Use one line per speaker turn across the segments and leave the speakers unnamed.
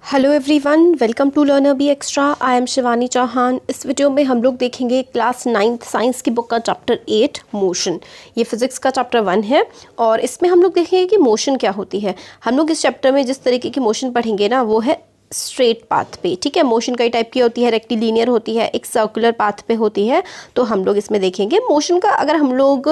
Hello everyone, welcome to learner B extra. I am Shivani Chauhan. इस video में हम लोग देखेंगे क्लास 9th साइंस की बुक का चैप्टर 8 मोशन। ये फिजिक्स का चैप्टर 1 है और इसमें हम लोग देखेंगे कि मोशन क्या होती है। हम लोग इस चैप्टर में जिस तरीके की मोशन पढ़ेंगे ना, वो है स्ट्रेट पाथ पे। ठीक है, मोशन कई टाइप की होती है, रेक्टिलिनियर होती है, एक सर्कुलर पाथ पे होती है। तो हम लोग इसमें देखेंगे मोशन का। अगर हम लोग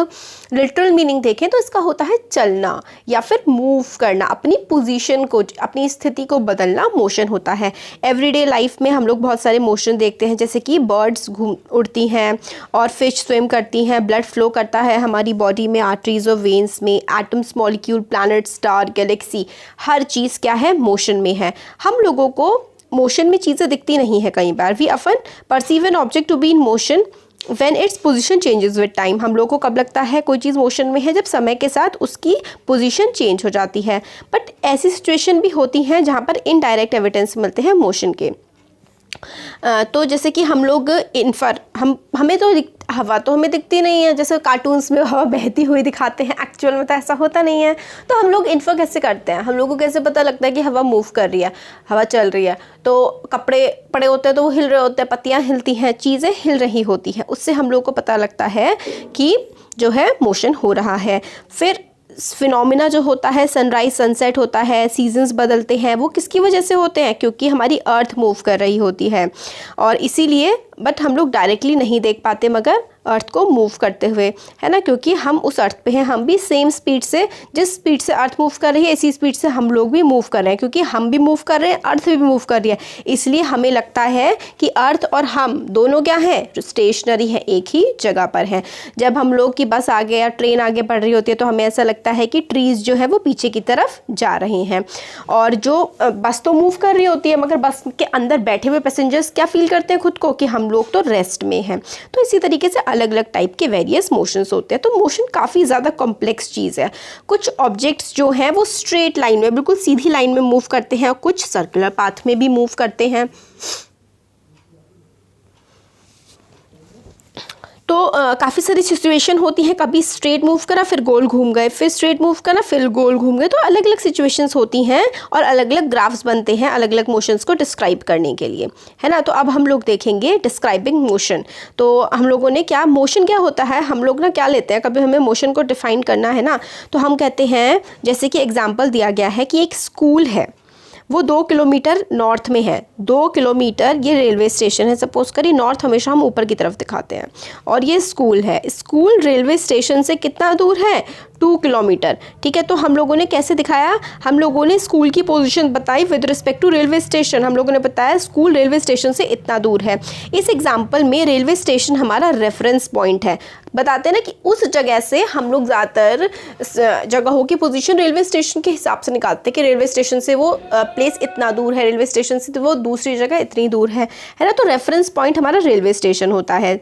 लिटरल मीनिंग देखें तो इसका होता है चलना या फिर मूव करना, अपनी पोजीशन को, अपनी स्थिति को बदलना मोशन होता है। एवरीडे लाइफ में हम लोग बहुत सारे मोशन देखते हैं, जैसे कि बर्ड्स उड़ती हैं और फिश स्विम करती हैं, ब्लड फ्लो करता है हमारी बॉडी में, आर्टरीज और वेन्स में, atoms, molecule, planet, star, galaxy, हर चीज़ क्या है, मोशन में है। हम लोगों को मोशन में चीज़ें दिखती नहीं है। कई बार we often perceive an object to be in motion when its position changes with time. हम लोगों को कब लगता है कोई चीज़ मोशन में है? जब समय के साथ उसकी पोजीशन चेंज हो जाती है। बट ऐसी सिचुएशन भी होती हैं जहाँ पर इनडायरेक्ट एविडेंस मिलते हैं मोशन के। तो जैसे कि हम लोग हमें तो हवा तो हमें दिखती नहीं है, जैसे कार्टून्स में हवा बहती हुई दिखाते हैं, एक्चुअल में तो ऐसा होता नहीं है। तो हम लोग इन्फर कैसे करते हैं? हम लोगों को कैसे पता लगता है कि हवा मूव कर रही है, हवा चल रही है? तो कपड़े पड़े होते हैं तो वो हिल रहे होते हैं, पत्तियां हिलती हैं, चीज़ें हिल रही होती हैं, उससे हम लोग को पता लगता है कि जो है मोशन हो रहा है। फिर फिनोमिना जो होता है, सनराइज सनसेट होता है, सीजन्स बदलते हैं, वो किसकी वजह से होते हैं? क्योंकि हमारी अर्थ मूव कर रही होती है और इसीलिए, बट हम लोग डायरेक्टली नहीं देख पाते मगर अर्थ को मूव करते हुए, है ना, क्योंकि हम उस अर्थ पे हैं। हम भी सेम स्पीड से, जिस स्पीड से अर्थ मूव कर रही है, इसी स्पीड से हम लोग भी मूव कर रहे हैं, क्योंकि हम भी मूव कर रहे हैं, अर्थ भी मूव कर रही है। इसलिए हमें लगता है कि अर्थ और हम दोनों क्या हैं, स्टेशनरी हैं, एक ही जगह पर हैं। जब हम लोग की बस आगे या ट्रेन आगे बढ़ रही होती है तो हमें ऐसा लगता है कि ट्रीज जो है वो पीछे की तरफ जा रहे हैं, और जो बस तो मूव कर रही होती है मगर बस के अंदर बैठे हुए पैसेंजर्स क्या फील करते हैं खुद को, कि हम लोग तो रेस्ट में हैं। तो इसी तरीके से अलग अलग टाइप के वेरियस मोशंस होते हैं। तो मोशन काफ़ी ज़्यादा कॉम्प्लेक्स चीज़ है। कुछ ऑब्जेक्ट्स जो हैं वो स्ट्रेट लाइन में, बिल्कुल सीधी लाइन में मूव करते हैं और कुछ सर्कुलर पाथ में भी मूव करते हैं। तो काफ़ी सारी सिचुएशन होती हैं, कभी स्ट्रेट मूव करा फिर गोल घूम गए, फिर स्ट्रेट मूव करा फिर गोल घूम गए। तो अलग अलग सिचुएशंस होती हैं और अलग अलग ग्राफ्स बनते हैं अलग अलग मोशंस को डिस्क्राइब करने के लिए, है ना। तो अब हम लोग देखेंगे डिस्क्राइबिंग मोशन। तो हम लोगों ने क्या, मोशन क्या होता है, हम लोग ना क्या लेते हैं, कभी हमें मोशन को डिफाइन करना है ना, तो हम कहते हैं, जैसे कि एग्जाम्पल दिया गया है कि एक स्कूल है, वो 2 किलोमीटर नॉर्थ में है। 2 किलोमीटर ये रेलवे स्टेशन है, सपोज करिए, नॉर्थ हमेशा हम ऊपर की तरफ दिखाते हैं, और ये स्कूल है। स्कूल रेलवे स्टेशन से कितना दूर है? 2 किलोमीटर। ठीक है, तो हम लोगों ने कैसे दिखाया? हम लोगों ने स्कूल की पोजीशन बताई with respect to railway station. हम लोगों ने बताया स्कूल रेलवे स्टेशन से इतना दूर है। इस एग्जाम्पल में रेलवे स्टेशन हमारा रेफरेंस पॉइंट है। बताते हैं ना कि उस जगह से हम लोग ज़्यादातर जगहों की पोजीशन रेलवे स्टेशन के हिसाब से निकालते हैं कि रेलवे स्टेशन से वो प्लेस इतना दूर है, रेलवे स्टेशन से तो वो दूसरी जगह इतनी दूर है ना। तो रेफरेंस पॉइंट हमारा रेलवे स्टेशन होता है।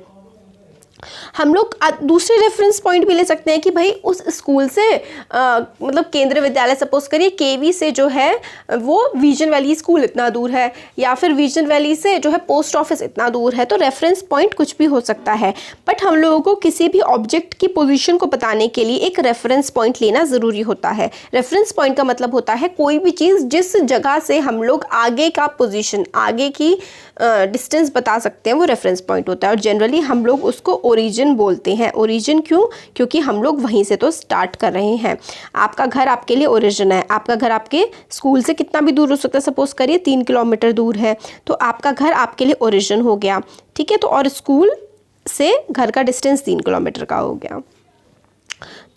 हम लोग दूसरे रेफरेंस पॉइंट भी ले सकते हैं कि भाई उस स्कूल से मतलब केंद्रीय विद्यालय, सपोज करिए केवी से जो है वो विजन वैली स्कूल इतना दूर है, या फिर विजन वैली से जो है पोस्ट ऑफिस इतना दूर है। तो रेफरेंस पॉइंट कुछ भी हो सकता है, बट हम लोगों को किसी भी ऑब्जेक्ट की पोजीशन को बताने के लिए एक रेफरेंस पॉइंट लेना ज़रूरी होता है। रेफरेंस पॉइंट का मतलब होता है कोई भी चीज़ जिस जगह से हम लोग आगे का पोजीशन, आगे की डिस्टेंस बता सकते हैं, वो रेफरेंस पॉइंट होता है। और जनरली हम लोग उसको ओरिजिन बोलते हैं। ओरिजिन क्यों? क्योंकि हम लोग वहीं से तो स्टार्ट कर रहे हैं। आपका घर आपके लिए ओरिजिन है। आपका घर आपके स्कूल से कितना भी दूर हो सकता है, सपोज करिए 3 किलोमीटर दूर है, तो आपका घर आपके लिए ओरिजिन हो गया। ठीक है, तो और स्कूल से घर का डिस्टेंस 3 किलोमीटर का हो गया,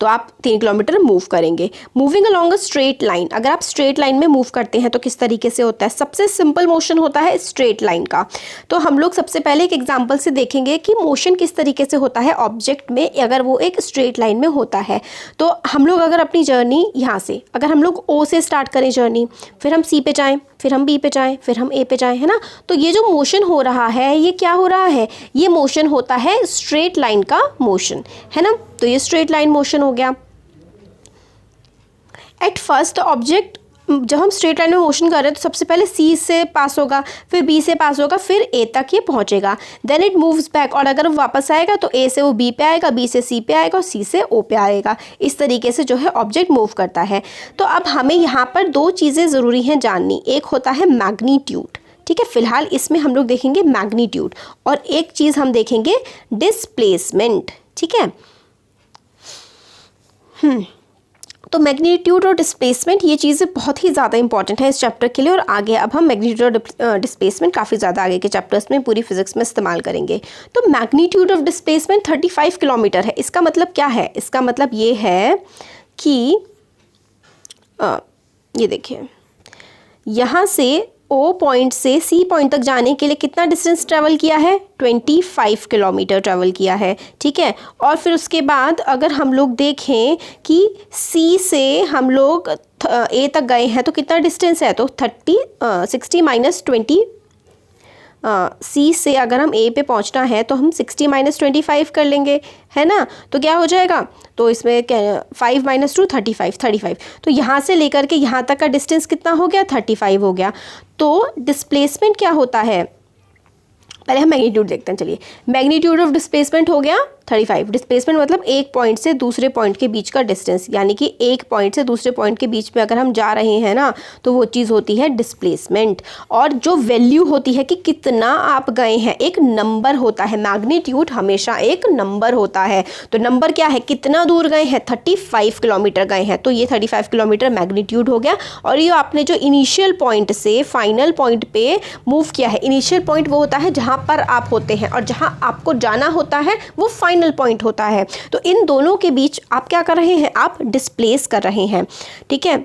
तो आप 3 किलोमीटर मूव करेंगे। Moving along a straight line, अगर आप स्ट्रेट लाइन में मूव करते हैं तो किस तरीके से होता है? सबसे सिंपल मोशन होता है स्ट्रेट लाइन का। तो हम लोग सबसे पहले एक एग्जांपल से देखेंगे कि मोशन किस तरीके से होता है ऑब्जेक्ट में, अगर वो एक स्ट्रेट लाइन में होता है। तो हम लोग अगर अपनी जर्नी यहाँ से, अगर हम लोग ओ से स्टार्ट करें जर्नी, फिर हम सी पे जाएँ, फिर हम बी पे जाएं, फिर हम ए पे जाएं, है ना। तो ये जो मोशन हो रहा है, ये क्या हो रहा है? ये मोशन होता है स्ट्रेट लाइन का मोशन, है ना। तो ये स्ट्रेट लाइन मोशन हो गया। एट फर्स्ट ऑब्जेक्ट जब हम स्ट्रेट लाइन में मोशन कर रहे हैं तो सबसे पहले सी से पास होगा, फिर बी से पास होगा, फिर ए तक ये पहुंचेगा, देन इट मूव्स बैक, और अगर वो वापस आएगा तो ए से वो बी पे आएगा, बी से सी पे आएगा और सी से ओ पे आएगा। इस तरीके से जो है ऑब्जेक्ट मूव करता है। तो अब हमें यहाँ पर दो चीज़ें ज़रूरी हैं जाननी, एक होता है मैग्नीट्यूड, ठीक है, फिलहाल इसमें हम लोग देखेंगे मैग्नीट्यूड, और एक चीज़ हम देखेंगे डिस्प्लेसमेंट, ठीक है। तो मैग्नीट्यूड और डिस्प्लेसमेंट ये चीज़ें बहुत ही ज़्यादा इंपॉर्टेंट है इस चैप्टर के लिए, और आगे अब हम मैग्नीट्यूड और डिस्प्लेसमेंट काफ़ी ज़्यादा आगे के चैप्टर्स में पूरी फिजिक्स में इस्तेमाल करेंगे। तो मैग्नीट्यूड ऑफ डिस्प्लेसमेंट 35 किलोमीटर है। इसका मतलब क्या है? इसका मतलब ये है कि ये देखिए, यहाँ से ओ पॉइंट से सी पॉइंट तक जाने के लिए कितना डिस्टेंस ट्रैवल किया है? 25 किलोमीटर ट्रैवल किया है, ठीक है। और फिर उसके बाद अगर हम लोग देखें कि सी से हम लोग ए तक गए हैं तो कितना डिस्टेंस है? तो 60 माइनस 20, सी से अगर हम ए पे पहुंचना है तो हम 60 माइनस 25 कर लेंगे, है ना। तो क्या हो जाएगा? तो इसमें 5 माइनस 2 35। तो यहाँ से लेकर के यहाँ तक का डिस्टेंस कितना हो गया? 35 हो गया। तो डिस्प्लेसमेंट क्या होता है? पहले हम मैग्नीट्यूड देखते हैं। चलिए, मैग्नीट्यूड ऑफ डिस्प्लेसमेंट हो गया 35। डिस्प्लेसमेंट मतलब एक पॉइंट से दूसरे पॉइंट के बीच का डिस्टेंस, यानी कि एक पॉइंट से दूसरे पॉइंट के बीच में अगर हम जा रहे हैं ना तो वो चीज़ होती है डिस्प्लेसमेंट। और जो वैल्यू होती है कि कितना आप गए हैं, एक नंबर होता है। मैग्नीट्यूड हमेशा एक नंबर होता है। तो नंबर क्या है? कितना दूर गए हैं? 35 किलोमीटर गए हैं। तो ये 35 किलोमीटर मैग्नीट्यूड हो गया। और ये आपने जो इनिशियल पॉइंट से फाइनल पॉइंट पे मूव किया है, इनिशियल पॉइंट वो होता है जहाँ पर आप होते हैं, और जहाँ आपको जाना होता है वो फाइनल पॉइंट होता है। तो इन दोनों के बीच आप क्या कर रहे हैं? आप डिस्प्लेस कर रहे हैं, ठीक है।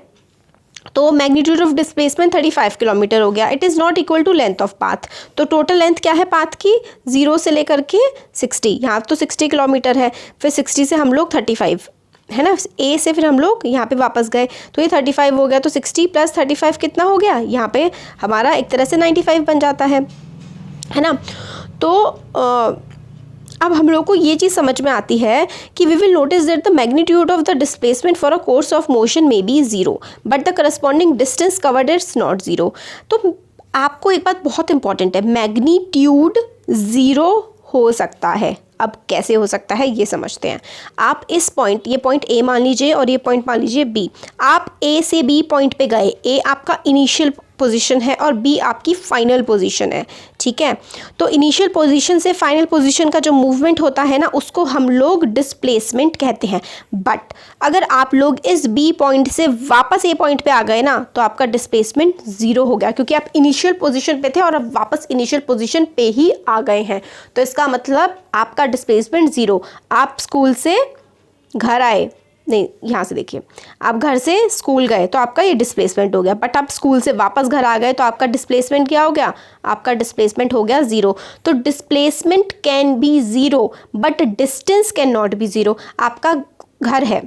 तो मैग्नीट्यूड ऑफ डिस्प्लेसमेंट 35 किलोमीटर हो गया। It is not equal to length of path. तो टोटल लेंथ क्या है पाथ की? 0 से लेकर के 60, यहाँ तो 60 किलोमीटर है, फिर 60 से हम लोग 35, है ना, ए से फिर हम लोग यहाँ पे वापस गए तो ये 35 हो गया। तो 60 प्लस 35 कितना हो गया? यहाँ पे हमारा एक तरह से 95 बन जाता है ना। तो अब हम लोग को ये चीज़ समझ में आती है कि we will notice that the magnitude of the displacement for a course of motion may be 0 but the corresponding distance covered it's not 0। तो आपको एक बात बहुत इंपॉर्टेंट है, मैग्नीट्यूड 0 हो सकता है। अब कैसे हो सकता है ये समझते हैं। आप इस पॉइंट, ये पॉइंट ए मान लीजिए और ये पॉइंट मान लीजिए बी। आप ए से बी पॉइंट पे गए, ए आपका इनिशियल पोजीशन है और बी आपकी फाइनल पोजीशन है, ठीक है। तो इनिशियल पोजीशन से फाइनल पोजीशन का जो मूवमेंट होता है ना उसको हम लोग डिस्प्लेसमेंट कहते हैं। बट अगर आप लोग इस बी पॉइंट से वापस ए पॉइंट पे आ गए ना तो आपका डिस्प्लेसमेंट 0 हो गया, क्योंकि आप इनिशियल पोजीशन पे थे और अब वापस इनिशियल पोजीशन पे ही आ गए हैं। तो इसका मतलब आपका डिस्प्लेसमेंट 0। आप स्कूल से घर आए, नहीं यहाँ से देखिए, आप घर से स्कूल गए तो आपका ये डिस्प्लेसमेंट हो गया। बट आप स्कूल से वापस घर आ गए तो आपका डिस्प्लेसमेंट क्या हो गया? आपका डिस्प्लेसमेंट हो गया 0। तो displacement can be 0 but distance can not be 0। आपका घर है,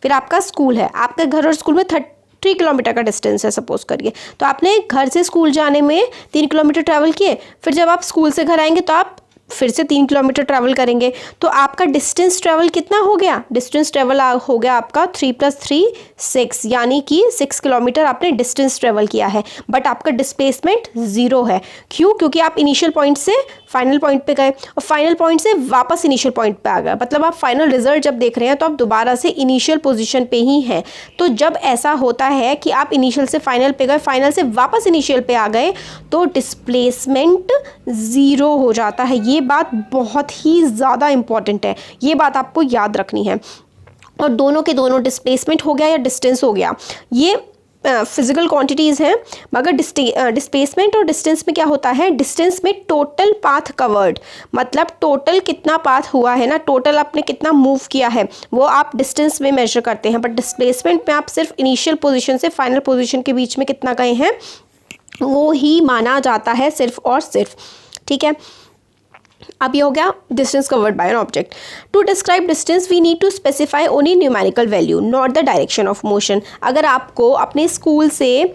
फिर आपका स्कूल है, आपके घर और स्कूल में 3 किलोमीटर का डिस्टेंस है सपोज करिए। तो आपने घर से स्कूल जाने में 3 किलोमीटर ट्रैवल किए, फिर जब आप स्कूल से घर आएंगे तो आप फिर से 3 किलोमीटर ट्रैवल करेंगे। तो आपका डिस्टेंस ट्रैवल कितना हो गया? डिस्टेंस ट्रैवल हो गया आपका 3 + 3 6, यानी कि 6 किलोमीटर आपने डिस्टेंस ट्रैवल किया है। बट आपका डिस्प्लेसमेंट 0 है। क्यों? क्योंकि आप इनिशियल पॉइंट से फाइनल पॉइंट पे गए और फाइनल पॉइंट से वापस इनिशियल पॉइंट पे आ गए। मतलब आप फाइनल रिजल्ट जब देख रहे हैं तो आप दोबारा से इनिशियल पोजीशन पे ही हैं। तो जब ऐसा होता है कि आप इनिशियल से फाइनल पे गए, फाइनल से वापस इनिशियल पे आ गए, तो डिस्प्लेसमेंट 0 हो जाता है। ये बात बहुत ही ज़्यादा इंपॉर्टेंट है, ये बात आपको याद रखनी है। और दोनों के दोनों डिस्प्लेसमेंट हो गया या डिस्टेंस हो गया, ये फिजिकल क्वांटिटीज़ हैं। मगर डिस्प्लेसमेंट और डिस्टेंस में क्या होता है? डिस्टेंस में टोटल पाथ कवर्ड, मतलब टोटल कितना पाथ हुआ है ना, टोटल आपने कितना मूव किया है वो आप डिस्टेंस में मेजर करते हैं। बट डिस्प्लेसमेंट में आप सिर्फ इनिशियल पोजीशन से फाइनल पोजीशन के बीच में कितना गए हैं वो ही माना जाता है, सिर्फ और सिर्फ, ठीक है। अब ये हो गया distance covered by an object. To describe distance we need to specify only numerical value not the direction of motion. अगर आपको अपने स्कूल से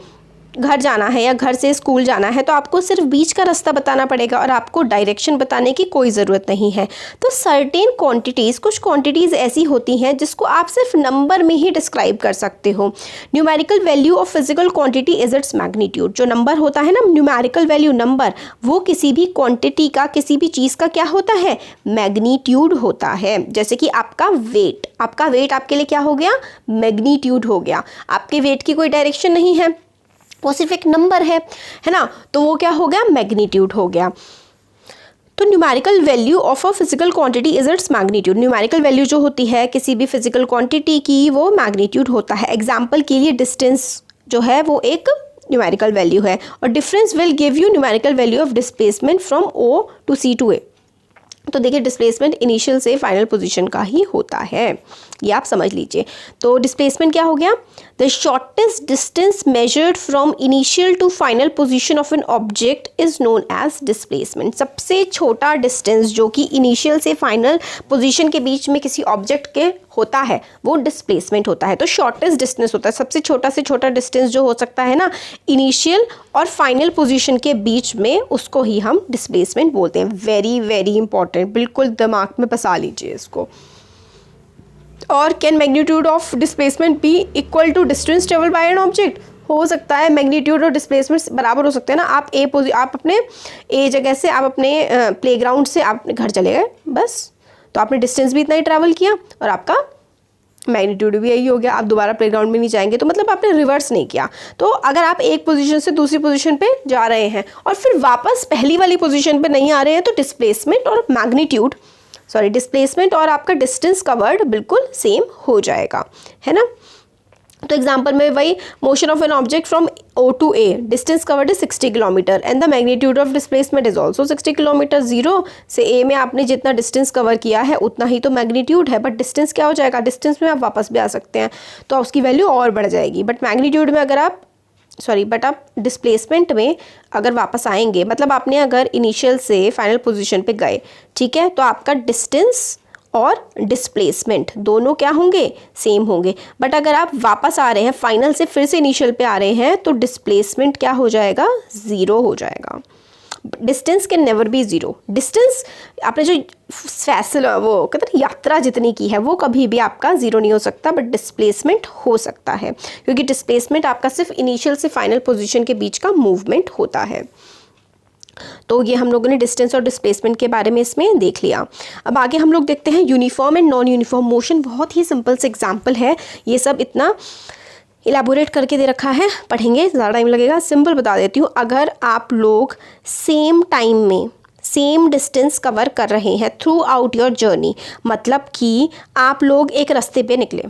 घर जाना है या घर से स्कूल जाना है तो आपको सिर्फ बीच का रास्ता बताना पड़ेगा और आपको डायरेक्शन बताने की कोई ज़रूरत नहीं है। तो सर्टेन क्वांटिटीज़, कुछ क्वांटिटीज़ ऐसी होती हैं जिसको आप सिर्फ नंबर में ही डिस्क्राइब कर सकते हो। Numerical value of physical quantity is its magnitude. जो नंबर होता है ना, न्यूमेरिकल वैल्यू नंबर, वो किसी भी क्वांटिटी का, किसी भी चीज़ का क्या होता है, मैग्नीट्यूड होता है। जैसे कि आपका वेट, आपका वेट आपके लिए क्या हो गया, मैग्नीट्यूड हो गया। आपके वेट की कोई डायरेक्शन नहीं है, वो सिर्फ एक नंबर है ना, तो वो क्या हो गया, मैग्नीट्यूड हो गया। तो numerical value of a physical quantity is its magnitude. Numerical value जो होती है किसी भी फिजिकल क्वांटिटी की, वो मैग्नीट्यूड होता है। एग्जाम्पल के लिए डिस्टेंस जो है वो एक न्यूमेरिकल वैल्यू है, और difference will give you numerical value of displacement from O to C to A. तो देखिए डिस्प्लेसमेंट इनिशियल से फाइनल पोजीशन का ही होता है, ये आप समझ लीजिए। तो डिस्प्लेसमेंट क्या हो गया, the shortest distance measured from initial to final position of an object is known as displacement. सबसे छोटा डिस्टेंस जो कि इनिशियल से फाइनल पोजीशन के बीच में किसी ऑब्जेक्ट के होता है वो डिस्प्लेसमेंट होता है। तो शॉर्टेस्ट डिस्टेंस होता है, सबसे छोटा से छोटा डिस्टेंस जो हो सकता है ना इनिशियल और फाइनल पोजीशन के बीच में, उसको ही हम डिस्प्लेसमेंट बोलते हैं। वेरी वेरी इंपॉर्टेंट, बिल्कुल दिमाग में बसा लीजिए इसको। और can magnitude of displacement be equal to distance travel by an object. हो सकता है, मैग्नीट्यूड और डिस्प्लेसमेंट बराबर हो सकते हैं ना। आप अपने ए जगह से, आप अपने प्लेग्राउंड से आप अपने घर चले गए बस, तो आपने डिस्टेंस भी इतना ही ट्रैवल किया और आपका मैग्नीट्यूड भी यही हो गया। आप दोबारा प्लेग्राउंड में नहीं जाएंगे, तो मतलब आपने रिवर्स नहीं किया। तो अगर आप एक पोजीशन से दूसरी पोजीशन पे जा रहे हैं और फिर वापस पहली वाली पोजीशन पे नहीं आ रहे हैं, तो डिस्प्लेसमेंट और मैग्नीट्यूड, सॉरी डिस्प्लेसमेंट और आपका डिस्टेंस कवर्ड बिल्कुल सेम हो जाएगा, है ना। तो एग्जाम्पल में वही, motion of an object from O to A, distance covered is 60 kilometre and the magnitude of displacement is also 60 kilometre. Zero से ए में आपने जितना डिस्टेंस कवर किया है उतना ही तो मैग्नीट्यूड है, बट डिस्टेंस क्या हो जाएगा, डिस्टेंस में आप वापस भी आ सकते हैं तो उसकी वैल्यू और बढ़ जाएगी। बट मैग्नीट्यूड में अगर आप बट आप डिस्प्लेसमेंट में अगर वापस आएंगे, मतलब आपने अगर इनिशियल से फाइनल पोजीशन पे गए, ठीक है, तो आपका डिस्टेंस और डिस्प्लेसमेंट दोनों क्या होंगे, सेम होंगे। बट अगर आप वापस आ रहे हैं फाइनल से फिर से इनिशियल पे आ रहे हैं, तो डिस्प्लेसमेंट क्या हो जाएगा, ज़ीरो हो जाएगा। Distance can never be zero. Distance आपने जो फैसला, वो कहते हैं यात्रा जितनी की है, वो कभी भी आपका ज़ीरो नहीं हो सकता, बट डिस्प्लेसमेंट हो सकता है, क्योंकि डिस्प्लेसमेंट आपका सिर्फ इनिशियल से फाइनल पोजीशन के बीच का मूवमेंट होता है। तो ये हम लोगों ने डिस्टेंस और डिस्प्लेसमेंट के बारे में इसमें देख लिया। अब आगे हम लोग देखते हैं uniform and non uniform motion. बहुत ही सिंपल से एग्जाम्पल है, ये सब इतना इलाबोरेट करके दे रखा है, पढ़ेंगे ज़्यादा टाइम लगेगा। सिंपल बता देती हूँ, अगर आप लोग सेम टाइम में सेम डिस्टेंस कवर कर रहे हैं थ्रू आउट योर जर्नी, मतलब कि आप लोग एक रास्ते पे निकले,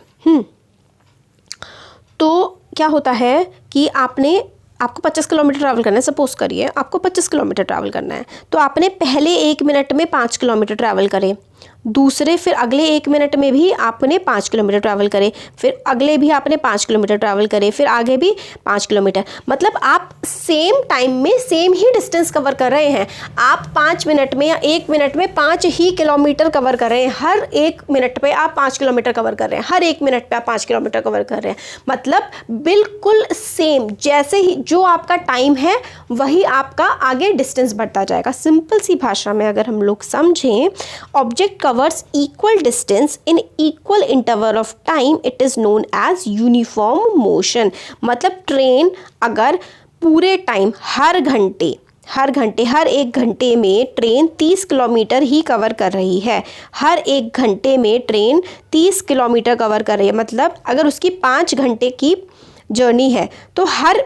तो क्या होता है कि आपको 25 किलोमीटर ट्रैवल करना है। सपोज करिए आपको 25 किलोमीटर ट्रैवल करना है, तो आपने पहले 1 मिनट में 5 किलोमीटर ट्रैवल करे, दूसरे फिर अगले 1 मिनट में भी आपने 5 किलोमीटर ट्रैवल करे, फिर अगले भी आपने 5 किलोमीटर ट्रैवल करे, फिर आगे भी 5 किलोमीटर। मतलब आप सेम टाइम में सेम ही डिस्टेंस कवर कर रहे हैं। आप 5 मिनट में या 1 मिनट में 5 ही किलोमीटर कवर कर रहे हैं। हर 1 मिनट पे आप 5 किलोमीटर कवर कर रहे हैं, हर 1 मिनट पे आप 5 किलोमीटर कवर कर रहे हैं। मतलब बिल्कुल सेम, जैसे ही जो आपका टाइम है वही आपका आगे डिस्टेंस बढ़ता जाएगा। सिंपल सी भाषा में अगर हम लोग समझें, object covers equal distance in equal interval of time, it is known as uniform motion। मतलब ट्रेन अगर पूरे टाइम हर एक घंटे में ट्रेन 30 किलोमीटर ही कवर कर रही है, हर 1 घंटे में ट्रेन 30 किलोमीटर कवर कर रही है, मतलब अगर उसकी 5 घंटे की जर्नी है तो हर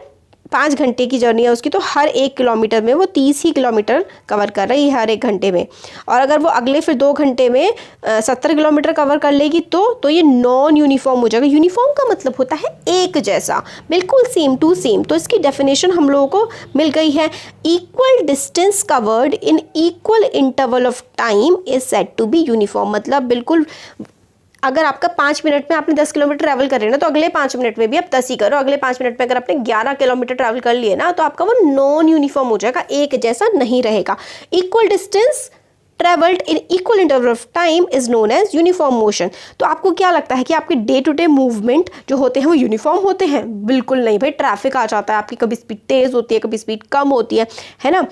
5 घंटे की जर्नी है उसकी, तो हर 1 किलोमीटर में वो 30 ही किलोमीटर कवर कर रही है हर 1 घंटे में। और अगर वो अगले फिर 2 घंटे में 70 किलोमीटर कवर कर लेगी तो ये नॉन यूनिफॉर्म हो जाएगा। यूनिफॉर्म का मतलब होता है एक जैसा, बिल्कुल सेम टू सेम। तो इसकी डेफिनेशन हम लोगों को मिल गई है, equal distance covered in equal interval of time is said to be uniform. मतलब बिल्कुल, अगर आपका 5 मिनट में आपने 10 किलोमीटर ट्रैवल कर रहे हैं ना, तो अगले 5 मिनट में भी आप 10 ही करो। अगले 5 मिनट में अगर आपने 11 किलोमीटर ट्रैवल कर लिए ना, तो आपका वो नॉन यूनिफॉर्म हो जाएगा, एक जैसा नहीं रहेगा। Equal distance travelled in equal interval of time is known as uniform motion. तो आपको क्या लगता है कि आपके डे टू डे मूवमेंट जो होते हैं वो यूनिफॉर्म होते हैं? बिल्कुल नहीं भाई, ट्रैफिक आ जाता है, आपकी कभी स्पीड तेज़ होती है, कभी स्पीड कम होती है ना।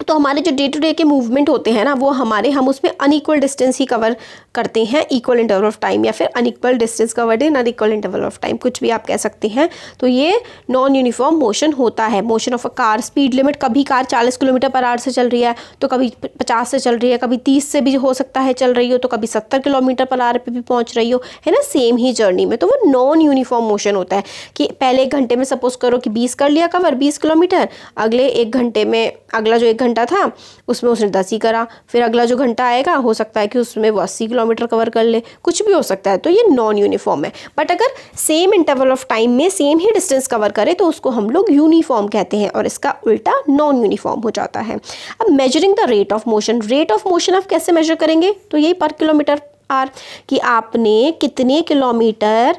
तो हमारे जो डे टू डे के मूवमेंट होते हैं ना, वो हम उसमें अनइक्वल डिस्टेंस ही कवर करते हैं इक्वल इंटरवल ऑफ टाइम, या फिर unequal distance covered in unequal interval of time, कुछ भी आप कह सकते हैं। तो ये नॉन यूनिफॉर्म मोशन होता है। Motion of a car, speed limit, कभी कार 40 किलोमीटर पर आवर से चल रही है तो कभी 50 से चल रही है, कभी 30 से भी हो सकता है चल रही हो, तो कभी 70 किलोमीटर पर आवर पे भी पहुंच रही हो, है ना, सेम ही जर्नी में। तो वो नॉन यूनिफॉर्म मोशन होता है कि पहले 1 घंटे में सपोज करो कि 20 कर लिया कवर, 20 किलोमीटर, अगले 1 घंटे में, अगला जो 1 घंटा था उसमें उसने 10 ही करा, फिर अगला जो घंटा आएगा हो सकता है कि उसमें वो 80 किलोमीटर कवर कर ले, कुछ भी हो सकता है। तो ये नॉन यूनिफॉर्म है। बट अगर सेम इंटरवल ऑफ टाइम में सेम ही डिस्टेंस कवर करे तो उसको हम लोग यूनिफॉर्म कहते हैं, और इसका उल्टा नॉन यूनिफॉर्म हो जाता है। अब measuring the rate of motion, rate of motion आप कैसे मेजर करेंगे? तो यही पर किलोमीटर आर, कि आपने कितने किलोमीटर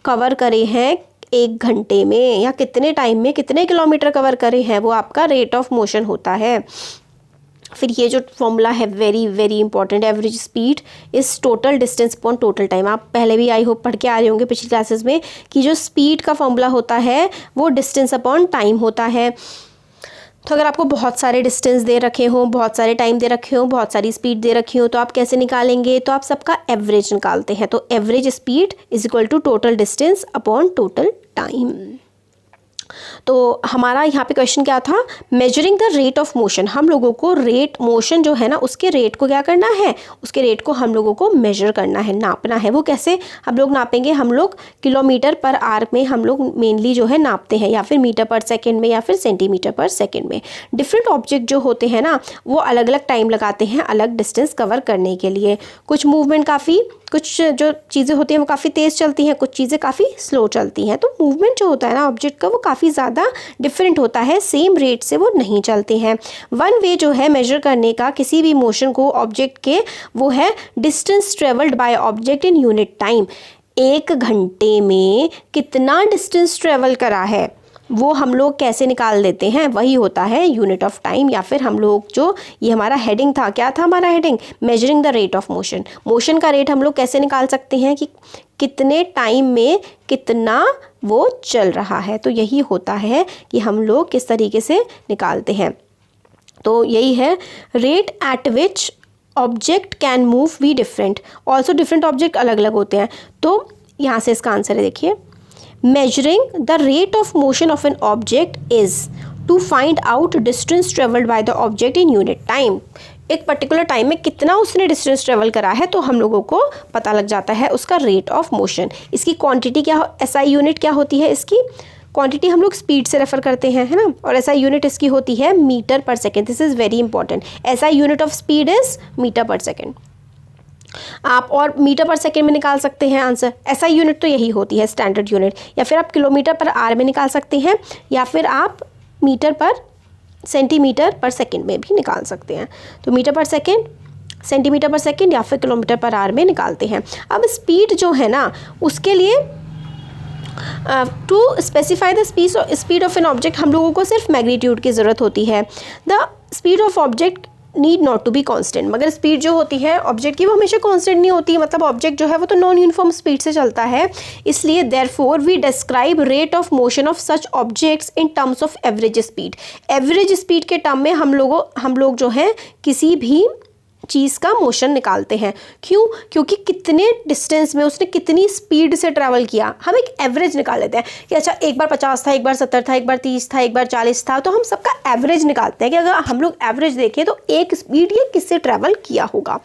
कवर करे हैं 1 घंटे में, या कितने टाइम में कितने किलोमीटर कवर करे हैं, वो आपका रेट ऑफ मोशन होता है। फिर ये जो फॉर्मूला है very very important, average speed is total distance upon total time. आप पहले भी आई होप पढ़ के आ रहे होंगे पिछली क्लासेस में कि जो स्पीड का फॉर्मूला होता है वो डिस्टेंस अपॉन टाइम होता है। तो अगर आपको बहुत सारे डिस्टेंस दे रखे हों, बहुत सारे टाइम दे रखे हों, बहुत सारी स्पीड दे रखी हो, तो आप कैसे निकालेंगे? तो आप सबका एवरेज निकालते हैं। तो average speed is equal to total distance upon total time. तो हमारा यहाँ पे क्वेश्चन क्या था? Measuring the rate of motion. हम लोगों को रेट, मोशन जो है ना उसके रेट को क्या करना है? उसके रेट को हम लोगों को मेजर करना है, नापना है। वो कैसे हम लोग नापेंगे? हम लोग किलोमीटर पर आवर में हम लोग मेनली जो है नापते हैं, या फिर मीटर पर सेकेंड में, या फिर सेंटीमीटर पर सेकेंड में। डिफरेंट ऑब्जेक्ट जो होते हैं ना वो अलग अलग टाइम लगाते हैं अलग डिस्टेंस कवर करने के लिए। कुछ मूवमेंट काफ़ी, कुछ जो चीज़ें होती हैं वो काफ़ी तेज़ चलती हैं, कुछ चीज़ें काफ़ी स्लो चलती हैं। तो मूवमेंट जो होता है ना ऑब्जेक्ट का वो काफ़ी ज़्यादा डिफरेंट होता है, सेम रेट से वो नहीं चलते हैं। वन वे जो है मेजर करने का किसी भी मोशन को ऑब्जेक्ट के, वो है distance travelled by object in unit time. 1 घंटे में कितना डिस्टेंस ट्रेवल करा है वो हम लोग कैसे निकाल देते हैं? वही होता है यूनिट ऑफ टाइम, या फिर हम लोग जो, ये हमारा हेडिंग था, क्या था हमारा heading? Measuring the rate of motion. Motion का रेट हम लोग कैसे निकाल सकते हैं कि कितने टाइम में कितना वो चल रहा है। तो यही होता है कि हम लोग किस तरीके से निकालते हैं। तो यही है, rate at which object can move we different, also different object अलग अलग होते हैं। तो यहाँ से इसका आंसर है, देखिए, measuring the rate of motion of an object is to find out distance traveled by the object in unit time। एक पर्टिकुलर टाइम में कितना उसने डिस्टेंस ट्रेवल करा है तो हम लोगों को पता लग जाता है उसका रेट ऑफ मोशन। इसकी क्वांटिटी क्या, एसआई यूनिट क्या होती है? इसकी क्वांटिटी हम लोग स्पीड से रेफर करते हैं, है ना, और एसआई यूनिट इसकी होती है metre per second. This is very important. SI unit of speed is metre per second. आप और मीटर पर सेकेंड में निकाल सकते हैं आंसर। एसआई यूनिट तो यही होती है स्टैंडर्ड यूनिट, या फिर आप किलोमीटर पर आवर में निकाल सकते हैं, या फिर आप मीटर पर, सेंटीमीटर पर सेकेंड में भी निकाल सकते हैं। तो मीटर पर सेकेंड, सेंटीमीटर पर सेकेंड, या फिर किलोमीटर पर आवर में निकालते हैं। अब स्पीड जो है ना उसके लिए to specify the speed of an object हम लोगों को सिर्फ मैग्नीट्यूड की ज़रूरत होती है। The speed of object need not to be constant. मगर स्पीड जो होती है ऑब्जेक्ट की वो हमेशा कांस्टेंट नहीं होती, मतलब ऑब्जेक्ट जो है वो तो नॉन यूनिफॉर्म स्पीड से चलता है। इसलिए therefore we describe rate of motion of such objects in terms of average speed. Average speed के टर्म में हम लोग जो है किसी भी चीज़ का मोशन निकालते हैं। क्यों? क्योंकि कितने डिस्टेंस में उसने कितनी स्पीड से ट्रैवल किया, हम एक एवरेज निकाल लेते हैं कि अच्छा एक बार 50 था, एक बार 70 था, एक बार 30 था, एक बार 40 था। तो हम सबका एवरेज निकालते हैं कि अगर हम लोग एवरेज देखें तो एक स्पीड ये किससे ट्रैवल किया होगा।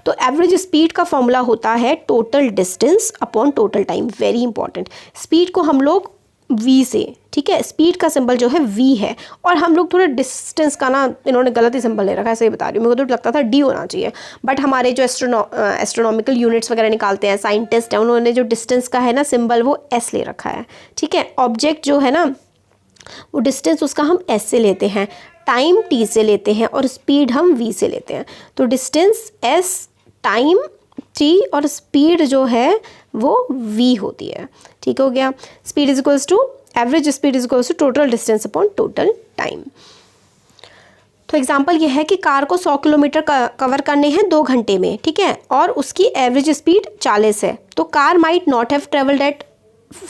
तो एवरेज स्पीड का फॉर्मूला होता है total distance upon total time. Very important. Speed को हम लोग वी से, ठीक है, स्पीड का सिंबल जो है वी है, और हम लोग थोड़े डिस्टेंस का ना इन्होंने गलत ही सिंबल ले रखा है, सही बता रही हूँ, मेरे को तो लगता था डी होना चाहिए, बट हमारे जो एस्ट्रोनॉमिकल यूनिट्स वगैरह निकालते हैं साइंटिस्ट हैं, उन्होंने जो डिस्टेंस का है ना सिंबल वो एस ले रखा है, ठीक है। ऑब्जेक्ट जो है ना वो डिस्टेंस उसका हम एस से लेते हैं, टाइम टी से लेते हैं, और स्पीड हम वी से लेते हैं। तो डिस्टेंस एस, टाइम टी, और स्पीड जो है वो वी होती है। ठीक हो गया। Speed is equals to average speed is equals to total distance upon total time. तो एग्जांपल ये है कि कार को 100 किलोमीटर कवर करने हैं 2 घंटे में, ठीक है, और उसकी एवरेज स्पीड 40 है, तो car might not have travelled at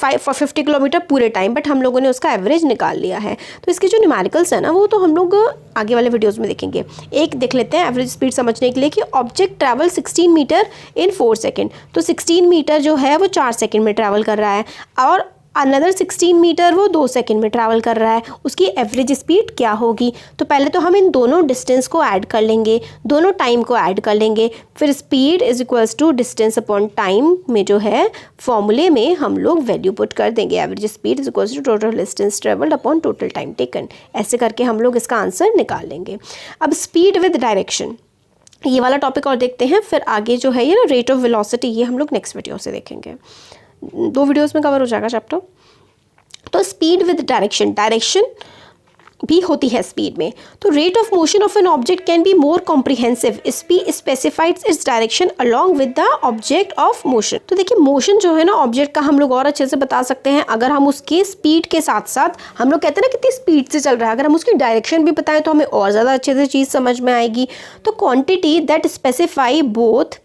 50 kilometre पूरे टाइम, बट हम लोगों ने उसका एवरेज निकाल लिया है। तो इसके जो न्यूमेरिकल्स है ना वो तो हम लोग आगे वाले वीडियोस में देखेंगे। एक देख लेते हैं एवरेज स्पीड समझने के लिए कि ऑब्जेक्ट ट्रैवल 16 मीटर इन 4 सेकेंड। तो 16 मीटर जो है वो 4 सेकेंड में ट्रैवल कर रहा है, और अनदर 16 मीटर वो 2 सेकेंड में ट्रैवल कर रहा है। उसकी एवरेज स्पीड क्या होगी? तो पहले तो हम इन दोनों डिस्टेंस को ऐड कर लेंगे, दोनों टाइम को ऐड कर लेंगे, फिर speed is equals to distance upon time में जो है फॉर्मूले में हम लोग वैल्यू पुट कर देंगे। Average speed is equals to total distance travelled upon total time taken. ऐसे करके हम लोग इसका आंसर निकाल लेंगे। अब स्पीड विद डायरेक्शन, ये वाला टॉपिक और देखते हैं, फिर आगे जो है ये ना रेट ऑफ वेलोसिटी, ये हम लोग नेक्स्ट वीडियो से देखेंगे। 2 वीडियोस में कवर हो जाएगा चैप्टर। तो स्पीड विद डायरेक्शन, डायरेक्शन भी होती है स्पीड में। तो rate of motion of an object can be more comprehensive, specifies its direction along with the object of motion. तो देखिए मोशन जो है ना ऑब्जेक्ट का हम लोग और अच्छे से बता सकते हैं अगर हम उसके स्पीड के साथ साथ, हम लोग कहते हैं ना कितनी स्पीड से चल रहा है, अगर हम उसकी डायरेक्शन भी बताएं तो हमें और ज़्यादा अच्छे से चीज़ समझ में आएगी। तो quantity that specify both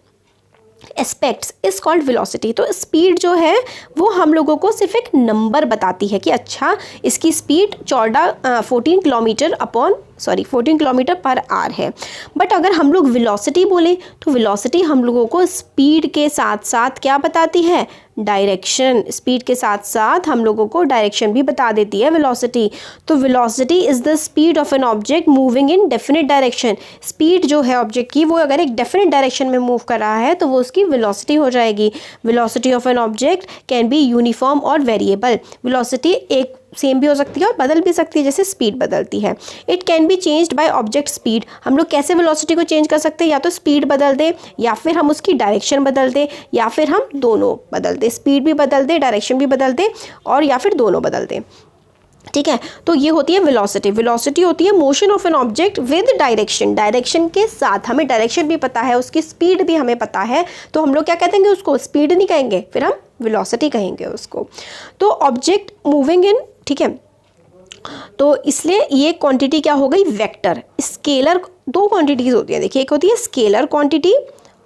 aspects is called velocity. तो स्पीड जो है वो हम लोगों को सिर्फ एक नंबर बताती है कि अच्छा इसकी स्पीड 14 किलोमीटर पर आवर है। बट अगर हम लोग वेलोसिटी बोले तो वेलोसिटी हम लोगों को स्पीड के साथ साथ क्या बताती है? डायरेक्शन। स्पीड के साथ साथ हम लोगों को डायरेक्शन भी बता देती है वेलोसिटी। तो velocity is the speed of an object moving in definite direction. Speed जो है ऑब्जेक्ट की वो अगर एक डेफिनेट डायरेक्शन में मूव कर रहा है तो वो उसकी वेलोसिटी हो जाएगी। Velocity of an object can be uniform और वेरिएबल। वेलोसिटी एक सेम भी हो सकती है और बदल भी सकती है जैसे स्पीड बदलती है। It can be changed by object speed. हम लोग कैसे वेलोसिटी को चेंज कर सकते हैं? या तो स्पीड बदल दे, या फिर हम उसकी डायरेक्शन बदल दे, या फिर हम दोनों बदल दे, स्पीड भी बदल दे, डायरेक्शन भी बदल दे, और या फिर दोनों बदल दे। ठीक है, तो ये होती है वेलोसिटी। वेलोसिटी होती है motion of an object with direction. Direction के साथ हमें डायरेक्शन भी पता है, उसकी स्पीड भी हमें पता है, तो हम लोग क्या कहते हैं उसको? स्पीड नहीं कहेंगे, फिर हम वेलोसिटी कहेंगे उसको। तो ऑब्जेक्ट मूविंग इन, ठीक है, तो इसलिए ये क्वांटिटी क्या हो गई? वेक्टर। स्केलर, 2 क्वांटिटीज होती है, देखिए एक होती है स्केलर क्वांटिटी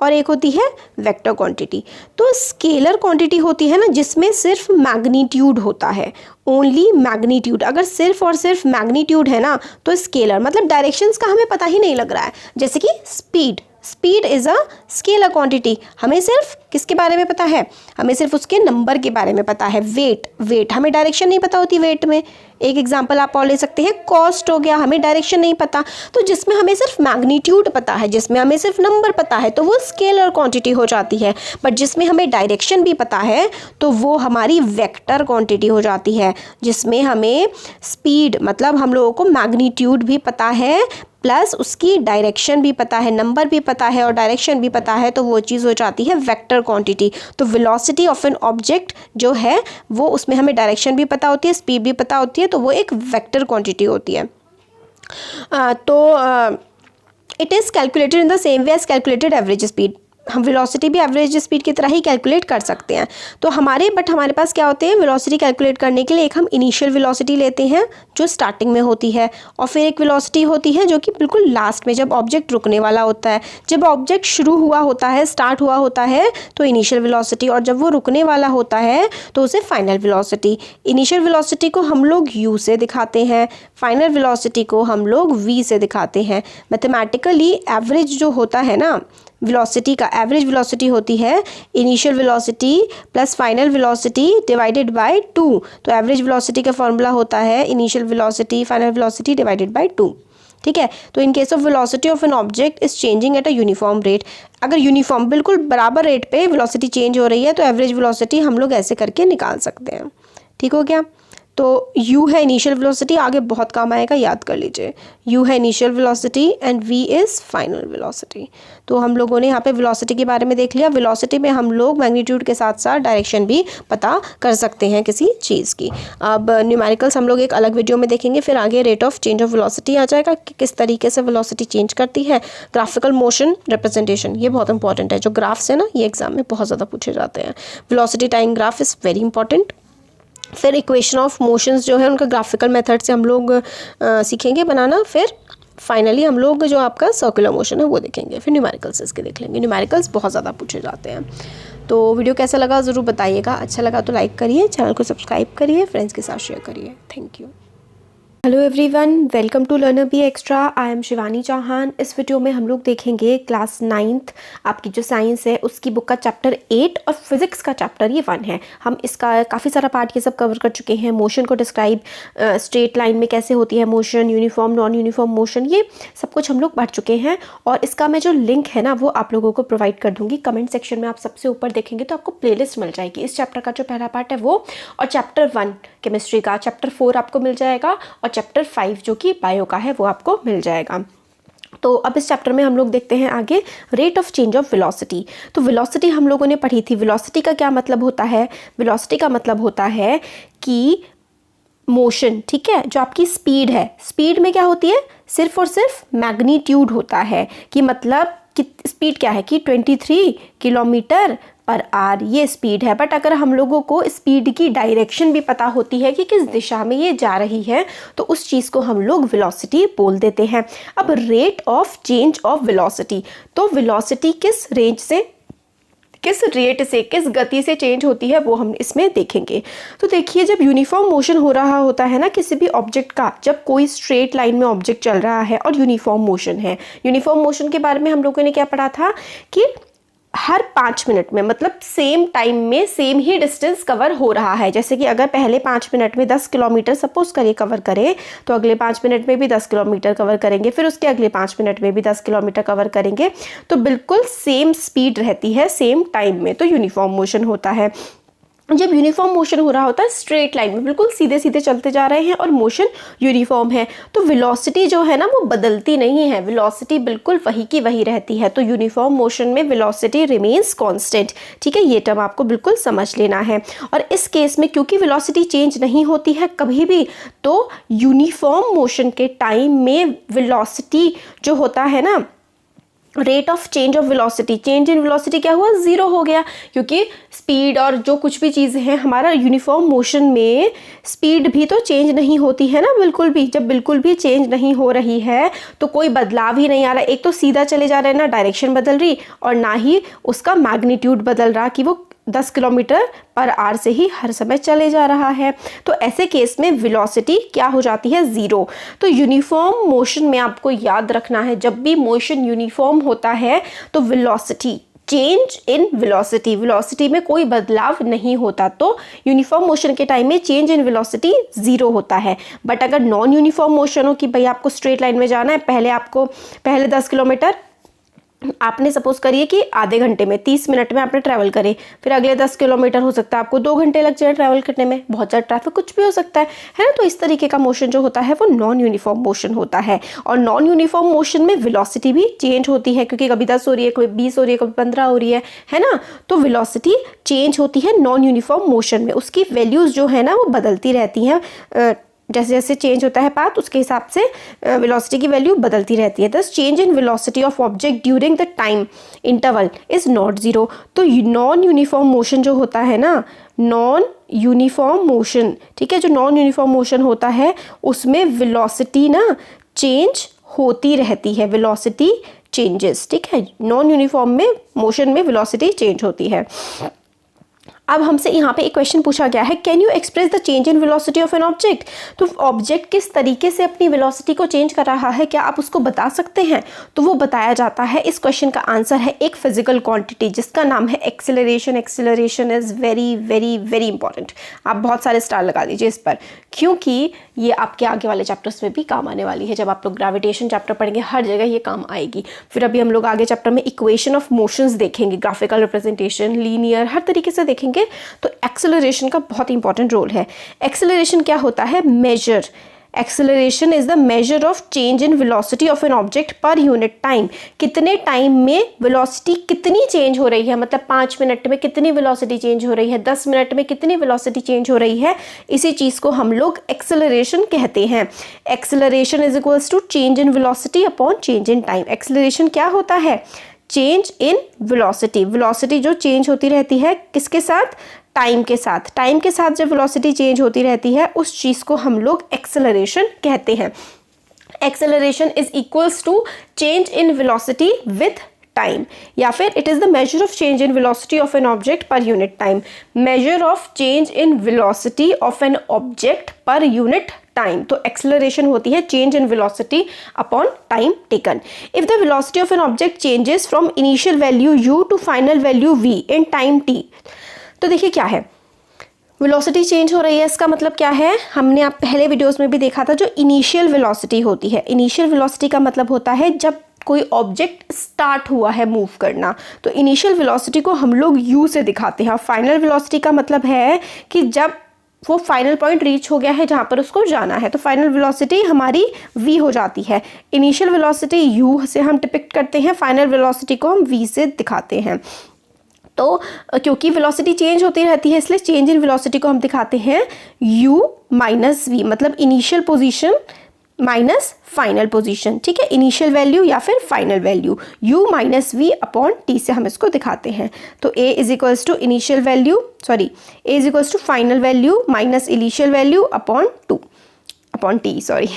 और एक होती है वेक्टर क्वांटिटी। तो स्केलर क्वांटिटी होती है ना जिसमें सिर्फ मैग्नीट्यूड होता है, ओनली मैग्नीट्यूड। अगर सिर्फ और सिर्फ मैग्नीट्यूड है ना तो स्केलर, मतलब डायरेक्शंस का हमें पता ही नहीं लग रहा है। जैसे कि speed, speed is a scalar quantity, हमें सिर्फ किसके बारे में पता है? हमें सिर्फ उसके नंबर के बारे में पता है। वेट, वेट हमें डायरेक्शन नहीं पता होती वेट में। एक एग्जांपल आप और ले सकते हैं, कॉस्ट हो गया, हमें डायरेक्शन नहीं पता। तो जिसमें हमें सिर्फ मैग्नीट्यूड पता है, जिसमें हमें सिर्फ नंबर पता है, तो वो स्केलर क्वांटिटी हो जाती है। बट जिसमें हमें डायरेक्शन भी पता है तो वो हमारी वेक्टर क्वांटिटी हो जाती है, जिसमें हमें स्पीड मतलब हम लोगों को मैग्नीट्यूड भी पता है प्लस उसकी डायरेक्शन भी पता है, नंबर भी पता है और डायरेक्शन भी पता है, तो वो चीज़ हो जाती है वेक्टर क्वांटिटी। तो वेलोसिटी ऑफ एन ऑब्जेक्ट जो है वो, उसमें हमें डायरेक्शन भी पता होती है, स्पीड भी पता होती है, तो वो एक वेक्टर क्वांटिटी होती है। It is calculated in the same way as calculated average speed. हम वेलोसिटी भी एवरेज स्पीड की तरह ही कैलकुलेट कर सकते हैं। तो हमारे पास क्या होते हैं? वेलोसिटी कैलकुलेट करने के लिए एक हम इनिशियल वेलोसिटी लेते हैं जो स्टार्टिंग में होती है, और फिर एक वेलोसिटी होती है जो कि बिल्कुल लास्ट में, जब ऑब्जेक्ट रुकने वाला होता है। जब ऑब्जेक्ट शुरू हुआ होता है, स्टार्ट हुआ होता है, तो इनिशियल वेलोसिटी, और जब वो रुकने वाला होता है तो उसे फाइनल वेलोसिटी। इनिशियल वेलोसिटी को हम लोग u से दिखाते हैं, फाइनल वेलोसिटी को हम लोग v से दिखाते हैं। मैथमेटिकली एवरेज जो होता है ना वेलोसिटी का, एवरेज वेलोसिटी होती है initial velocity plus final velocity divided by 2। तो एवरेज वेलोसिटी का फॉर्मूला होता है initial velocity final velocity divided by 2। ठीक है, तो in case of velocity of an object is changing at a uniform rate. अगर यूनिफॉर्म बिल्कुल बराबर रेट पे वेलोसिटी चेंज हो रही है तो एवरेज वेलोसिटी हम लोग ऐसे करके निकाल सकते हैं। ठीक हो गया? तो u है इनिशियल वेलोसिटी, आगे बहुत काम आएगा, याद कर लीजिए। u है initial velocity and v is final velocity. तो हम लोगों ने यहाँ पे वेलोसिटी के बारे में देख लिया। वेलोसिटी में हम लोग मैग्नीट्यूड के साथ साथ डायरेक्शन भी पता कर सकते हैं किसी चीज़ की। अब न्यूमेरिकल्स हम लोग एक अलग वीडियो में देखेंगे, फिर आगे rate of change of velocity आ जाएगा कि किस तरीके से वेलोसिटी चेंज करती है। ग्राफिकल मोशन रिप्रेजेंटेशन, ये बहुत इंपॉर्टेंट है। जो ग्राफ्स है ना ये एग्जाम में बहुत ज़्यादा पूछे जाते हैं। Velocity time graph is very important. फिर इक्वेशन ऑफ मोशंस जो है उनका ग्राफिकल मेथड से हम लोग सीखेंगे बनाना। फिर फाइनली हम लोग जो आपका सर्कुलर मोशन है वो देखेंगे, फिर न्यूमेरिकल्स इसके देख लेंगे। न्यूमेरिकल्स बहुत ज़्यादा पूछे जाते हैं। तो वीडियो कैसा लगा ज़रूर बताइएगा, अच्छा लगा तो लाइक करिए, चैनल को सब्सक्राइब करिए, फ्रेंड्स के साथ शेयर करिए। Thank you. Hello everyone, welcome to learner B extra. I am Shivani Chauhan. इस वीडियो में हम लोग देखेंगे क्लास 9th आपकी जो साइंस है उसकी बुक का चैप्टर 8 और फिजिक्स का चैप्टर ये 1 है। हम इसका काफ़ी सारा पार्ट ये सब कवर कर चुके हैं। मोशन को डिस्क्राइब, स्ट्रेट लाइन में कैसे होती है motion, uniform non uniform motion, ये सब कुछ हम लोग पढ़ चुके हैं। और इसका मैं जो लिंक है ना वो आप लोगों को प्रोवाइड कर दूँगी कमेंट सेक्शन में। आप सबसे ऊपर देखेंगे तो आपको प्लेलिस्ट मिल जाएगी। इस चैप्टर का जो पहला पार्ट है वो, और चैप्टर 1 केमिस्ट्री का, चैप्टर 4 आपको मिल जाएगा, और चैप्टर 5 जो कि बायो का है वो आपको मिल जाएगा। तो अब इस चैप्टर में हम लोग देखते हैं आगे rate of change of velocity. तो वेलोसिटी हम लोगों ने पढ़ी थी। वेलोसिटी का क्या मतलब होता है? वेलोसिटी का मतलब होता है कि मोशन, ठीक है, जो आपकी स्पीड है, स्पीड में क्या होती है? सिर्फ और सिर्फ मैग्नीट्यूड होता है, कि मतलब कि स्पीड क्या है कि 23 किलोमीटर पर आवर ये स्पीड है। बट अगर हम लोगों को स्पीड की डायरेक्शन भी पता होती है कि किस दिशा में ये जा रही है, तो उस चीज़ को हम लोग वेलोसिटी बोल देते हैं। अब rate of change of velocity, तो वेलोसिटी किस रेंज से, किस रेट से, किस गति से चेंज होती है वो हम इसमें देखेंगे। तो देखिए, जब यूनिफॉर्म मोशन हो रहा होता है ना किसी भी ऑब्जेक्ट का, जब कोई स्ट्रेट लाइन में ऑब्जेक्ट चल रहा है और यूनिफॉर्म मोशन है, यूनिफॉर्म मोशन के बारे में हम लोगों ने क्या पढ़ा था कि हर 5 मिनट में, मतलब सेम टाइम में सेम ही डिस्टेंस कवर हो रहा है। जैसे कि अगर पहले 5 मिनट में 10 किलोमीटर सपोज करिए कवर करें, तो अगले 5 मिनट में भी 10 किलोमीटर कवर करेंगे, फिर उसके अगले 5 मिनट में भी 10 किलोमीटर कवर करेंगे। तो बिल्कुल सेम स्पीड रहती है सेम टाइम में, तो यूनिफॉर्म मोशन होता है। जब यूनिफॉर्म मोशन हो रहा होता है स्ट्रेट लाइन में, बिल्कुल सीधे सीधे चलते जा रहे हैं और मोशन यूनिफॉर्म है, तो वेलोसिटी जो है ना वो बदलती नहीं है, वेलोसिटी बिल्कुल वही की वही रहती है। तो यूनिफॉर्म मोशन में वेलोसिटी रिमेन्स कांस्टेंट, ठीक है, ये टर्म आपको बिल्कुल समझ लेना है। और इस केस में क्योंकि वेलोसिटी चेंज नहीं होती है कभी भी, तो यूनिफॉर्म मोशन के टाइम में वेलोसिटी जो होता है ना, rate of change of velocity, change in velocity क्या हुआ? 0 हो गया, क्योंकि स्पीड और जो कुछ भी चीज़ें हैं, हमारा यूनिफॉर्म मोशन में स्पीड भी तो चेंज नहीं होती है ना बिल्कुल भी। जब बिल्कुल भी चेंज नहीं हो रही है तो कोई बदलाव ही नहीं आ रहा। एक तो सीधा चले जा रहे हैं ना, डायरेक्शन बदल रही, और ना ही उसका मैग्नीट्यूड बदल रहा कि वो 10 किलोमीटर पर आवर से ही हर समय चले जा रहा है। तो ऐसे केस में वेलोसिटी क्या हो जाती है? 0। तो यूनिफॉर्म मोशन में आपको याद रखना है, जब भी मोशन यूनिफॉर्म होता है तो velocity, change in velocity, velocity में कोई बदलाव नहीं होता। तो यूनिफॉर्म मोशन के टाइम में चेंज इन वेलोसिटी 0 होता है। बट अगर नॉन यूनिफॉर्म मोशन हो कि भाई आपको स्ट्रेट लाइन में जाना है, पहले 10 किलोमीटर आपने सपोज करिए कि आधे घंटे में, 30 मिनट में आपने ट्रैवल करे, फिर अगले 10 किलोमीटर हो सकता है आपको 2 घंटे लग जाए ट्रैवल करने में, बहुत ज़्यादा ट्रैफिक कुछ भी हो सकता है ना। तो इस तरीके का मोशन जो होता है वो नॉन यूनिफॉर्म मोशन होता है। और नॉन यूनिफॉर्म मोशन में वेलोसिटी भी चेंज होती है, क्योंकि कभी 10 हो रही है, कभी 20 हो रही है, कभी 15 हो रही है ना। तो वेलोसिटी चेंज होती है नॉन यूनिफॉर्म मोशन में, उसकी वैल्यूज़ जो है ना वो बदलती रहती हैं। जैसे जैसे चेंज होता है पाथ, उसके हिसाब से वेलोसिटी की वैल्यू बदलती रहती है। दस change in velocity of object during the time interval is not 0। तो नॉन यूनिफॉर्म मोशन जो होता है ना, नॉन यूनिफॉर्म मोशन, ठीक है, जो नॉन यूनिफॉर्म मोशन होता है उसमें वेलोसिटी ना चेंज होती रहती है, वेलोसिटी चेंजेस, ठीक है। नॉन यूनिफॉर्म में मोशन में वेलोसिटी चेंज होती है। अब हमसे यहाँ पे एक क्वेश्चन पूछा गया है, can you express the change in velocity of an object. तो ऑब्जेक्ट किस तरीके से अपनी वेलोसिटी को चेंज कर रहा है, क्या आप उसको बता सकते हैं? तो वो बताया जाता है। इस क्वेश्चन का आंसर है एक फिजिकल क्वांटिटी जिसका नाम है acceleration. Acceleration is very very very important. आप बहुत सारे स्टार लगा दीजिए इस पर, क्योंकि ये आपके आगे वाले चैप्टर्स में भी काम आने वाली है। जब आप लोग ग्रेविटेशन चैप्टर पढ़ेंगे हर जगह ये काम आएगी। फिर अभी हम लोग आगे चैप्टर में इक्वेशन ऑफ मोशंस देखेंगे, ग्राफिकल रिप्रेजेंटेशन, लीनियर, हर तरीके से देखेंगे। तो एक्सेलरेशन का बहुत इंपॉर्टेंट रोल है। एक्सेलरेशन क्या होता है? Measure. Acceleration is the measure of change in velocity of an object per unit time. कितने टाइम में वेलोसिटी कितनी चेंज हो रही है, मतलब 5 मिनट में कितनी वेलोसिटी चेंज हो रही है, 10 मिनट में कितनी वेलोसिटी चेंज हो रही है, इसी चीज़ को हम लोग एक्सेलरेशन कहते हैं। Acceleration is equals to change in velocity upon change in time. Acceleration क्या होता है? Change in velocity. वेलोसिटी जो चेंज होती रहती है किसके साथ? टाइम के साथ। टाइम के साथ जब वेलोसिटी चेंज होती रहती है उस चीज़ को हम लोग एक्सेलरेशन कहते हैं। Acceleration is equals to change in velocity with time, या फिर it is the measure of change in velocity of an object per unit time. Measure of change in velocity of an object per unit time. तो acceleration होती है change in velocity upon time taken. If the velocity of an object changes from initial value u to final value v in time t। तो देखिए क्या है, velocity change हो रही है, इसका मतलब क्या है, हमने आप पहले वीडियोस में भी देखा था, जो इनिशियल वेलोसिटी होती है। इनिशियल वेलोसिटी का मतलब होता है जब कोई ऑब्जेक्ट स्टार्ट हुआ है मूव करना, तो इनिशियल वेलोसिटी को हम लोग u से दिखाते हैं। फाइनल वेलोसिटी का मतलब है कि जब वो फाइनल पॉइंट रीच हो गया है जहाँ पर उसको जाना है, तो फाइनल वेलोसिटी हमारी v हो जाती है। इनिशियल वेलोसिटी u से हम डिपिक्ट करते हैं, फाइनल वेलोसिटी को हम v से दिखाते हैं। तो क्योंकि वेलोसिटी चेंज होती रहती है, इसलिए चेंज इन वेलोसिटी को हम दिखाते हैं u माइनस v, मतलब initial position minus final position. ठीक है, इनिशियल वैल्यू या फिर final value u minus v upon t से हम इसको दिखाते हैं। तो a is equals to initial value, sorry a is equals to final value minus initial value upon t, sorry.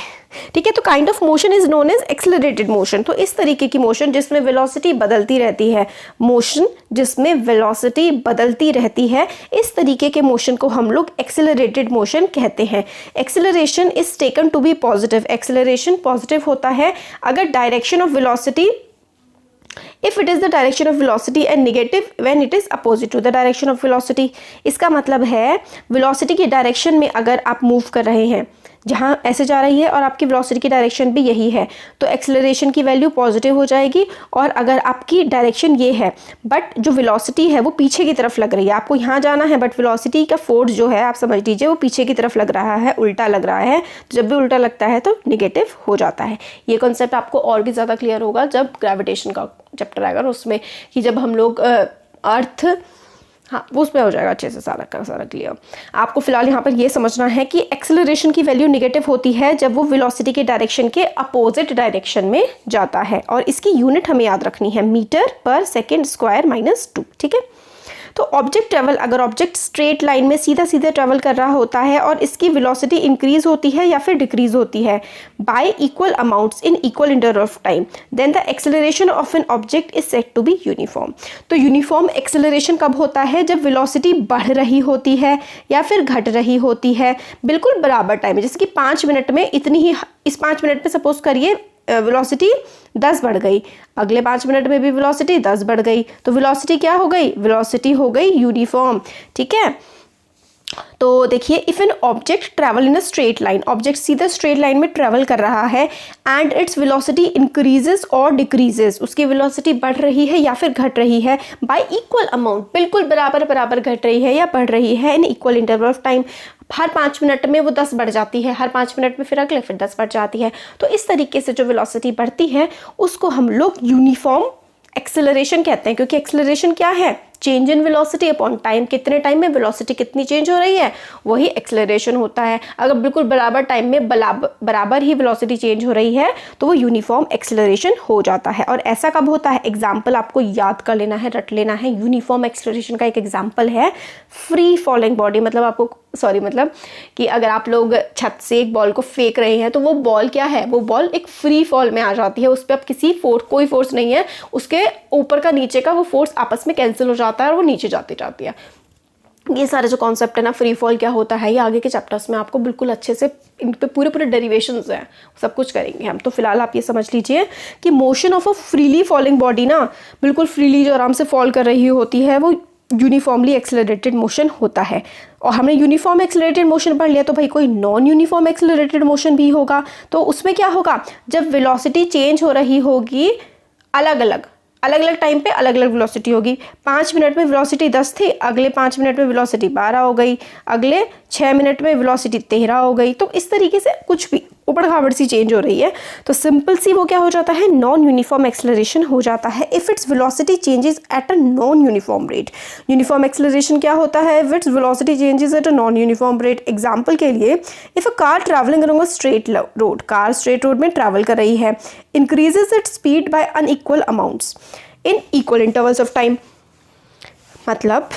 ठीक है, तो kind of motion is known as accelerated motion. तो इस तरीके की मोशन जिसमें वेलोसिटी बदलती रहती है, मोशन जिसमें वेलोसिटी बदलती रहती है, इस तरीके के मोशन को हम लोग एक्सेलरेटेड मोशन कहते हैं। Acceleration is taken to be positive. Acceleration positive होता है अगर direction of velocity, if it is the direction of velocity, and negative when it is opposite to the direction of velocity। इसका मतलब है velocity की direction में अगर आप मूव कर रहे हैं, जहाँ ऐसे जा रही है और आपकी वेलोसिटी की डायरेक्शन भी यही है, तो एक्सेलरेशन की वैल्यू पॉजिटिव हो जाएगी। और अगर आपकी डायरेक्शन ये है बट जो वेलोसिटी है वो पीछे की तरफ लग रही है, आपको यहाँ जाना है बट वेलोसिटी का फोर्स जो है आप समझ लीजिए वो पीछे की तरफ लग रहा है, उल्टा लग रहा है, तो जब भी उल्टा लगता है तो निगेटिव हो जाता है। ये कॉन्सेप्ट आपको और भी ज़्यादा क्लियर होगा जब ग्रेविटेशन का चैप्टर आएगा ना, उसमें कि जब हम लोग अर्थ, हाँ वो उसमें हो जाएगा अच्छे से सारा का सारा क्लियर। आपको फिलहाल यहाँ पर ये समझना है कि एक्सेलरेशन की वैल्यू नेगेटिव होती है जब वो वेलोसिटी के डायरेक्शन के अपोजिट डायरेक्शन में जाता है, और इसकी यूनिट हमें याद रखनी है metre per second square minus 2। ठीक है, तो ऑब्जेक्ट ट्रेवल, अगर ऑब्जेक्ट स्ट्रेट लाइन में सीधा सीधा ट्रेवल कर रहा होता है और इसकी वेलोसिटी इंक्रीज होती है या फिर डिक्रीज होती है by equal amounts in equal interval of time, then the acceleration of an object is said to be uniform. तो यूनिफॉर्म एक्सेलरेशन कब होता है, जब वेलोसिटी बढ़ रही होती है या फिर घट रही होती है बिल्कुल बराबर टाइम में। जैसे कि 5 मिनट में इतनी ही, इस 5 मिनट में सपोज करिए वेलोसिटी 10 बढ़ गई, अगले 5 मिनट में भी वेलोसिटी 10 बढ़ गई, तो वेलोसिटी क्या हो गई, वेलोसिटी हो गई यूनिफॉर्म। ठीक है, तो देखिए if an object travel in a straight line, object सीधा स्ट्रेट लाइन में ट्रैवल कर रहा है एंड इट्स वेलोसिटी इंक्रीजेस और डिक्रीजेस, उसकी वेलोसिटी बढ़ रही है या फिर घट रही है बाय इक्वल अमाउंट, बिल्कुल बराबर बराबर घट रही है या बढ़ रही है इन equal interval of time. Her 5 minute में वो 10 बढ़ जाती है, हर 5 मिनट में फिर अगले फिर 10 बढ़ जाती है। तो इस तरीके से जो वेलोसिटी बढ़ती है उसको हम लोग यूनिफॉर्म एक्सेलरेशन कहते हैं, क्योंकि एक्सेलरेशन क्या है, change in velocity upon time, कितने टाइम में वेलोसिटी कितनी चेंज हो रही है वही एक्सेलरेशन होता है। अगर बिल्कुल बराबर टाइम में बराबर ही वेलोसिटी चेंज हो रही है तो वो यूनिफॉर्म एक्सेलरेशन हो जाता है। और ऐसा कब होता है, एग्जाम्पल आपको याद कर लेना है, रट लेना है। यूनिफॉर्म एक्सेलरेशन का एक एग्जाम्पल है फ्री फॉलिंग बॉडी, मतलब आपको मतलब कि अगर आप लोग छत से एक बॉल को फेंक रहे हैं तो वो बॉल क्या है, वो बॉल एक फ्री फॉल में आ जाती है, उस पर अब किसी कोई फोर्स नहीं है, उसके ऊपर का नीचे का वो फोर्स आपस में कैंसिल हो जाता है और वो नीचे जाती है। ये सारे जो कॉन्सेप्ट है ना, फ्री फॉल क्या होता है, ये आगे के चैप्टर्स में आपको बिल्कुल अच्छे से इन पे पूरे डेरिवेशंस हैं, सब कुछ करेंगे हम। तो फिलहाल आप ये समझ लीजिए कि motion of a freely falling body ना, बिल्कुल फ्रीली जो आराम से फॉल कर रही होती है वो यूनिफॉर्मली एक्सेलरेटेड मोशन होता है। और हमने यूनिफॉर्म एक्सेलरेटेड मोशन पढ़ लिया, तो भाई कोई नॉन यूनिफॉर्म एक्सेलरेटेड मोशन भी होगा। तो उसमें क्या होगा, जब वेलोसिटी चेंज हो रही होगी अलग अलग टाइम पे अलग अलग वेलोसिटी होगी। 5 मिनट में वेलोसिटी 10 थी, अगले 5 मिनट में वेलोसिटी 12 हो गई, अगले 6 मिनट में वेलोसिटी 13 हो गई। तो इस तरीके से कुछ भी ऊपर खाबड़ सी चेंज हो रही है, तो सिंपल सी वो क्या हो जाता है, नॉन यूनिफॉर्म एक्सेलरेशन हो जाता है if its velocity changes at a non uniform rate. Uniform acceleration क्या होता है, if its velocity changes at a non uniform rate. Example के लिए, if a car travelling along a straight road, car straight road में travel कर रही है, increases its speed bye unequal amounts in equal intervals of time. मतलब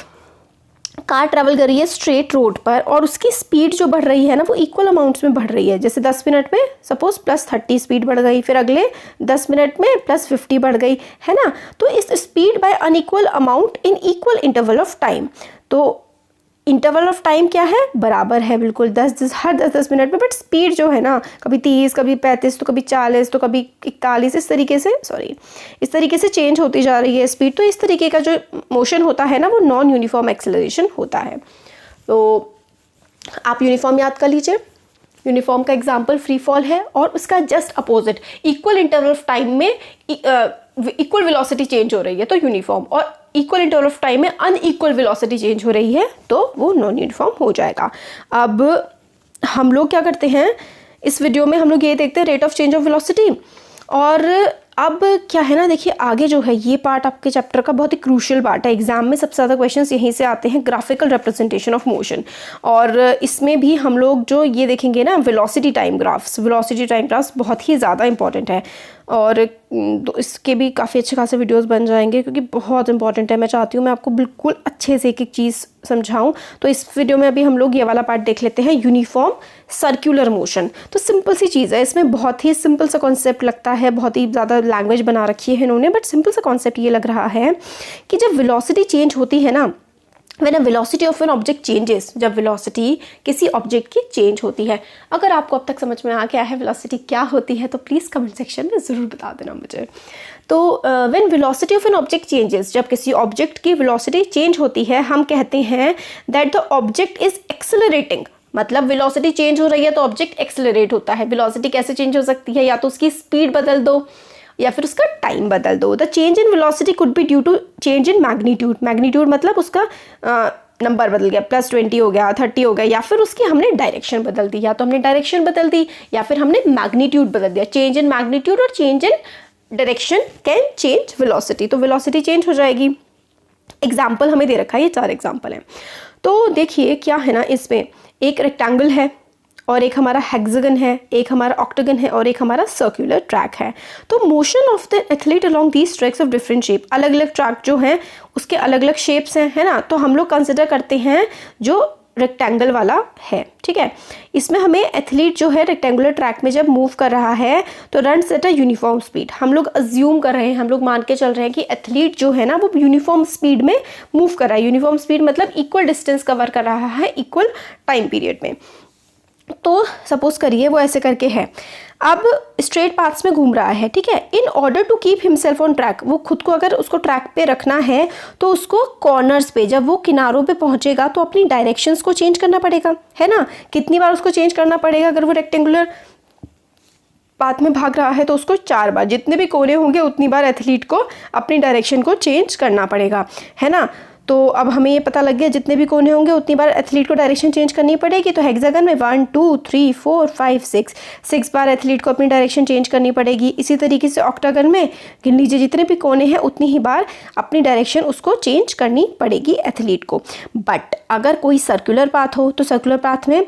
car travel कर रही है स्ट्रेट रोड पर और उसकी स्पीड जो बढ़ रही है ना वो इक्वल अमाउंट्स में बढ़ रही है। जैसे 10 मिनट में सपोज +30 स्पीड बढ़ गई, फिर अगले 10 मिनट में +50 बढ़ गई, है ना। तो इस speed bye unequal amount in equal interval of time. तो इंटरवल ऑफ टाइम क्या है, बराबर है बिल्कुल 10 हर 10 मिनट में, बट स्पीड जो है ना कभी 30, कभी 35, तो कभी 40, तो कभी 41, इस तरीके से चेंज होती जा रही है स्पीड। तो इस तरीके का जो मोशन होता है ना वो नॉन यूनिफॉर्म एक्सेलरेशन होता है। तो आप यूनिफॉर्म याद कर लीजिए। यूनिफॉर्म का एग्जाम्पल फ्री फॉल है और उसका just opposite equal interval of time में इक्वल वेलोसिटी चेंज हो रही है तो यूनिफॉर्म, और इक्वल इंटरवल ऑफ टाइम में अनइक्वल वेलोसिटी चेंज हो रही है तो वो नॉन यूनिफॉर्म हो जाएगा। अब हम लोग क्या करते हैं इस वीडियो में, हम लोग ये देखते हैं rate of change of velocity. और अब क्या है ना, देखिए आगे जो है ये पार्ट आपके चैप्टर का बहुत ही क्रूशियल पार्ट है। एग्जाम में सबसे ज़्यादा क्वेश्चंस यहीं से आते हैं, ग्राफिकल रिप्रेजेंटेशन ऑफ मोशन। और इसमें भी हम लोग जो ये देखेंगे ना वेलोसिटी टाइम ग्राफ्स बहुत ही ज़्यादा इंपॉर्टेंट है और इसके भी काफ़ी अच्छे खासे वीडियोस बन जाएंगे क्योंकि बहुत इंपॉर्टेंट है। मैं चाहती हूँ मैं आपको बिल्कुल अच्छे से एक एक चीज़ समझाऊं। तो इस वीडियो में अभी हम लोग ये वाला पार्ट देख लेते हैं, यूनिफॉर्म सर्कुलर मोशन। तो सिंपल सी चीज़ है, इसमें बहुत ही सिंपल सा कॉन्सेप्ट लगता है, बहुत ही ज़्यादा लैंग्वेज बना रखी है इन्होंने, बट सिंपल सा कॉन्सेप्ट ये लग रहा है कि जब वेलोसिटी चेंज होती है ना, When a velocity of an object changes, जब वेलोसिटी किसी ऑब्जेक्ट की चेंज होती है। अगर आपको अब तक समझ में आ गया है वेलोसिटी क्या होती है तो प्लीज़ कमेंट सेक्शन में ज़रूर बता देना मुझे। तो when velocity of an object changes, जब किसी ऑब्जेक्ट की वेलोसिटी चेंज होती है हम कहते हैं that the object is accelerating। मतलब वेलोसिटी चेंज हो रही है तो ऑब्जेक्ट एक्सेलरेट होता है। वेलोसिटी कैसे चेंज हो सकती है, या तो उसकी स्पीड बदल दो या फिर उसका टाइम बदल दो। The change in velocity could be due to change in magnitude. Magnitude मतलब उसका नंबर बदल गया, +20 हो गया, 30 हो गया, या फिर उसकी हमने डायरेक्शन बदल दी, या तो हमने डायरेक्शन बदल दी या फिर हमने मैग्नीट्यूड बदल दिया। चेंज इन मैग्नीट्यूड और change in direction can change velocity. तो वेलोसिटी चेंज हो जाएगी। एग्जाम्पल हमें दे रखा है, ये 4 एग्जाम्पल हैं। तो देखिए क्या है ना, इसमें एक रेक्टेंगल है और एक हमारा हेक्सागन है, एक हमारा ऑक्टागन है और एक हमारा सर्कुलर ट्रैक है। तो motion of the athlete along these tracks of different shape, अलग अलग ट्रैक जो हैं उसके अलग अलग शेप्स हैं, है ना। तो हम लोग कंसिडर करते हैं जो रेक्टेंगल वाला है, ठीक है। इसमें हमें एथलीट जो है रेक्टेंगुलर ट्रैक में जब मूव कर रहा है तो runs at a uniform speed. हम लोग अज्यूम कर रहे हैं, हम लोग मान के चल रहे हैं कि एथलीट जो है ना वो यूनिफॉर्म स्पीड में मूव कर रहा है। यूनिफॉर्म स्पीड मतलब इक्वल डिस्टेंस कवर कर रहा है इक्वल टाइम पीरियड में। तो सपोज करिए वो ऐसे करके है, अब स्ट्रेट पाथ्स में घूम रहा है, ठीक है। In order to keep himself on track, वो खुद को अगर उसको ट्रैक पे रखना है तो उसको कॉर्नर्स पे, जब वो किनारों पे पहुंचेगा तो अपनी डायरेक्शंस को चेंज करना पड़ेगा, है ना। कितनी बार उसको चेंज करना पड़ेगा, अगर वो रेक्टेंगुलर पाथ में भाग रहा है तो उसको 4 बार, जितने भी कोने होंगे उतनी बार एथलीट को अपनी डायरेक्शन को चेंज करना पड़ेगा, है ना। तो अब हमें ये पता लग गया जितने भी कोने होंगे उतनी बार एथलीट को डायरेक्शन चेंज करनी पड़ेगी। तो हेक्सागन में 1 2 3 4 5 6 बार एथलीट को अपनी डायरेक्शन चेंज करनी पड़ेगी। इसी तरीके से ऑक्टागन में गिन लीजिए जितने भी कोने हैं उतनी ही बार अपनी डायरेक्शन उसको चेंज करनी पड़ेगी एथलीट को। बट अगर कोई सर्कुलर पाथ हो तो सर्कुलर पाथ में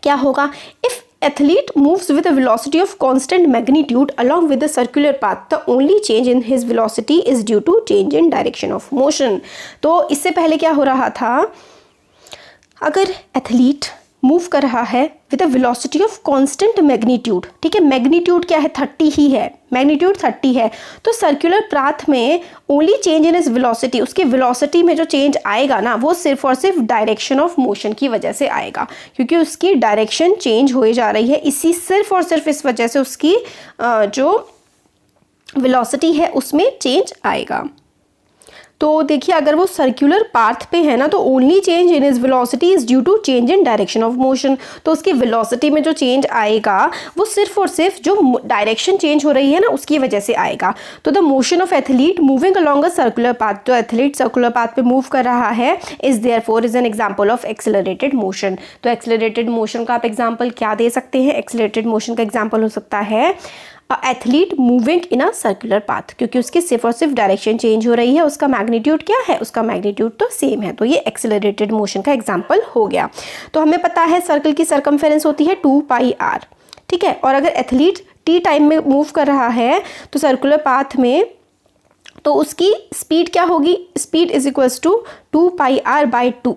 क्या होगा, if athlete moves with a velocity of constant magnitude along with the circular path, the only change in his velocity is due to change in direction of motion। तो इससे पहले क्या हो रहा था, अगर एथलीट मूव कर रहा है with a velocity of constant magnitude, ठीक है। मैग्नीट्यूड क्या है, 30 ही है, मैग्नीट्यूड 30 है। तो सर्कुलर पाथ में only change in is velocity, उसकी वेलोसिटी में जो चेंज आएगा ना वो सिर्फ और सिर्फ डायरेक्शन ऑफ मोशन की वजह से आएगा, क्योंकि उसकी डायरेक्शन चेंज हो जा रही है। इसी सिर्फ और सिर्फ इस वजह से उसकी जो वेलोसिटी है उसमें चेंज आएगा। तो देखिए अगर वो सर्कुलर पाथ पे है ना तो only change in is velocity is due to change in direction of motion. तो उसकी वेलोसिटी में जो चेंज आएगा वो सिर्फ और सिर्फ जो डायरेक्शन चेंज हो रही है ना उसकी वजह से आएगा। तो the motion of athlete moving along a circular path, जो एथलीट सर्कुलर पाथ पे मूव कर रहा है is therefore is an example of accelerated motion. तो एक्सेलरेटेड मोशन का आप एग्जांपल क्या दे सकते हैं, एक्सेलरेटेड मोशन का एग्जांपल हो सकता है athlete moving in a circular path, क्योंकि उसकी सिर्फ और सिर्फ डायरेक्शन चेंज हो रही है, उसका मैग्नीट्यूड क्या है, उसका मैग्नीट्यूड तो सेम है। तो ये एक्सेलरेटेड मोशन का एग्जांपल हो गया। तो हमें पता है सर्कल की सर्कमफेरेंस होती है 2πr, ठीक है। और अगर एथलीट t टाइम में मूव कर रहा है तो सर्कुलर पाथ में तो उसकी स्पीड क्या होगी, speed is equals to 2πr/2,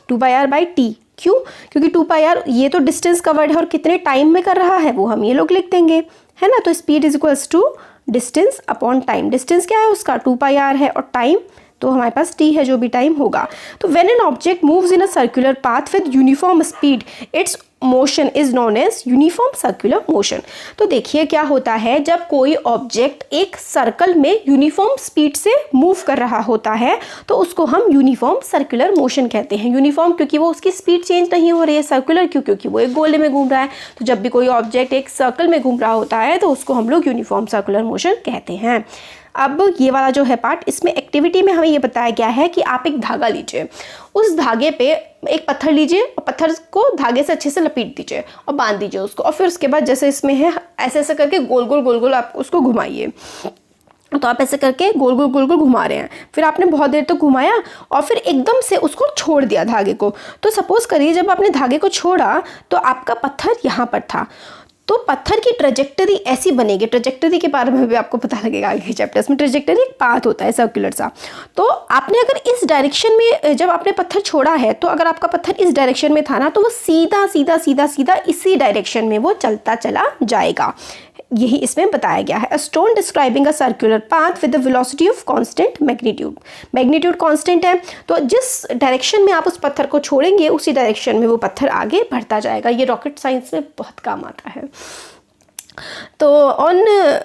2πr/t। क्यों, क्योंकि 2πr ये तो डिस्टेंस कवर्ड है और कितने टाइम में कर रहा है वो हम ये लोग लिख देंगे, है ना। तो speed is equals to distance upon time. Distance क्या है उसका 2πr है और टाइम तो हमारे पास t है जो भी टाइम होगा। तो when an object moves in a circular path with uniform speed its motion is known as uniform circular motion. तो देखिए क्या होता है, जब कोई ऑब्जेक्ट एक सर्कल में यूनिफॉर्म स्पीड से मूव कर रहा होता है तो उसको हम यूनिफॉर्म सर्कुलर मोशन कहते हैं। यूनिफॉर्म क्योंकि वो उसकी स्पीड चेंज नहीं हो रही है, सर्कुलर क्यों, क्योंकि वो एक गोले में घूम रहा है। तो जब भी कोई ऑब्जेक्ट एक सर्कल में घूम रहा होता है तो उसको हम लोग यूनिफॉर्म सर्कुलर मोशन कहते हैं। अब ये वाला जो है पार्ट, इसमें एक्टिविटी में हमें ये बताया गया है कि आप एक धागा लीजिए, उस धागे पे एक पत्थर लीजिए और पत्थर को धागे से अच्छे से लपेट दीजिए और बांध दीजिए उसको, और फिर उसके बाद जैसे इसमें है ऐसे ऐसे करके गोल गोल आप उसको घुमाइए। तो आप ऐसे करके गोल गोल घुमा रहे हैं, फिर आपने बहुत देर तक घुमाया और फिर एकदम से उसको छोड़ दिया धागे को। तो सपोज करिए जब आपने धागे को छोड़ा तो आपका पत्थर यहाँ पर था, तो पत्थर की ट्रेजेक्टरी ऐसी बनेगी। ट्रेजेक्टरी के बारे में भी आपको पता लगेगा आगे चैप्टर्स में। ट्रेजेक्टरी एक पाथ होता है सर्कुलर सा। तो आपने अगर इस डायरेक्शन में जब आपने पत्थर छोड़ा है तो अगर आपका पत्थर इस डायरेक्शन में था ना तो वो सीधा सीधा सीधा सीधा इसी डायरेक्शन में वो चलता चला जाएगा। यही इसमें बताया गया है। A stone describing a circular path with the velocity of constant magnitude. Magnitude constant है तो जिस डायरेक्शन में आप उस पत्थर को छोड़ेंगे उसी डायरेक्शन में वो पत्थर आगे बढ़ता जाएगा। ये रॉकेट साइंस में बहुत काम आता है। तो on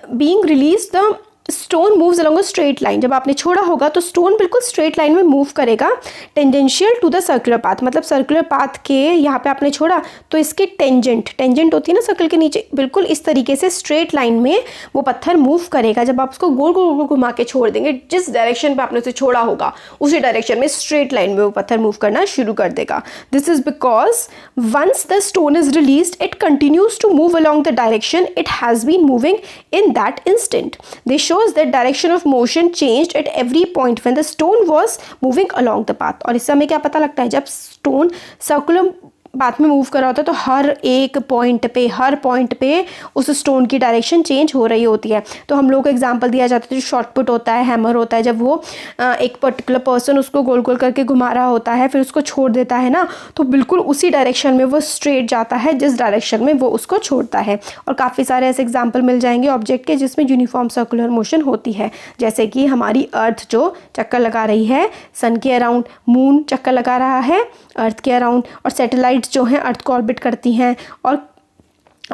being release the stone moves along a straight line. जब आपने छोड़ा होगा तो स्टोन बिल्कुल स्ट्रेट लाइन में मूव करेगा, tangential to the circular path. मतलब सर्कुलर पाथ के यहाँ पे आपने छोड़ा तो इसके टेंजेंट होती है ना सर्कल के नीचे, बिल्कुल इस तरीके से स्ट्रेट लाइन में वो पत्थर मूव करेगा। जब आप उसको गोल गोल घुमा के छोड़ देंगे, जिस डायरेक्शन पे आपने उसे छोड़ा होगा उसी डायरेक्शन में स्ट्रेट लाइन में वो पत्थर मूव करना शुरू कर देगा। This is because once the stone is released it continues to move along the direction it has been moving in that instant. They shows that direction of motion changed at every point when the stone was moving along the path। और इससे हमें क्या पता लगता है, जब stone circular path में move कर रहा होता है तो हर एक पॉइंट पे उस स्टोन की डायरेक्शन चेंज हो रही होती है। तो हम लोग को एग्जांपल दिया जाता है, जो शॉर्टपुट होता है, हैमर होता है, जब वो एक पर्टिकुलर पर्सन उसको गोल गोल करके घुमा रहा होता है फिर उसको छोड़ देता है ना, तो बिल्कुल उसी डायरेक्शन में वो स्ट्रेट जाता है जिस डायरेक्शन में वो उसको छोड़ता है। और काफ़ी सारे ऐसे एग्जाम्पल मिल जाएंगे ऑब्जेक्ट के जिसमें यूनिफॉर्म सर्कुलर मोशन होती है, जैसे कि हमारी अर्थ जो चक्कर लगा रही है सन के अराउंड, मून चक्कर लगा रहा है अर्थ के अराउंड, और सैटेलाइट्स जो हैं अर्थ को ऑर्बिट करती हैं, और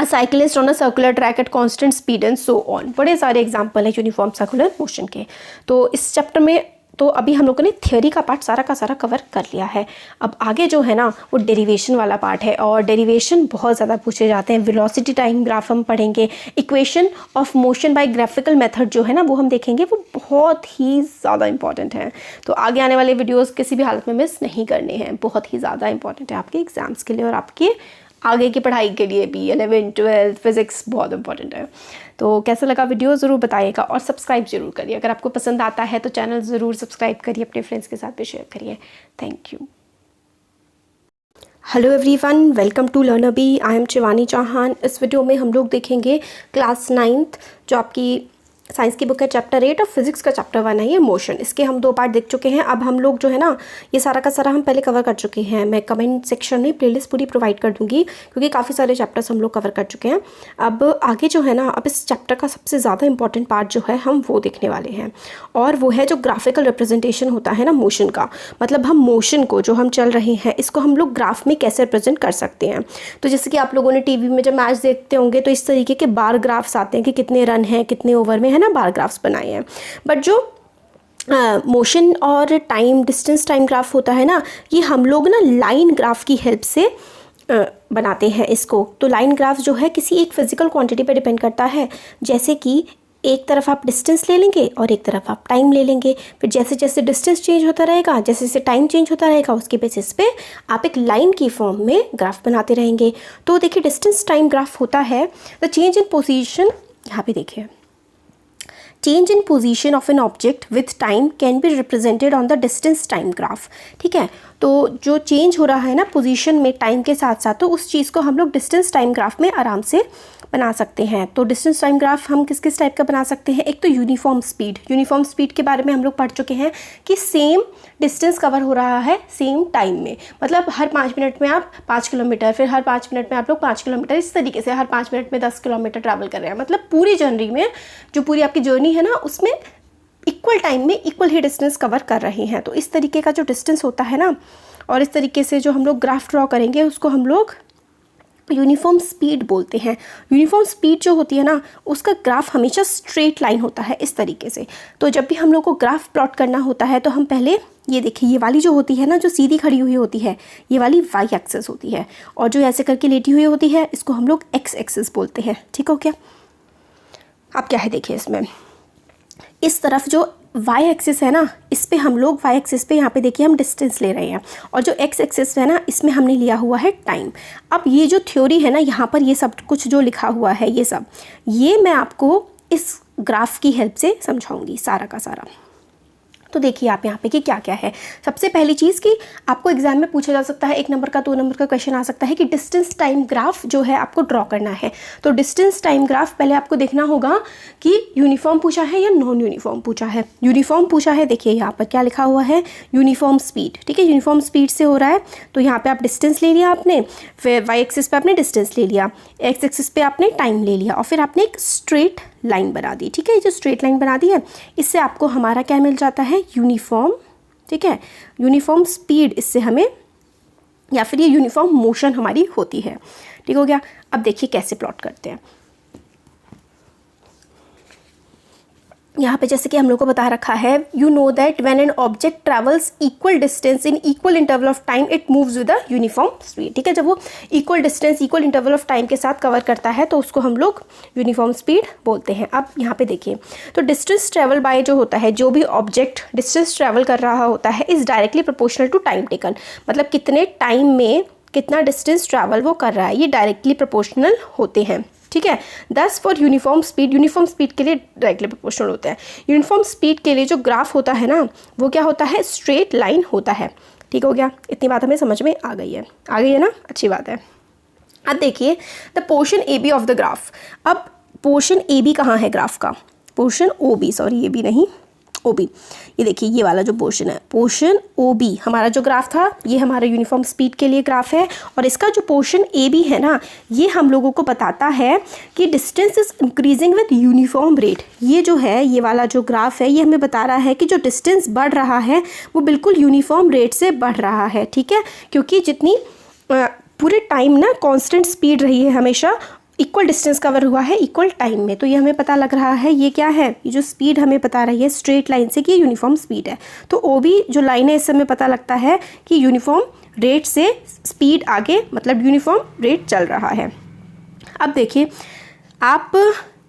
cyclist on a circular track at constant speed and so on. बड़े सारे एग्जांपल हैं यूनिफॉर्म सर्कुलर मोशन के। तो इस चैप्टर में तो अभी हम लोगों ने थ्योरी का पार्ट सारा का सारा कवर कर लिया है। अब आगे जो है ना वो डेरिवेशन वाला पार्ट है, और डेरिवेशन बहुत ज़्यादा पूछे जाते हैं। वेलोसिटी टाइम ग्राफ हम पढ़ेंगे, equation of motion by graphical method जो है ना वो हम देखेंगे, वो बहुत ही ज़्यादा इंपॉर्टेंट है। तो आगे आने वाले वीडियोज़ किसी भी हालत में मिस नहीं करने हैं, बहुत ही ज़्यादा इंपॉर्टेंट है आपके एग्जाम्स के लिए और आपके आगे की पढ़ाई के लिए भी। 11th 12th फिज़िक्स बहुत इंपॉर्टेंट है। तो कैसा लगा वीडियो ज़रूर बताइएगा और सब्सक्राइब ज़रूर करिए। अगर आपको पसंद आता है तो चैनल ज़रूर सब्सक्राइब करिए, अपने फ्रेंड्स के साथ भी शेयर करिए। Thank you. Hello everyone, welcome to learner B. I am Shivani Chauhan. इस वीडियो में हम लोग देखेंगे क्लास 9th जो आपकी साइंस की बुक है, चैप्टर 8 और फिजिक्स का चैप्टर 1 है ये मोशन। इसके हम 2 पार्ट देख चुके हैं। अब हम लोग जो है ना ये सारा का सारा हम पहले कवर कर चुके हैं। मैं कमेंट सेक्शन में प्लेलिस्ट पूरी प्रोवाइड कर दूंगी क्योंकि काफ़ी सारे चैप्टर्स हम लोग कवर कर चुके हैं। अब आगे जो है ना, अब इस चैप्टर का सबसे ज़्यादा इंपॉर्टेंट पार्ट जो है हम वो देखने वाले हैं, और वो है जो ग्राफिकल रिप्रेजेंटेशन होता है ना मोशन का। मतलब हम मोशन को जो हम चल रहे हैं इसको हम लोग ग्राफ में कैसे रिप्रेजेंट कर सकते हैं। तो जैसे कि आप लोगों ने टीवी में जब मैच देखते होंगे तो इस तरीके के बार ग्राफ्स आते हैं कि कितने रन हैं, कितने ओवर में, है ना, बार ग्राफ्स बनाए हैं। बट जो मोशन और टाइम डिस्टेंस टाइम ग्राफ होता है ना, ये हम लोग ना लाइन ग्राफ की हेल्प से बनाते हैं इसको। तो लाइन ग्राफ जो है किसी एक फिजिकल क्वांटिटी पर डिपेंड करता है, जैसे कि एक तरफ आप डिस्टेंस ले लेंगे और एक तरफ आप टाइम ले लेंगे। फिर जैसे जैसे डिस्टेंस चेंज होता रहेगा, जैसे जैसे टाइम चेंज होता रहेगा, उसके बेसिस पे आप एक लाइन की फॉर्म में ग्राफ बनाते रहेंगे। तो देखिए डिस्टेंस टाइम ग्राफ होता है द चेंज इन पोजीशन। यहाँ पे देखिए, change in position of an object with time can be represented on the distance time graph. ठीक है, तो जो चेंज हो रहा है ना पोजीशन में टाइम के साथ साथ, तो उस चीज़ को हम लोग डिस्टेंस टाइम ग्राफ में आराम से बना सकते हैं। तो डिस्टेंस टाइम ग्राफ हम किस किस टाइप का बना सकते हैं? एक तो यूनिफॉर्म स्पीड के बारे में हम लोग पढ़ चुके हैं कि सेम डिस्टेंस कवर हो रहा है सेम टाइम में, मतलब हर 5 मिनट में आप 5 किलोमीटर, फिर हर 5 मिनट में आप लोग 5 किलोमीटर, इस तरीके से हर 5 मिनट में 10 किलोमीटर ट्रैवल कर रहे हैं। मतलब पूरी जर्नी में, जो पूरी आपकी जर्नी है ना, उसमें इक्वल टाइम में इक्वल ही डिस्टेंस कवर कर रहे हैं। तो इस तरीके का जो डिस्टेंस होता है ना, और इस तरीके से जो हम लोग ग्राफ ड्रॉ करेंगे उसको हम लोग यूनिफॉर्म स्पीड बोलते हैं। यूनिफॉर्म स्पीड जो होती है ना, उसका ग्राफ हमेशा स्ट्रेट लाइन होता है इस तरीके से। तो जब भी हम लोग को ग्राफ प्लॉट करना होता है तो हम पहले ये देखिए, ये वाली जो होती है ना, जो सीधी खड़ी हुई होती है, ये वाली वाई एक्सिस होती है, और जो ऐसे करके लेटी हुई होती है इसको हम लोग एक्स एक्सिस बोलते हैं। ठीक हो क्या? अब क्या है देखिए, इसमें इस तरफ जो वाई एक्सिस है ना, इस पे हम लोग वाई एक्सिस पे यहाँ पे देखिए हम डिस्टेंस ले रहे हैं, और जो एक्स एक्सिस है ना, इसमें हमने लिया हुआ है टाइम। अब ये जो थ्योरी है ना, यहाँ पर ये सब कुछ जो लिखा हुआ है ये मैं आपको इस ग्राफ की हेल्प से समझाऊंगी सारा का सारा। तो देखिए आप यहाँ पे कि क्या क्या है। सबसे पहली चीज़ कि आपको एग्जाम में पूछा जा सकता है, 1 नंबर का 2 नंबर का क्वेश्चन आ सकता है कि डिस्टेंस टाइम ग्राफ जो है आपको ड्रॉ करना है। तो डिस्टेंस टाइम ग्राफ पहले आपको देखना होगा कि यूनिफॉर्म पूछा है या नॉन यूनिफॉर्म पूछा है। यूनिफॉर्म पूछा है, देखिए यहाँ पर क्या लिखा हुआ है, यूनिफॉर्म स्पीड। ठीक है, यूनिफॉर्म स्पीड से हो रहा है, तो यहाँ पर आप डिस्टेंस ले लिया आपने, फिर वाई एक्सिस पे आपने डिस्टेंस ले लिया, एक्स एक्सिस पे आपने टाइम ले लिया, और फिर आपने एक स्ट्रेट लाइन बना दी। ठीक है, ये जो स्ट्रेट लाइन बना दी है, इससे आपको हमारा क्या मिल जाता है, यूनिफॉर्म। ठीक है, यूनिफॉर्म स्पीड इससे हमें, या फिर ये यूनिफॉर्म मोशन हमारी होती है। ठीक हो गया? अब देखिए कैसे प्लॉट करते हैं। यहाँ पे जैसे कि हम लोग को बता रखा है, you know that when an object travels equal distance in equal interval of time it moves with a uniform speed. ठीक है, जब वो equal distance equal interval of time के साथ कवर करता है तो उसको हम लोग यूनिफॉर्म स्पीड बोलते हैं। अब यहाँ पे देखिए, तो डिस्टेंस ट्रैवल बाय जो होता है, जो भी ऑब्जेक्ट डिस्टेंस ट्रैवल कर रहा होता है, is directly proportional to time taken. मतलब कितने टाइम में कितना डिस्टेंस ट्रैवल वो कर रहा है, ये डायरेक्टली प्रोपोर्शनल होते हैं। ठीक है, 10 फॉर यूनिफॉर्म स्पीड के लिए डायरेक्टली प्रोपोर्शनल होता है। यूनिफॉर्म स्पीड के लिए जो ग्राफ होता है ना, वो क्या होता है, स्ट्रेट लाइन होता है। ठीक हो गया? इतनी बात हमें समझ में आ गई है ना, अच्छी बात है। अब देखिए the portion A B of the graph. अब पोर्शन ए बी कहाँ है ग्राफ का, portion O B, sorry A B नहीं, ओ बी। ये देखिए ये वाला जो पोर्शन है, पोर्शन ओ बी हमारा जो ग्राफ था, ये हमारा यूनिफॉर्म स्पीड के लिए ग्राफ है। और इसका जो पोर्शन ए बी है ना, ये हम लोगों को बताता है कि distance is increasing with uniform rate. ये जो है, ये वाला जो ग्राफ है, ये हमें बता रहा है कि जो डिस्टेंस बढ़ रहा है वो बिल्कुल यूनिफॉर्म रेट से बढ़ रहा है। ठीक है, क्योंकि जितनी पूरे टाइम ना कांस्टेंट स्पीड रही है, हमेशा इक्वल डिस्टेंस कवर हुआ है इक्वल टाइम में, तो ये हमें पता लग रहा है, ये क्या है, ये जो स्पीड हमें बता रही है स्ट्रेट लाइन से कि ये यूनिफॉर्म स्पीड है। तो ओ बी जो लाइन है, इससे हमें पता लगता है कि यूनिफॉर्म रेट से स्पीड आगे, मतलब यूनिफॉर्म रेट चल रहा है। अब देखिए आप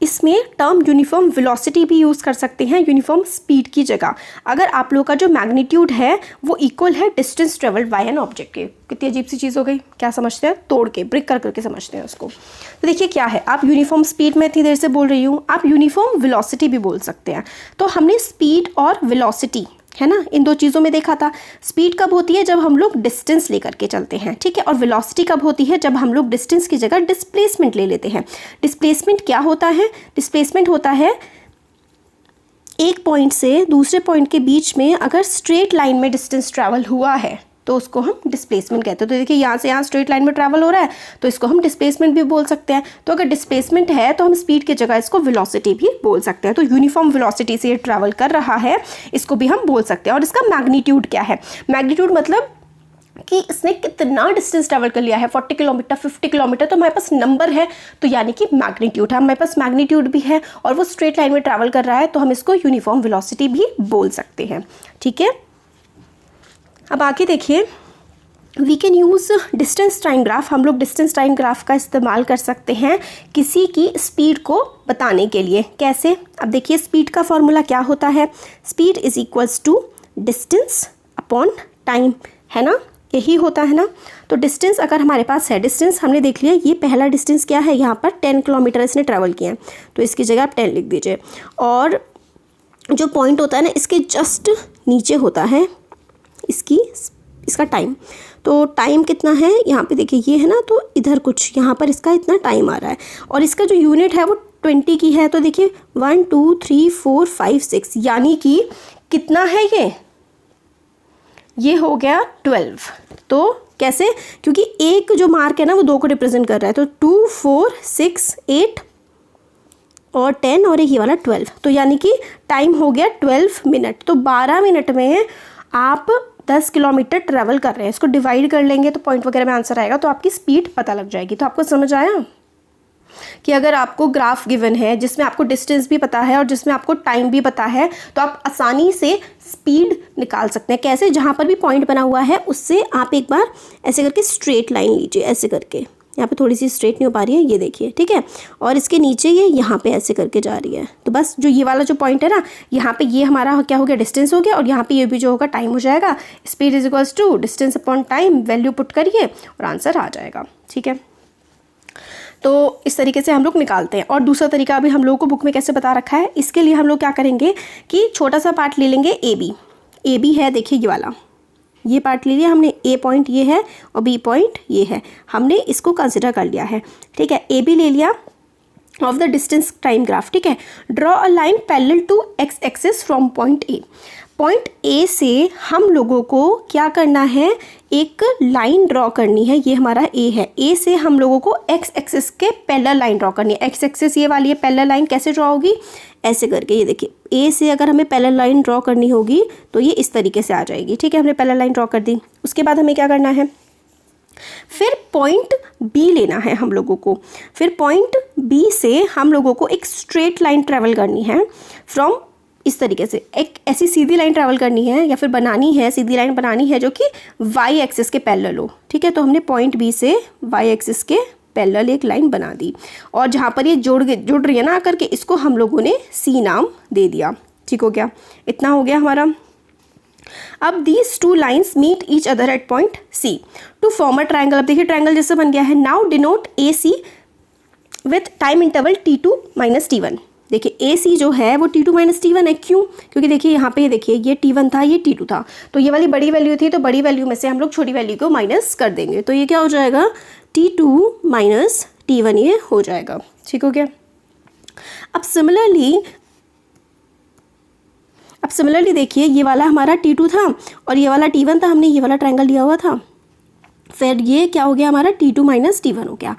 इसमें टर्म यूनिफॉर्म वेलोसिटी भी यूज़ कर सकते हैं यूनिफॉर्म स्पीड की जगह, अगर आप लोग का जो मैग्नीट्यूड है वो इक्वल है distance travelled by an object के। कितनी अजीब सी चीज़ हो गई, क्या समझते हैं, तोड़ के ब्रेक कर करके समझते हैं उसको। तो देखिए क्या है, आप यूनिफॉर्म स्पीड में इतनी देर से बोल रही हूँ, आप यूनिफॉर्म वेलोसिटी भी बोल सकते हैं। तो हमने स्पीड और वेलोसिटी है ना, इन दो चीज़ों में देखा था। स्पीड कब होती है, जब हम लोग डिस्टेंस लेकर के चलते हैं। ठीक है, और वेलोसिटी कब होती है, जब हम लोग डिस्टेंस की जगह डिस्प्लेसमेंट ले लेते हैं। डिस्प्लेसमेंट क्या होता है, डिस्प्लेसमेंट होता है एक पॉइंट से दूसरे पॉइंट के बीच में अगर स्ट्रेट लाइन में डिस्टेंस ट्रैवल हुआ है तो उसको हम डिस्प्लेसमेंट कहते हैं। तो देखिए यहाँ से यहाँ स्ट्रेट लाइन में ट्रैवल हो रहा है, तो इसको हम डिस्प्लेसमेंट भी बोल सकते हैं। तो अगर डिस्प्लेसमेंट है तो हम स्पीड की जगह इसको वेलोसिटी भी बोल सकते हैं। तो यूनिफॉर्म वेलोसिटी से ये ट्रैवल कर रहा है, इसको भी हम बोल सकते हैं। और इसका मैग्नीट्यूड क्या है, मैग्नीट्यूड मतलब कि इसने कितना डिस्टेंस ट्रैवल कर लिया है, 40 किलोमीटर 50 किलोमीटर, तो हमारे पास नंबर है, तो यानी कि मैग्नीट्यूड है। हमारे पास मैग्नीट्यूड भी है और वो स्ट्रेट लाइन में ट्रैवल कर रहा है, तो हम इसको यूनिफॉर्म वेलोसिटी भी बोल सकते हैं। ठीक है, अब आगे देखिए, we can use distance time graph. हम लोग डिस्टेंस टाइम ग्राफ का इस्तेमाल कर सकते हैं किसी की स्पीड को बताने के लिए। कैसे, अब देखिए स्पीड का फॉर्मूला क्या होता है, speed is equals to distance upon time, है ना, यही होता है ना। तो डिस्टेंस अगर हमारे पास है, डिस्टेंस हमने देख लिया, ये पहला डिस्टेंस क्या है, यहाँ पर 10 किलोमीटर इसने ट्रैवल किया है, तो इसकी जगह आप 10 लिख दीजिए। और जो पॉइंट होता है ना, इसके जस्ट नीचे होता है इसकी इसका टाइम। तो टाइम कितना है यहाँ पे देखिए, ये है ना, तो इधर कुछ यहाँ पर इसका इतना टाइम आ रहा है और इसका जो यूनिट है वो 20 की है। तो देखिए 1 2 3 4 5 6, यानी कि कितना है ये हो गया 12। तो कैसे, क्योंकि एक जो मार्क है ना वो 2 को रिप्रेजेंट कर रहा है, तो 2 4 6 8 और 10 और एक ये वाला 12, तो यानी कि टाइम हो गया 12 मिनट। तो 12 मिनट में आप 10 किलोमीटर ट्रैवल कर रहे हैं। इसको डिवाइड कर लेंगे तो पॉइंट वगैरह में आंसर आएगा, तो आपकी स्पीड पता लग जाएगी। तो आपको समझ आया कि अगर आपको ग्राफ गिवन है जिसमें आपको डिस्टेंस भी पता है और जिसमें आपको टाइम भी पता है, तो आप आसानी से स्पीड निकाल सकते हैं। कैसे, जहाँ पर भी पॉइंट बना हुआ है उससे आप एक बार ऐसे करके स्ट्रेट लाइन लीजिए, ऐसे करके। यहाँ पे थोड़ी सी स्ट्रेट नहीं हो पा रही है, ये देखिए, ठीक है। और इसके नीचे ये यहाँ पे ऐसे करके जा रही है, तो बस जो ये वाला जो पॉइंट है ना, यहाँ पे ये हमारा क्या हो गया, डिस्टेंस हो गया, और यहाँ पे ये भी जो होगा टाइम हो जाएगा। Speed is equals to distance upon time, value put करिए और आंसर आ जाएगा, ठीक है। तो इस तरीके से हम लोग निकालते हैं। और दूसरा तरीका भी हम लोगों को बुक में कैसे बता रखा है, इसके लिए हम लोग क्या करेंगे कि छोटा सा पार्ट ले लेंगे ए बी है, देखिए ये वाला, ये पार्ट ले लिया हमने, ए पॉइंट ये है और बी पॉइंट ये है, हमने इसको कंसिडर कर लिया है, ठीक है। ए बी ले लिया of the distance time graph, ठीक है। Draw a line parallel to X axis from point A. Point A से हम लोगों को क्या करना है, एक लाइन ड्रॉ करनी है। ये हमारा ए है, ए से हम लोगों को एक्स एक्सिस के पैरेलल लाइन ड्रॉ करनी है। एक्स एक्सिस ये वाली है, पैरेलल लाइन कैसे ड्रॉ होगी, ऐसे करके, ये देखिए, ए से अगर हमें पैरेलल लाइन ड्रॉ करनी होगी तो ये इस तरीके से आ जाएगी, ठीक है। हमने पैरेलल लाइन ड्रॉ कर दी। उसके बाद हमें क्या करना है, फिर पॉइंट बी लेना है हम लोगों को। फिर पॉइंट बी से हम लोगों को एक स्ट्रेट लाइन ट्रेवल करनी है फ्रॉम, इस तरीके से एक ऐसी सीधी लाइन ट्रैवल करनी है या फिर बनानी है, सीधी लाइन बनानी है जो कि वाई एक्सिस के पैरेलल हो, ठीक है। तो हमने पॉइंट बी से वाई एक्सिस के पैरेलल एक लाइन बना दी, और जहाँ पर ये जुड़ रही है ना आकर के, इसको हम लोगों ने सी नाम दे दिया, ठीक हो गया। इतना हो गया हमारा। अब these two lines meet each other at point C to form a triangle. अब देखिए ट्राइंगल जैसे बन गया है। Now denote A C with time interval T2 minus T1। देखिए ए सी जो है वो T2 माइनस T1 है, क्यों, क्योंकि देखिए यहाँ पे देखिए ये T1 था, ये T2 था, तो ये वाली बड़ी वैल्यू थी, तो बड़ी वैल्यू में से हम लोग छोटी वैल्यू को माइनस कर देंगे, तो ये क्या हो जाएगा, T2 माइनस T1 ये हो जाएगा, ठीक हो गया। अब सिमिलरली देखिए ये वाला हमारा T2 था और ये वाला T1 था, हमने ये वाला ट्रायंगल लिया हुआ था, फिर ये क्या हो गया हमारा T2 माइनस T1 हो गया।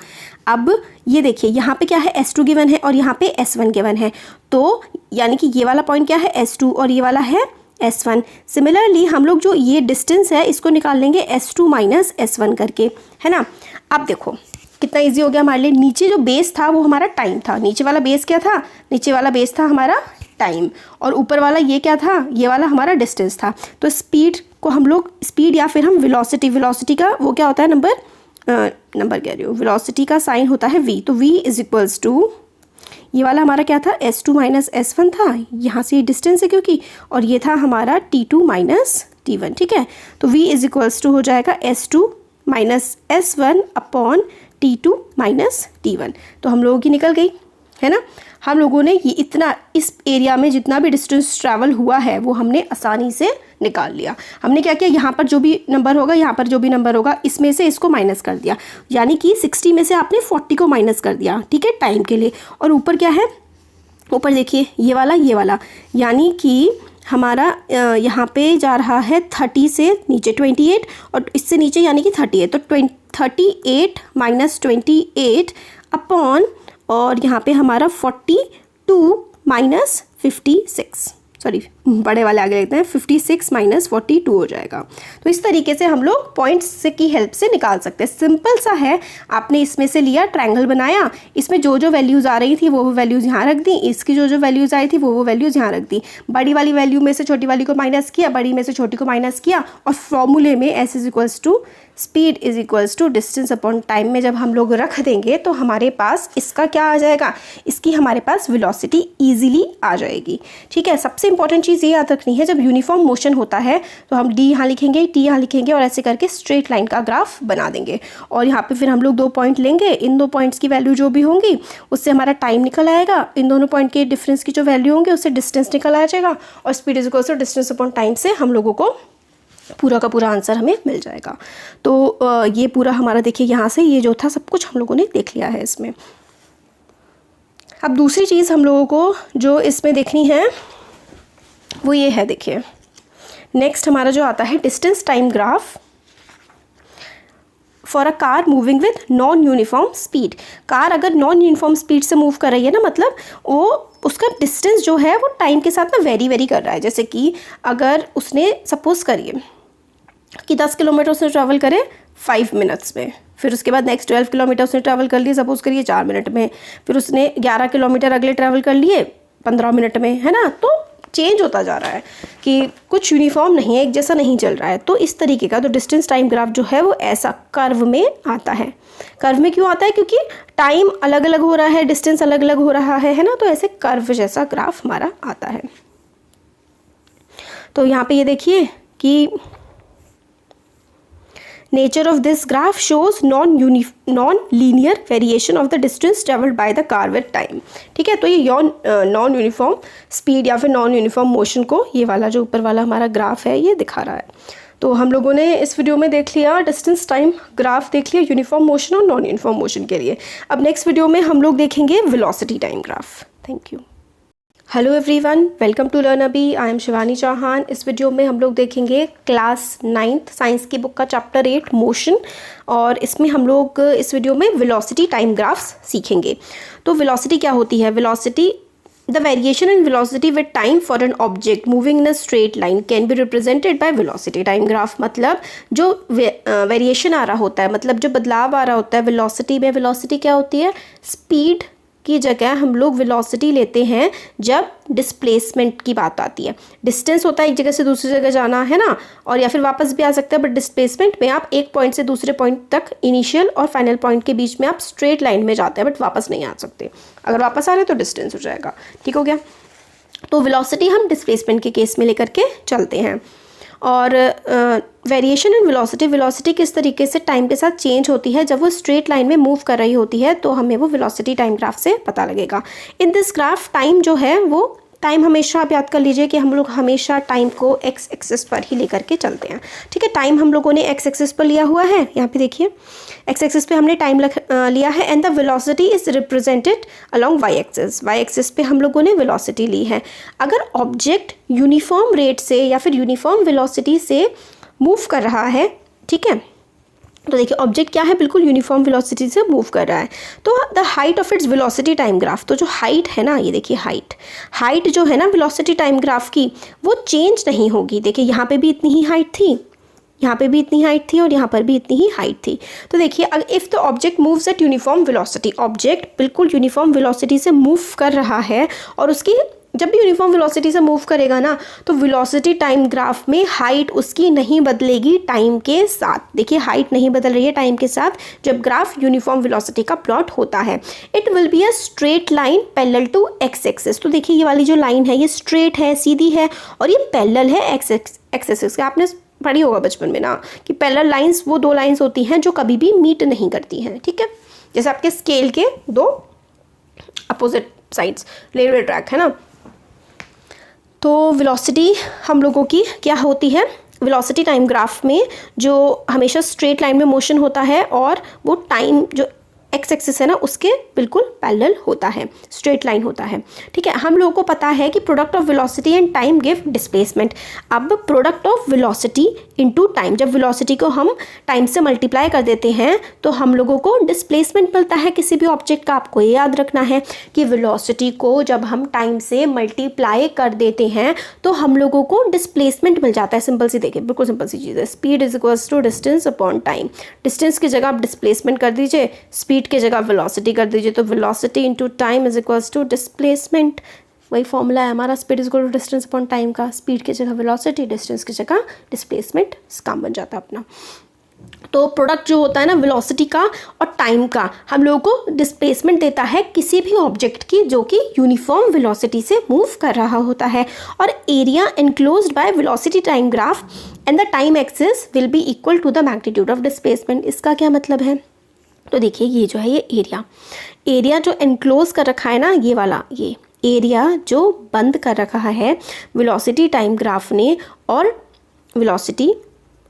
अब ये देखिए यहाँ पे क्या है, S2 गिवन है और यहाँ पे S1 गिवन है, तो यानी कि ये वाला पॉइंट क्या है, S2, और ये वाला है S1। सिमिलरली हम लोग जो ये डिस्टेंस है इसको निकाल लेंगे S2 माइनस S1 करके, है ना। अब देखो कितना इजी हो गया हमारे लिए। नीचे जो बेस था वो हमारा टाइम था, नीचे वाला बेस क्या था, नीचे वाला बेस था हमारा टाइम, और ऊपर वाला ये क्या था, ये वाला हमारा डिस्टेंस था। तो स्पीड को हम लोग, स्पीड या फिर हम वेलोसिटी का वो क्या होता है, नंबर कह रही हूँ, वेलोसिटी का साइन होता है v, तो v इज इक्वल्स टू, ये वाला हमारा क्या था, S2 माइनस S1 था, यहाँ से ये डिस्टेंस है क्योंकि, और ये था हमारा T2 माइनस T1, ठीक है। तो v इज इक्वल्स टू हो जाएगा S2 minus S1 upon T2 minus T1। तो हम लोगों की निकल गई, है ना। हम लोगों ने ये इतना, इस एरिया में जितना भी डिस्टेंस ट्रैवल हुआ है वो हमने आसानी से निकाल लिया। हमने क्या किया, यहाँ पर जो भी नंबर होगा, यहाँ पर जो भी नंबर होगा, इसमें से इसको माइनस कर दिया, यानी कि 60 में से आपने 40 को माइनस कर दिया, ठीक है, टाइम के लिए। और ऊपर क्या है, ऊपर देखिए ये वाला, यानी कि हमारा यहाँ पे जा रहा है 30 से नीचे 28 और इससे नीचे यानी कि 30 है, तो 38 माइनस 28 अपॉन, और यहाँ पे हमारा 42 माइनस 56, सॉरी बड़े वाले आगे लिखते हैं, 56 माइनस 42 हो जाएगा। तो इस तरीके से हम लोग पॉइंट्स की हेल्प से निकाल सकते हैं। सिंपल सा है, आपने इसमें से लिया, ट्रायंगल बनाया, इसमें जो जो वैल्यूज़ आ रही थी वो वैल्यूज़ यहाँ रख दी, इसकी जो जो वैल्यूज़ आई थी वो वैल्यूज़ यहाँ रख दी, बड़ी वाली वैल्यू में से छोटी वाली को माइनस किया, बड़ी में से छोटी को माइनस किया, और फॉर्मूले में S is equals to speed is equals to distance upon time में जब हम लोग रख देंगे तो हमारे पास इसका क्या आ जाएगा, इसकी हमारे पास वेलोसिटी ईजिली आ जाएगी, ठीक है। सबसे इंपॉर्टेंट चीज़ ये याद रखनी है, जब यूनिफॉर्म मोशन होता है तो हम D यहाँ लिखेंगे, T यहाँ लिखेंगे, और ऐसे करके स्ट्रेट लाइन का ग्राफ बना देंगे, और यहाँ पे फिर हम लोग 2 पॉइंट लेंगे, इन 2 पॉइंट्स की वैल्यू जो भी होंगी उससे हमारा टाइम निकल आएगा, इन दोनों पॉइंट के डिफरेंस की जो वैल्यू होंगे उससे डिस्टेंस निकल आ जाएगा, और speed is equals to distance upon time से हम लोगों को पूरा का पूरा आंसर हमें मिल जाएगा। तो ये पूरा हमारा देखिए यहाँ से ये जो था सब कुछ हम लोगों ने देख लिया है इसमें। अब दूसरी चीज़ हम लोगों को जो इसमें देखनी है वो ये है, देखिए नेक्स्ट हमारा जो आता है distance time graph for a car moving with non uniform speed. Car अगर नॉन यूनिफॉर्म स्पीड से मूव कर रही है ना, मतलब वो उसका डिस्टेंस जो है वो टाइम के साथ ना वेरी कर रहा है। जैसे कि अगर उसने सपोज करिए कि 10 किलोमीटर उसने ट्रैवल करे 5 मिनट्स में, फिर उसके बाद नेक्स्ट 12 किलोमीटर उसने ट्रैवल कर लिए सपोज करिए 4 मिनट में, फिर उसने 11 किलोमीटर अगले ट्रैवल कर लिए 15 मिनट में, है ना। तो चेंज होता जा रहा है कि कुछ यूनिफॉर्म नहीं है, एक जैसा नहीं चल रहा है। तो इस तरीके का तो डिस्टेंस टाइम ग्राफ जो है वो ऐसा कर्व में आता है। कर्व में क्यों आता है? क्योंकि टाइम अलग अलग हो रहा है, डिस्टेंस अलग अलग हो रहा है ना, तो ऐसे कर्व जैसा ग्राफ हमारा आता है। तो यहाँ पे ये देखिए कि nature of this graph shows non linear variation of the distance travelled by the car with time. ठीक है, तो ये नॉन यूनिफॉर्म स्पीड या फिर नॉन यूनिफॉर्म मोशन को ये वाला जो ऊपर वाला हमारा ग्राफ है ये दिखा रहा है। तो हम लोगों ने इस वीडियो में देख लिया डिस्टेंस टाइम ग्राफ, देख लिया यूनिफॉर्म मोशन और नॉन यूनिफॉर्म मोशन के लिए। अब नेक्स्ट वीडियो में हम लोग देखेंगे velocity time graph. Thank you. Hello everyone, welcome to learn Abhi. I am Shivani Chauhan. इस वीडियो में हम लोग देखेंगे क्लास 9th साइंस की बुक का चैप्टर 8 मोशन, और इसमें हम लोग इस वीडियो में वेलोसिटी टाइम ग्राफ्स सीखेंगे। तो वेलोसिटी क्या होती है? Velocity, the variation in velocity with time for an object moving in a straight line can be represented by velocity time graph. मतलब जो वेरिएशन आ रहा होता है, मतलब जो बदलाव आ रहा होता है वेलोसिटी में। वेलोसिटी क्या होती है? स्पीड की जगह हम लोग वेलोसिटी लेते हैं जब डिस्प्लेसमेंट की बात आती है। डिस्टेंस होता है एक जगह से दूसरी जगह जाना, है ना, और या फिर वापस भी आ सकता है। बट डिस्प्लेसमेंट में आप एक पॉइंट से दूसरे पॉइंट तक, इनिशियल और फाइनल पॉइंट के बीच में आप स्ट्रेट लाइन में जाते हैं, बट वापस नहीं आ सकते। अगर वापस आ रहे तो डिस्टेंस हो जाएगा। ठीक हो गया। तो वेलोसिटी हम डिस्प्लेसमेंट के केस में लेकर के चलते हैं। और वेरिएशन इन वेलोसिटी, वेलोसिटी किस तरीके से टाइम के साथ चेंज होती है जब वो स्ट्रेट लाइन में मूव कर रही होती है, तो हमें वो वेलोसिटी टाइम ग्राफ से पता लगेगा। इन दिस ग्राफ टाइम जो है वो, टाइम हमेशा आप याद कर लीजिए कि हम लोग हमेशा टाइम को एक्स एक्सिस पर ही लेकर के चलते हैं। ठीक है, टाइम हम लोगों ने एक्स एक्सिस पर लिया हुआ है। यहाँ पे देखिए एक्स एक्सिस पे हमने टाइम लिया है, and the velocity is represented along Y axis. Y axis पे हम लोगों ने वेलोसिटी ली है। अगर ऑब्जेक्ट यूनिफॉर्म रेट से या फिर यूनिफॉर्म वेलोसिटी से मूव कर रहा है, ठीक है, तो देखिए ऑब्जेक्ट क्या है, बिल्कुल यूनिफॉर्म वेलोसिटी से मूव कर रहा है। तो the height of its velocity time graph, तो जो हाइट है ना, ये देखिए हाइट जो है ना वेलोसिटी टाइम ग्राफ की, वो चेंज नहीं होगी। देखिए यहाँ पे भी इतनी ही हाइट थी, यहाँ पे भी इतनी हाइट थी, और यहाँ पर भी इतनी ही हाइट थी। तो देखिए if the object moves eight uniform velocity, object बिल्कुल यूनिफॉर्म वेलोसिटी से मूव कर रहा है, और उसकी जब भी यूनिफॉर्म वेलोसिटी से मूव करेगा ना, तो वेलोसिटी टाइम ग्राफ में हाइट उसकी नहीं बदलेगी टाइम के साथ। देखिए हाइट नहीं बदल रही है टाइम के साथ जब ग्राफ यूनिफॉर्म वेलोसिटी का प्लॉट होता है। It will be a straight line parallel to X axis. तो देखिए ये वाली जो लाइन है ये स्ट्रेट है, सीधी है, और ये पैरेलल है एक्स एक्सिस के। आपने पढ़ी होगा बचपन में ना कि पैरेलल लाइंस वो दो लाइंस होती हैं जो कभी भी मीट नहीं करती हैं। ठीक है, जैसे आपके स्केल के दो अपोजिट साइड्स, रेलवे ट्रैक है ना। तो वेलोसिटी हम लोगों की क्या होती है? वेलोसिटी टाइम ग्राफ में जो हमेशा स्ट्रेट लाइन में मोशन होता है, और वो टाइम जो एक्स एक्सिस है ना उसके बिल्कुल पैरेलल होता है, स्ट्रेट लाइन होता है। ठीक है, हम लोगों को पता है कि product of velocity and time give displacement. अब product of velocity into time, जब वेलोसिटी को हम टाइम से मल्टीप्लाई कर देते हैं तो हम लोगों को डिस्प्लेसमेंट मिलता है किसी भी ऑब्जेक्ट का। आपको ये याद रखना है कि वेलोसिटी को जब हम टाइम से मल्टीप्लाई कर देते हैं तो हम लोगों को डिस्प्लेसमेंट मिल जाता है। सिंपल सी, देखिए बिल्कुल सिंपल सी चीज़ है। Speed is equals to distance upon time. Distance की जगह आप डिस्प्लेसमेंट कर दीजिए, स्पीड की जगह वेलोसिटी कर दीजिए, तो velocity into time is equals to displacement. वही फॉर्मूला है हमारा, speed is equal to distance upon time का। स्पीड की जगह वेलोसिटी, डिस्टेंस की जगह डिस्प्लेसमेंट, काम बन जाता है अपना। तो प्रोडक्ट जो होता है ना वेलोसिटी का और टाइम का, हम लोगों को डिस्प्लेसमेंट देता है किसी भी ऑब्जेक्ट की जो कि यूनिफॉर्म वेलोसिटी से मूव कर रहा होता है। और area enclosed by velocity time graph and the time axis will be equal to the magnitude of displacement. इसका क्या मतलब है? तो देखिए ये जो है ये एरिया जो एनक्लोज कर रखा है ना, ये वाला, ये एरिया जो बंद कर रखा है वेलोसिटी टाइम ग्राफ ने और वेलोसिटी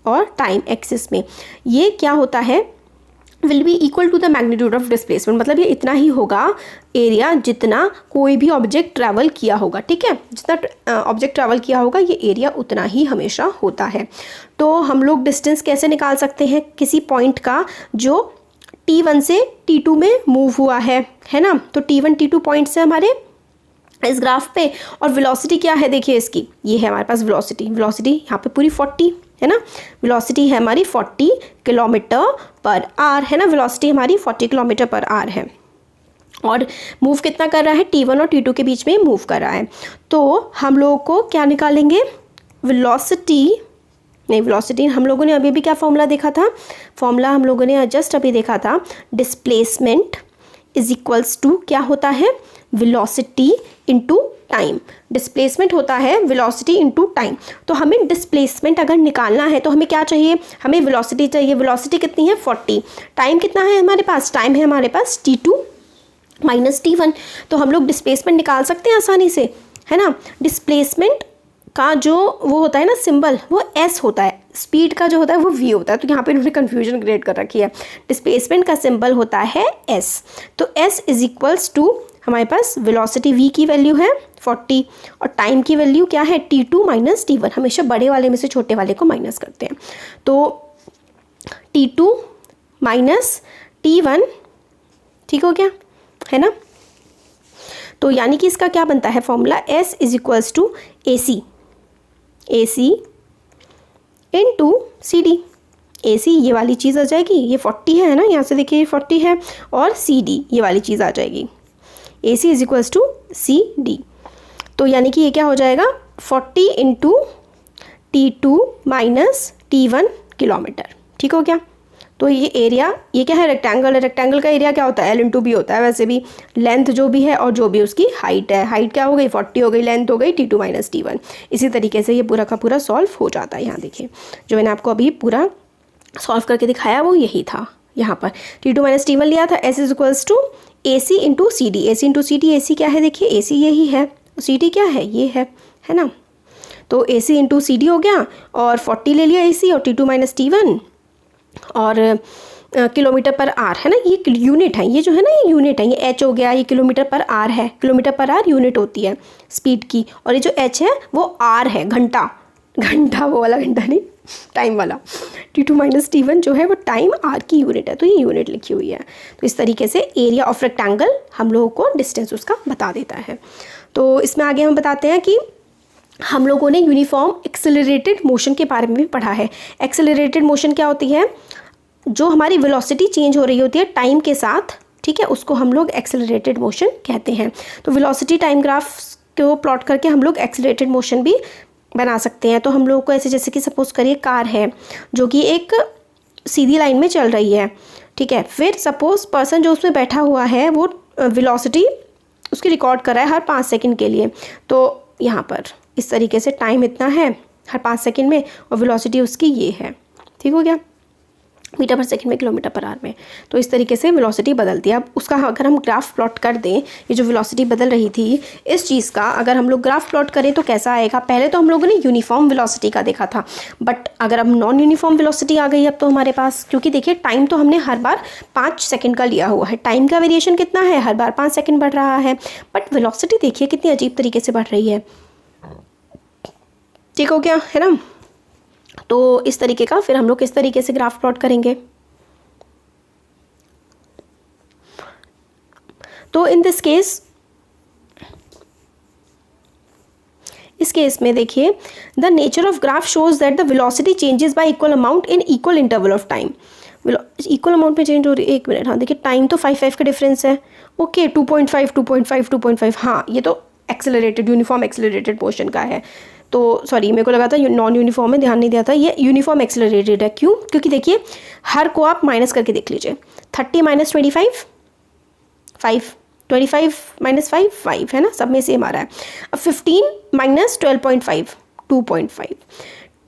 और टाइम एक्सिस में। ये क्या होता है, will be equal to the magnitude of displacement, मतलब ये इतना ही होगा एरिया जितना कोई भी ऑब्जेक्ट ट्रैवल किया होगा। ठीक है, जितना ऑब्जेक्ट ट्रैवल किया होगा ये एरिया उतना ही हमेशा होता है। तो हम लोग डिस्टेंस कैसे निकाल सकते हैं किसी पॉइंट का जो T1 से T2 में मूव हुआ है ना। तो T1 T2 पॉइंट्स है हमारे इस ग्राफ पे, और वेलोसिटी क्या है देखिए इसकी, ये है हमारे पास वेलोसिटी यहाँ पे पूरी 40 है ना। वेलोसिटी है हमारी 40 किलोमीटर पर आवर है ना, वेलोसिटी हमारी 40 किलोमीटर पर आवर है। और मूव कितना कर रहा है, T1 और T2 के बीच में मूव कर रहा है। तो हम लोगों को क्या निकालेंगे, वेलोसिटी हम लोगों ने अभी भी क्या फॉर्मूला देखा था, फॉर्मूला हम लोगों ने जस्ट अभी देखा था, डिस्प्लेसमेंट इज इक्वल्स टू क्या होता है, वेलोसिटी इनटू टाइम। डिस्प्लेसमेंट होता है वेलोसिटी इनटू टाइम। तो हमें डिस्प्लेसमेंट अगर निकालना है तो हमें क्या चाहिए, हमें वेलोसिटी चाहिए। वेलोसिटी कितनी है 40, टाइम कितना है हमारे पास, टाइम है हमारे पास T2 माइनस T1। तो हम लोग डिस्प्लेसमेंट निकाल सकते हैं आसानी से, है ना। डिस्प्लेसमेंट का जो वो होता है ना सिंबल, वो S होता है, स्पीड का जो होता है वो V होता है। तो यहाँ पे इन्होंने कन्फ्यूजन क्रिएट कर रखी है। डिस्प्लेसमेंट का सिंबल होता है S। तो S इज इक्वल्स टू हमारे पास वेलोसिटी V की वैल्यू है 40 और टाइम की वैल्यू क्या है T2 माइनस T1। हमेशा बड़े वाले में से छोटे वाले को माइनस करते हैं। तो T2 माइनस T1, ठीक हो गया, है ना। तो यानी कि इसका क्या बनता है formula, S is equals to AC into CD। AC ये वाली चीज़ आ जाएगी, ये 40 है ना, यहाँ से देखिए ये 40 है, और CD ये वाली चीज़ आ जाएगी, AC is equals to CD। तो यानी कि ये क्या हो जाएगा 40 into T2 minus T1 kilometre. ठीक हो गया। तो ये एरिया, ये क्या है, रेक्टेंगल है, रेक्टेंगल का एरिया क्या होता है, L इंटू बी होता है। वैसे भी लेंथ जो भी है और जो भी उसकी हाइट है, हाइट क्या हो गई 40 हो गई, लेंथ हो गई T2 माइनस T1। इसी तरीके से ये पूरा का पूरा सॉल्व हो जाता है। यहाँ देखिए जो मैंने आपको अभी पूरा सॉल्व करके दिखाया वो यही था। यहाँ पर T2 माइनस T1 लिया था, S is equals to AC into CD। AC into CD, AC क्या है देखिए, AC यही है, CD क्या है, ये है ना। तो AC इंटू CD हो गया, और 40 ले लिया AC और T2 माइनस T1, और किलोमीटर पर आर है ना, ये यूनिट है, ये जो है ना ये यूनिट है, ये H हो गया, ये किलोमीटर पर आर है। किलोमीटर पर आर यूनिट होती है स्पीड की, और ये जो H है वो R है, घंटा वो वाला घंटा नहीं, टाइम वाला। T2 माइनस T1 जो है वो टाइम R की यूनिट है, तो ये यूनिट लिखी हुई है। तो इस तरीके से एरिया ऑफ रेक्टेंगल हम लोगों को डिस्टेंस उसका बता देता है। तो इसमें आगे हम बताते हैं कि हम लोगों ने यूनिफॉर्म एक्सेलरेटेड मोशन के बारे में भी पढ़ा है। एक्सेलरेटेड मोशन क्या होती है, जो हमारी वेलोसिटी चेंज हो रही होती है टाइम के साथ, ठीक है, उसको हम लोग एक्सेलरेटेड मोशन कहते हैं। तो वेलोसिटी टाइम ग्राफ को प्लॉट करके हम लोग एक्सेलरेटेड मोशन भी बना सकते हैं। तो हम लोग को ऐसे, जैसे कि सपोज करिए कार है जो कि एक सीधी लाइन में चल रही है, ठीक है, फिर सपोज पर्सन जो उसमें बैठा हुआ है वो वेलोसिटी उसकी रिकॉर्ड कर रहा है हर 5 सेकंड के लिए। तो यहाँ पर इस तरीके से टाइम इतना है हर 5 सेकंड में, और वेलोसिटी उसकी ये है, ठीक हो गया, मीटर पर सेकंड में, किलोमीटर पर आवर में। तो इस तरीके से वेलोसिटी बदलती है। अब उसका अगर हम ग्राफ प्लॉट कर दें, ये जो वेलोसिटी बदल रही थी इस चीज़ का अगर हम लोग ग्राफ प्लॉट करें तो कैसा आएगा। पहले तो हम लोगों ने यूनिफॉर्म वेलोसिटी का देखा था, बट अगर अब नॉन यूनिफॉर्म वेलोसिटी आ गई अब तो हमारे पास, क्योंकि देखिए टाइम तो हमने हर बार 5 सेकंड का लिया हुआ है, टाइम का वेरिएशन कितना है, हर बार 5 सेकंड बढ़ रहा है, बट वेलोसिटी देखिए कितनी अजीब तरीके से बढ़ रही है। ठीक हो गया, है ना। तो इस तरीके का फिर हम लोग किस तरीके से ग्राफ प्लॉट करेंगे। तो इन दिस केस, इस केस में देखिए the nature of graph shows that the velocity changes y equal amount in equal interval of time. Equal amount में चेंज हो रही है, 1 मिनट, हाँ देखिए टाइम तो 5 का डिफरेंस है, ओके 2.5, हाँ ये तो एक्सेलरेटेड यूनिफॉर्म एक्सेलरेटेड मोशन का है। तो सॉरी मेरे को लगा था नॉन यूनिफॉर्म में, ध्यान नहीं दिया था, ये यूनिफॉर्म एक्सेलरेटेड है। क्यों, क्योंकि देखिए हर को आप माइनस करके देख लीजिए, 30 माइनस 25 5, 25 माइनस 5 5 है ना, सब में सेम आ रहा है। अब 15 माइनस 12.5 2.5,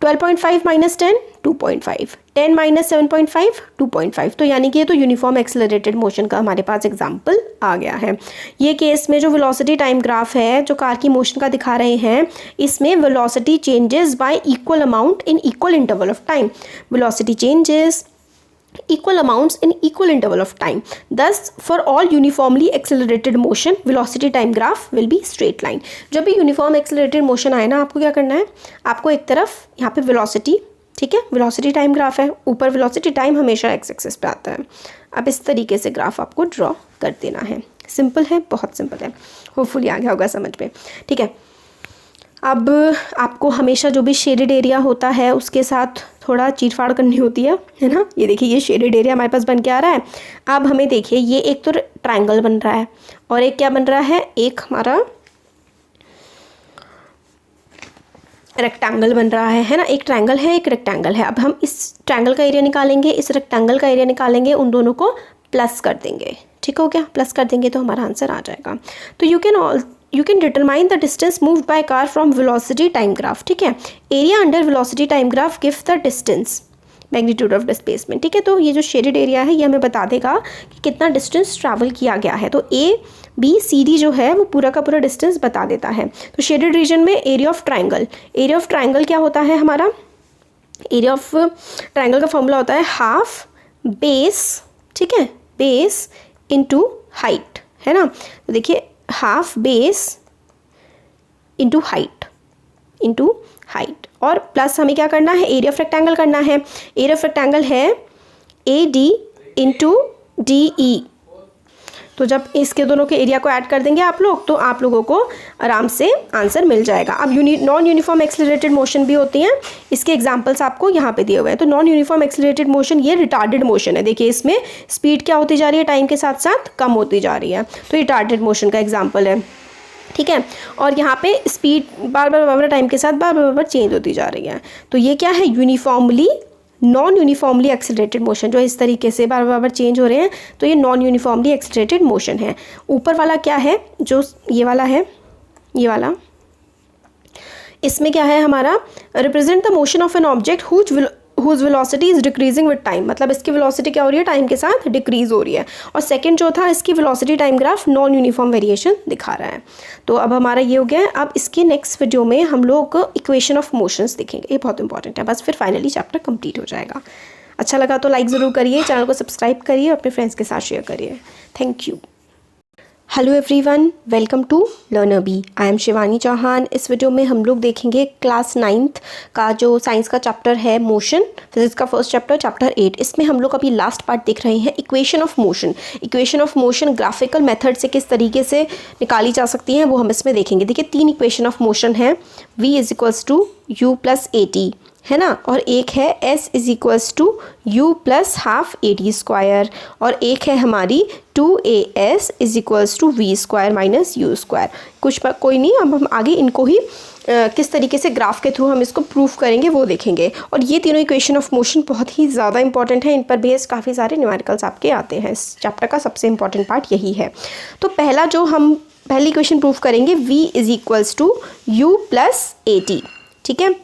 12.5 माइनस 10 2.5, 10 माइनस 7.5 2.5। तो यानी कि ये तो यूनिफॉर्म एक्सेलरेटेड मोशन का हमारे पास एग्जांपल आ गया है। ये केस में जो वेलोसिटी टाइम ग्राफ है जो कार की मोशन का दिखा रहे हैं, इसमें velocity changes y equal amount in equal interval of time. Velocity changes equal amounts in equal interval of time. Thus, for all uniformly accelerated motion, velocity time graph will be straight line. जब भी uniform accelerated motion आए ना, आपको क्या करना है, आपको एक तरफ यहाँ पे velocity, ठीक है, velocity time graph है, ऊपर velocity time हमेशा x एक्सिस पे आता है। अब इस तरीके से ग्राफ आपको ड्रॉ कर देना है। सिंपल है, बहुत सिंपल है, होपफुली आ गया होगा समझ में, ठीक है। अब आपको हमेशा जो भी शेडेड एरिया होता है उसके साथ थोड़ा चीरफाड़ करनी होती है ना। ये देखिए ये शेडेड एरिया हमारे पास बन के आ रहा है। अब हमें देखिए ये एक तो ट्रायंगल बन रहा है और एक क्या बन रहा है, एक हमारा रेक्टेंगल बन रहा है ना। एक ट्रायंगल है, एक रेक्टेंगल है। अब हम इस ट्रायंगल का एरिया निकालेंगे, इस रेक्टेंगल का एरिया निकालेंगे, उन दोनों को प्लस कर देंगे, ठीक हो गया। प्लस कर देंगे तो हमारा आंसर आ जाएगा। तो you can determine the distance moved by car from velocity time graph, ठीक है। Area under velocity time graph give the distance magnitude of displacement, ठीक है। तो ये जो शेडेड एरिया है ये हमें बता देगा कि कितना डिस्टेंस ट्रैवल किया गया है। तो ABCD जो है वो पूरा का पूरा डिस्टेंस बता देता है। तो शेडेड रीजन में एरिया ऑफ ट्राइंगल क्या होता है हमारा, एरिया ऑफ ट्राइंगल का फॉर्मूला होता है हाफ बेस, ठीक है, बेस इंटू हाइट, है ना। तो देखिए हाफ बेस इंटू हाइट और प्लस हमें क्या करना है, एरिया ऑफ रेक्टेंगल करना है। एरिया ऑफ रेक्टेंगल है AD इंटू DE। तो जब इसके दोनों के एरिया को ऐड कर देंगे आप लोग, तो आप लोगों को आराम से आंसर मिल जाएगा। अब नॉन यूनिफॉर्म एक्सेलरेटेड मोशन भी होती हैं, इसके एग्जांपल्स आपको यहाँ पे दिए हुए हैं। तो नॉन यूनिफॉर्म एक्सेलरेटेड मोशन ये रिटार्डेड मोशन है। देखिए इसमें स्पीड क्या होती जा रही है, टाइम के साथ साथ कम होती जा रही है। तो रिटार्डेड मोशन का एग्जाम्पल है, ठीक है। और यहाँ पे स्पीड बार बार टाइम के साथ बार चेंज होती जा रही है। तो ये क्या है, नॉन यूनिफॉर्मली एक्सेलरेटेड मोशन, जो इस तरीके से बार बार चेंज हो रहे हैं, तो ये नॉन यूनिफॉर्मली एक्सेलरेटेड मोशन है। ऊपर वाला क्या है, जो ये वाला है, ये वाला, इसमें क्या है हमारा, represent the motion of an object whose velocity is decreasing with time, मतलब इसकी वेलोसिटी क्या हो रही है, टाइम के साथ डिक्रीज हो रही है। और सेकंड जो था, इसकी velocity time graph non uniform variation दिखा रहा है। तो अब हमारा ये हो गया है। अब इसके नेक्स्ट वीडियो में हम लोग इक्वेशन ऑफ मोशंस देखेंगे, ये बहुत इंपॉर्टेंट है। बस फिर फाइनली चैप्टर कंप्लीट हो जाएगा। अच्छा लगा तो लाइक ज़रूर करिए, चैनल को सब्सक्राइब करिए, अपने फ्रेंड्स के साथ शेयर करिए। Thank you. Hello everyone, welcome to learner B. I am Shivani Chauhan. इस वीडियो में हम लोग देखेंगे क्लास 9th का जो साइंस का चैप्टर है मोशन, फिजिक्स का फर्स्ट चैप्टर, चैप्टर 8। इसमें हम लोग अभी लास्ट पार्ट देख रहे हैं, equation of motion. Equation of motion graphical method से किस तरीके से निकाली जा सकती हैं वो हम इसमें देखेंगे। देखिए 3 इक्वेशन ऑफ मोशन है, v = u + at, है ना, और एक है s = u + ½ AT², और एक है हमारी 2as = v² - u²। कोई नहीं, अब हम आगे इनको ही किस तरीके से ग्राफ के थ्रू हम इसको प्रूफ करेंगे वो देखेंगे। और ये तीनों इक्वेशन ऑफ मोशन बहुत ही ज़्यादा इंपॉर्टेंट है, इन पर बेस्ड काफ़ी सारे न्यूमेरिकल्स आपके आते हैं। इस चैप्टर का सबसे इंपॉर्टेंट पार्ट यही है। तो पहली इक्वेशन प्रूफ करेंगे, v = u + at, ठीक है।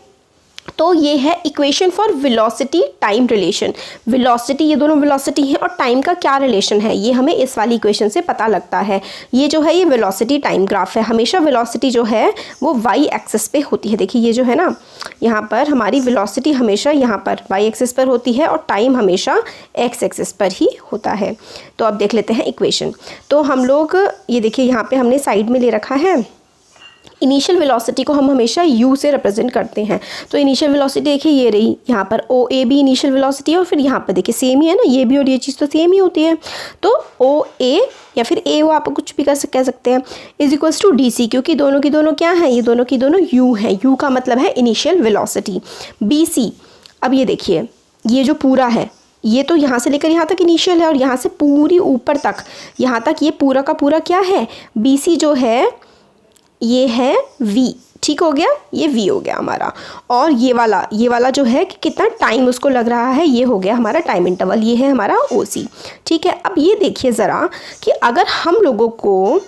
तो ये है equation for velocity time relation. Velocity, ये दोनों वेलोसिटी हैं, और टाइम का क्या रिलेशन है ये हमें इस वाली इक्वेशन से पता लगता है। ये जो है ये वेलोसिटी टाइम ग्राफ है। हमेशा वेलोसिटी जो है वो वाई एक्सिस पे होती है। देखिए ये जो है ना, यहाँ पर हमारी वेलोसिटी हमेशा यहाँ पर वाई एक्सिस पर होती है और टाइम हमेशा एक्स एक्सिस पर ही होता है। तो अब देख लेते हैं इक्वेशन। तो हम लोग ये देखिए यहाँ पर हमने साइड में ले रखा है, इनिशियल वेलोसिटी को हम हमेशा u से रिप्रेजेंट करते हैं। तो इनिशियल वेलोसिटी देखिए ये रही, यहाँ पर OA भी इनिशियल वेलोसिटी है, और फिर यहाँ पर देखिए सेम ही है ना, ये भी और ये चीज़ तो सेम ही होती है। तो OA या फिर AO आप कुछ भी कह सकते हैं, = DC, क्योंकि दोनों की दोनों क्या हैं, ये दोनों की दोनों u है। u का मतलब है इनिशियल वेलोसिटी। BC, अब ये देखिए ये जो पूरा है, ये तो यहाँ से लेकर यहाँ तक इनिशियल है, और यहाँ से पूरी ऊपर तक यहाँ तक ये पूरा का पूरा क्या है, BC जो है ये है v, ठीक हो गया, ये v हो गया हमारा। और ये वाला जो है कि कितना टाइम उसको लग रहा है, ये हो गया हमारा टाइम इंटरवल, ये है हमारा OC, ठीक है। अब ये देखिए ज़रा कि अगर हम लोगों को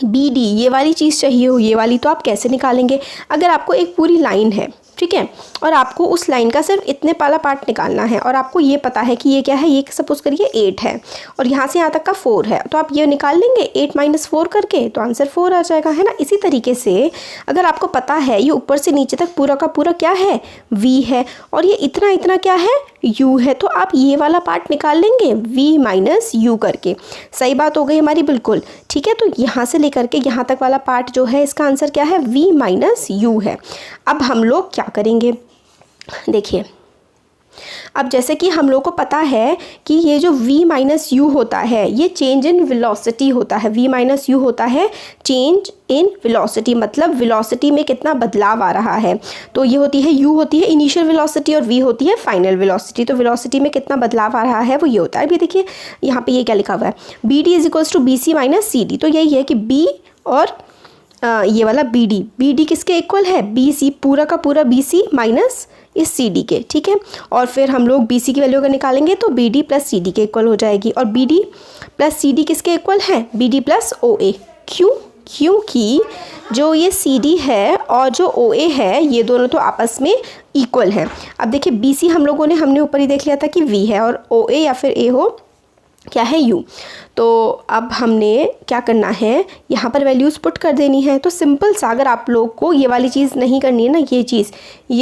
BD ये वाली चीज़ चाहिए हो, ये वाली, तो आप कैसे निकालेंगे। अगर आपको एक पूरी लाइन है, ठीक है। और आपको उस लाइन का सिर्फ इतने वाला पार्ट निकालना है और आपको ये पता है कि ये क्या है, ये सपोज करिए 8 है और यहाँ से यहाँ तक का 4 है, तो आप ये निकाल लेंगे 8 - 4 करके, तो आंसर 4 आ जाएगा, है ना। इसी तरीके से अगर आपको पता है ये ऊपर से नीचे तक पूरा का पूरा क्या है, v है, और ये इतना इतना क्या है, u है, तो आप ये वाला पार्ट निकाल लेंगे v - u करके। सही बात हो गई हमारी, बिल्कुल ठीक है। तो यहाँ से लेकर के यहाँ तक वाला पार्ट जो है इसका आंसर क्या है, v - u है। अब हम लोग क्या करेंगे, देखिए अब जैसे कि हम लोग को पता है कि ये जो v - u होता है ये चेंज इन वेलोसिटी होता है, v - u होता है चेंज इन वेलोसिटी, मतलब वेलोसिटी में कितना बदलाव आ रहा है। तो ये होती है u होती है इनिशियल वेलोसिटी और v होती है फाइनल वेलोसिटी। तो वेलोसिटी में कितना बदलाव आ रहा है वो ये होता है। अभी देखिए यहाँ पे ये क्या लिखा हुआ है, BD = BC - CD। तो यही है कि B और ये वाला BD किसके इक्वल है, BC, पूरा का पूरा BC माइनस इस CD के, ठीक है। और फिर हम लोग BC की वैल्यू अगर निकालेंगे तो BD + CD के इक्वल हो जाएगी, और BD + CD किसके इक्वल है, BD + OA। क्यों, क्योंकि जो ये CD है और जो OA है ये दोनों तो आपस में इक्वल हैं। अब देखिए BC हमने ऊपर ही देख लिया था कि V है, और OA या फिर A हो क्या है, U। तो अब हमने क्या करना है, यहाँ पर वैल्यूज़ पुट कर देनी है। तो सिंपल सा, अगर आप लोग को ये वाली चीज़ नहीं करनी है ना, ये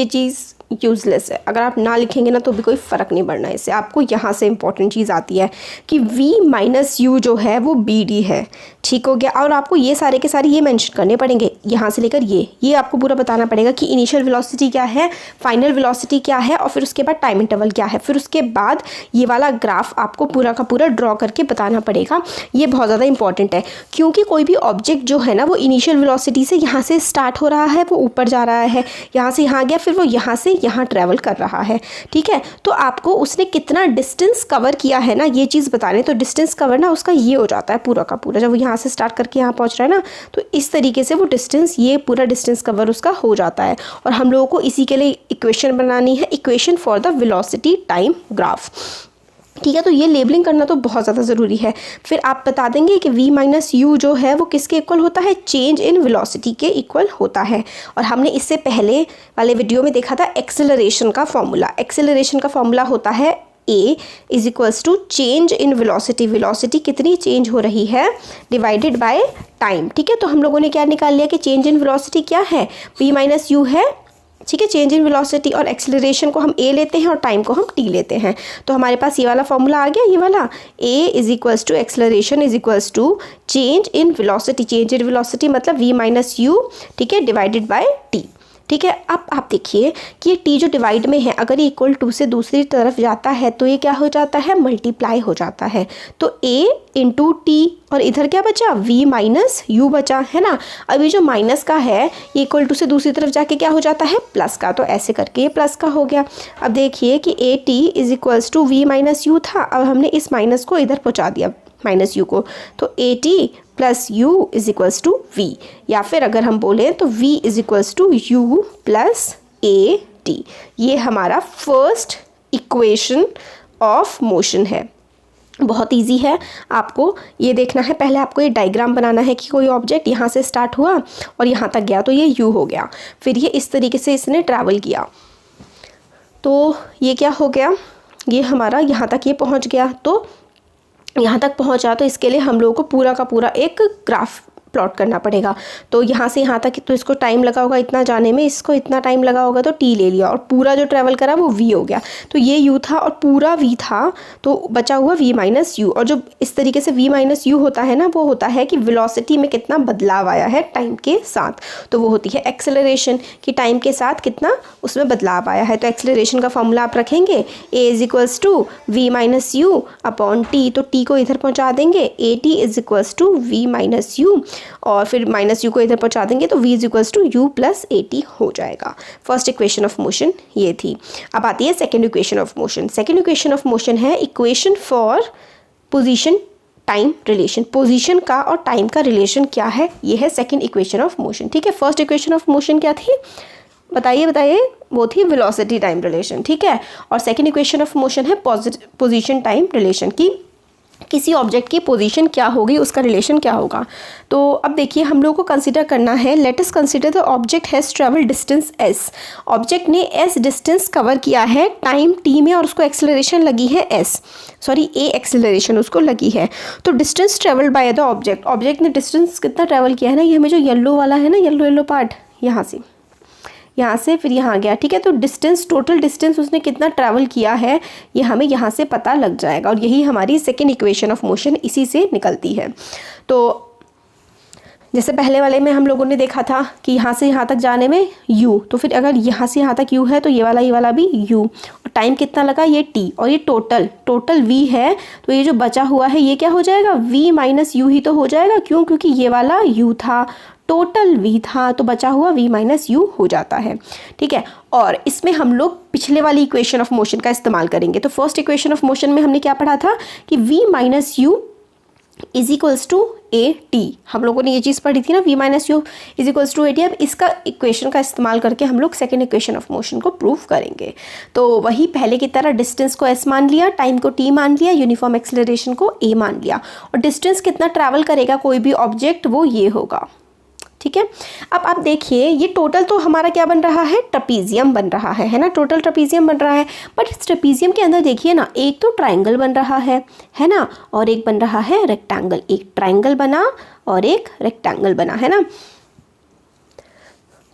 चीज़ यूज़लेस है, अगर आप ना लिखेंगे ना तो भी कोई फ़र्क नहीं पड़ना है इससे। आपको यहाँ से इंपॉर्टेंट चीज़ आती है कि v - u जो है वो BD है, ठीक हो गया। और आपको ये सारे के सारे ये मेंशन करने पड़ेंगे, यहाँ से लेकर ये आपको पूरा बताना पड़ेगा कि इनिशियल वेलोसिटी क्या है, फाइनल वेलोसिटी क्या है, और फिर उसके बाद टाइम इंटरवल क्या है। फिर उसके बाद ये वाला ग्राफ आपको पूरा का पूरा ड्रॉ करके बताना पड़ेगा। ये बहुत ज़्यादा इंपॉर्टेंट है, क्योंकि कोई भी ऑब्जेक्ट जो है ना वो इनिशियल वेलोसिटी से यहाँ से स्टार्ट हो रहा है, वो ऊपर जा रहा है, यहाँ से यहाँ गया, फिर वो यहाँ से यहाँ ट्रैवल कर रहा है, ठीक है। तो आपको उसने कितना डिस्टेंस कवर किया है ना ये चीज़ बताने, तो डिस्टेंस कवर ना उसका ये हो जाता है पूरा का पूरा, जब वो यहाँ से स्टार्ट करके यहाँ पहुँच रहा है ना, तो इस तरीके से वो डिस्टेंस, ये पूरा डिस्टेंस कवर उसका हो जाता है। और हम लोगों को इसी के लिए इक्वेशन बनानी है, equation for the velocity time graph, ठीक है। तो ये लेबलिंग करना तो बहुत ज़्यादा ज़रूरी है। फिर आप बता देंगे कि v - u जो है वो किसके इक्वल होता है, चेंज इन वेलोसिटी के इक्वल होता है। और हमने इससे पहले वाले वीडियो में देखा था एक्सेलरेशन का फॉर्मूला। एक्सेलरेशन का फॉर्मूला होता है a = change in velocity, velocity कितनी चेंज हो रही है डिवाइडेड बाय टाइम, ठीक है। तो हम लोगों ने क्या निकाल लिया कि चेंज इन वेलोसिटी क्या है, v - u है, ठीक है, चेंज इन वेलोसिटी, और एक्सेलरेशन को हम a लेते हैं और टाइम को हम t लेते हैं। तो हमारे पास ये वाला फॉर्मूला आ गया, ये वाला a = acceleration = change in velocity, change in velocity मतलब v - u, ठीक है, डिवाइडेड बाय t, ठीक है। अब आप देखिए कि ये t जो डिवाइड में है, अगर ये = से दूसरी तरफ जाता है तो ये क्या हो जाता है, मल्टीप्लाई हो जाता है। तो a × t, और इधर क्या बचा, v - u बचा, है ना। अभी जो माइनस का है ये = से दूसरी तरफ जाके क्या हो जाता है, प्लस का, तो ऐसे करके ये प्लस का हो गया। अब देखिए कि at = v - u था, अब हमने इस माइनस को इधर पहुँचा दिया, -u को, तो at + u = v, या फिर अगर हम बोलें तो v = u + at। ये हमारा फर्स्ट इक्वेशन ऑफ मोशन है। बहुत इजी है, आपको ये देखना है, पहले आपको ये डायग्राम बनाना है कि कोई ऑब्जेक्ट यहाँ से स्टार्ट हुआ और यहाँ तक गया, तो ये u हो गया, फिर ये इस तरीके से इसने ट्रैवल किया, तो ये क्या हो गया, ये हमारा यहाँ तक ये पहुँच गया। तो यहाँ तक पहुँचा तो इसके लिए हम लोगों को पूरा का पूरा एक ग्राफ प्लॉट करना पड़ेगा। तो यहाँ से यहाँ तक तो इसको टाइम लगा होगा इतना जाने में, इसको इतना टाइम लगा होगा, तो t ले लिया, और पूरा जो ट्रैवल करा वो v हो गया। तो ये u था और पूरा v था, तो बचा हुआ v - u। और जो इस तरीके से v - u होता है ना, वो होता है कि वेलोसिटी में कितना बदलाव आया है टाइम के साथ, तो वो होती है एक्सेलरेशन, कि टाइम के साथ कितना उसमें बदलाव आया है। तो एक्सेलरेशन का फॉर्मूला आप रखेंगे, a = v - u upon t, तो t को इधर पहुँचा देंगे, at = v - u, और फिर -u को इधर पहुंचा देंगे, तो v = u + at हो जाएगा। फर्स्ट इक्वेशन ऑफ मोशन ये थी। अब आती है second equation of motion. Second equation of motion है equation for position time relation. Position का और टाइम का रिलेशन क्या है, ये है सेकंड इक्वेशन ऑफ मोशन, ठीक है। फर्स्ट इक्वेशन ऑफ मोशन क्या थी, बताइए, वो थी वेलोसिटी टाइम रिलेशन, ठीक है। और सेकंड इक्वेशन ऑफ मोशन है पोजीशन टाइम रिलेशन की किसी ऑब्जेक्ट की पोजीशन क्या होगी, उसका रिलेशन क्या होगा। तो अब देखिए हम लोग को कंसीडर करना है, let us consider the object has travel distance s। Object ने s डिस्टेंस कवर किया है टाइम t में और उसको एक्सेलरेशन लगी है a एक्सेलरेशन उसको लगी है। तो distance travelled by the object ने डिस्टेंस कितना ट्रैवल किया है ना, ये हमें जो येलो वाला है ना, येलो पार्ट यहाँ से फिर यहाँ गया, ठीक है। तो डिस्टेंस, टोटल डिस्टेंस उसने कितना ट्रैवल किया है ये हमें यहाँ से पता लग जाएगा, और यही हमारी सेकेंड इक्वेशन ऑफ मोशन इसी से निकलती है। तो जैसे पहले वाले में हम लोगों ने देखा था कि यहाँ से यहाँ तक जाने में u, तो फिर अगर यहाँ से यहाँ तक u है तो ये वाला भी u, और टाइम कितना लगा ये t, और ये टोटल v है। तो ये जो बचा हुआ है ये क्या हो जाएगा, v माइनस u ही तो हो जाएगा। क्यों? क्योंकि ये वाला u था, टोटल v था, तो बचा हुआ v माइनस u हो जाता है, ठीक है। और इसमें हम लोग पिछले वाली इक्वेशन ऑफ मोशन का इस्तेमाल करेंगे। तो फर्स्ट इक्वेशन ऑफ मोशन में हमने क्या पढ़ा था कि v minus u is equals to A T, हम लोगों ने ये चीज़ पढ़ी थी ना, v minus U is equals to A T. अब इसका इक्वेशन का इस्तेमाल करके हम लोग सेकेंड इक्वेशन ऑफ मोशन को प्रूव करेंगे। तो वही पहले की तरह डिस्टेंस को s मान लिया, टाइम को t मान लिया, यूनिफॉर्म एक्सेलरेशन को a मान लिया, और डिस्टेंस कितना ट्रैवल करेगा कोई भी ऑब्जेक्ट वो ये होगा, ठीक है। अब आप देखिए ये टोटल तो हमारा क्या बन रहा है, ट्रपीजियम बन रहा है ना, टोटल ट्रपीजियम बन रहा है। बट इस ट्रपीजियम के अंदर देखिए ना, एक तो ट्रायंगल बन रहा है ना, और एक बन रहा है रेक्टेंगल। एक ट्रायंगल बना और एक रेक्टेंगल बना, है ना।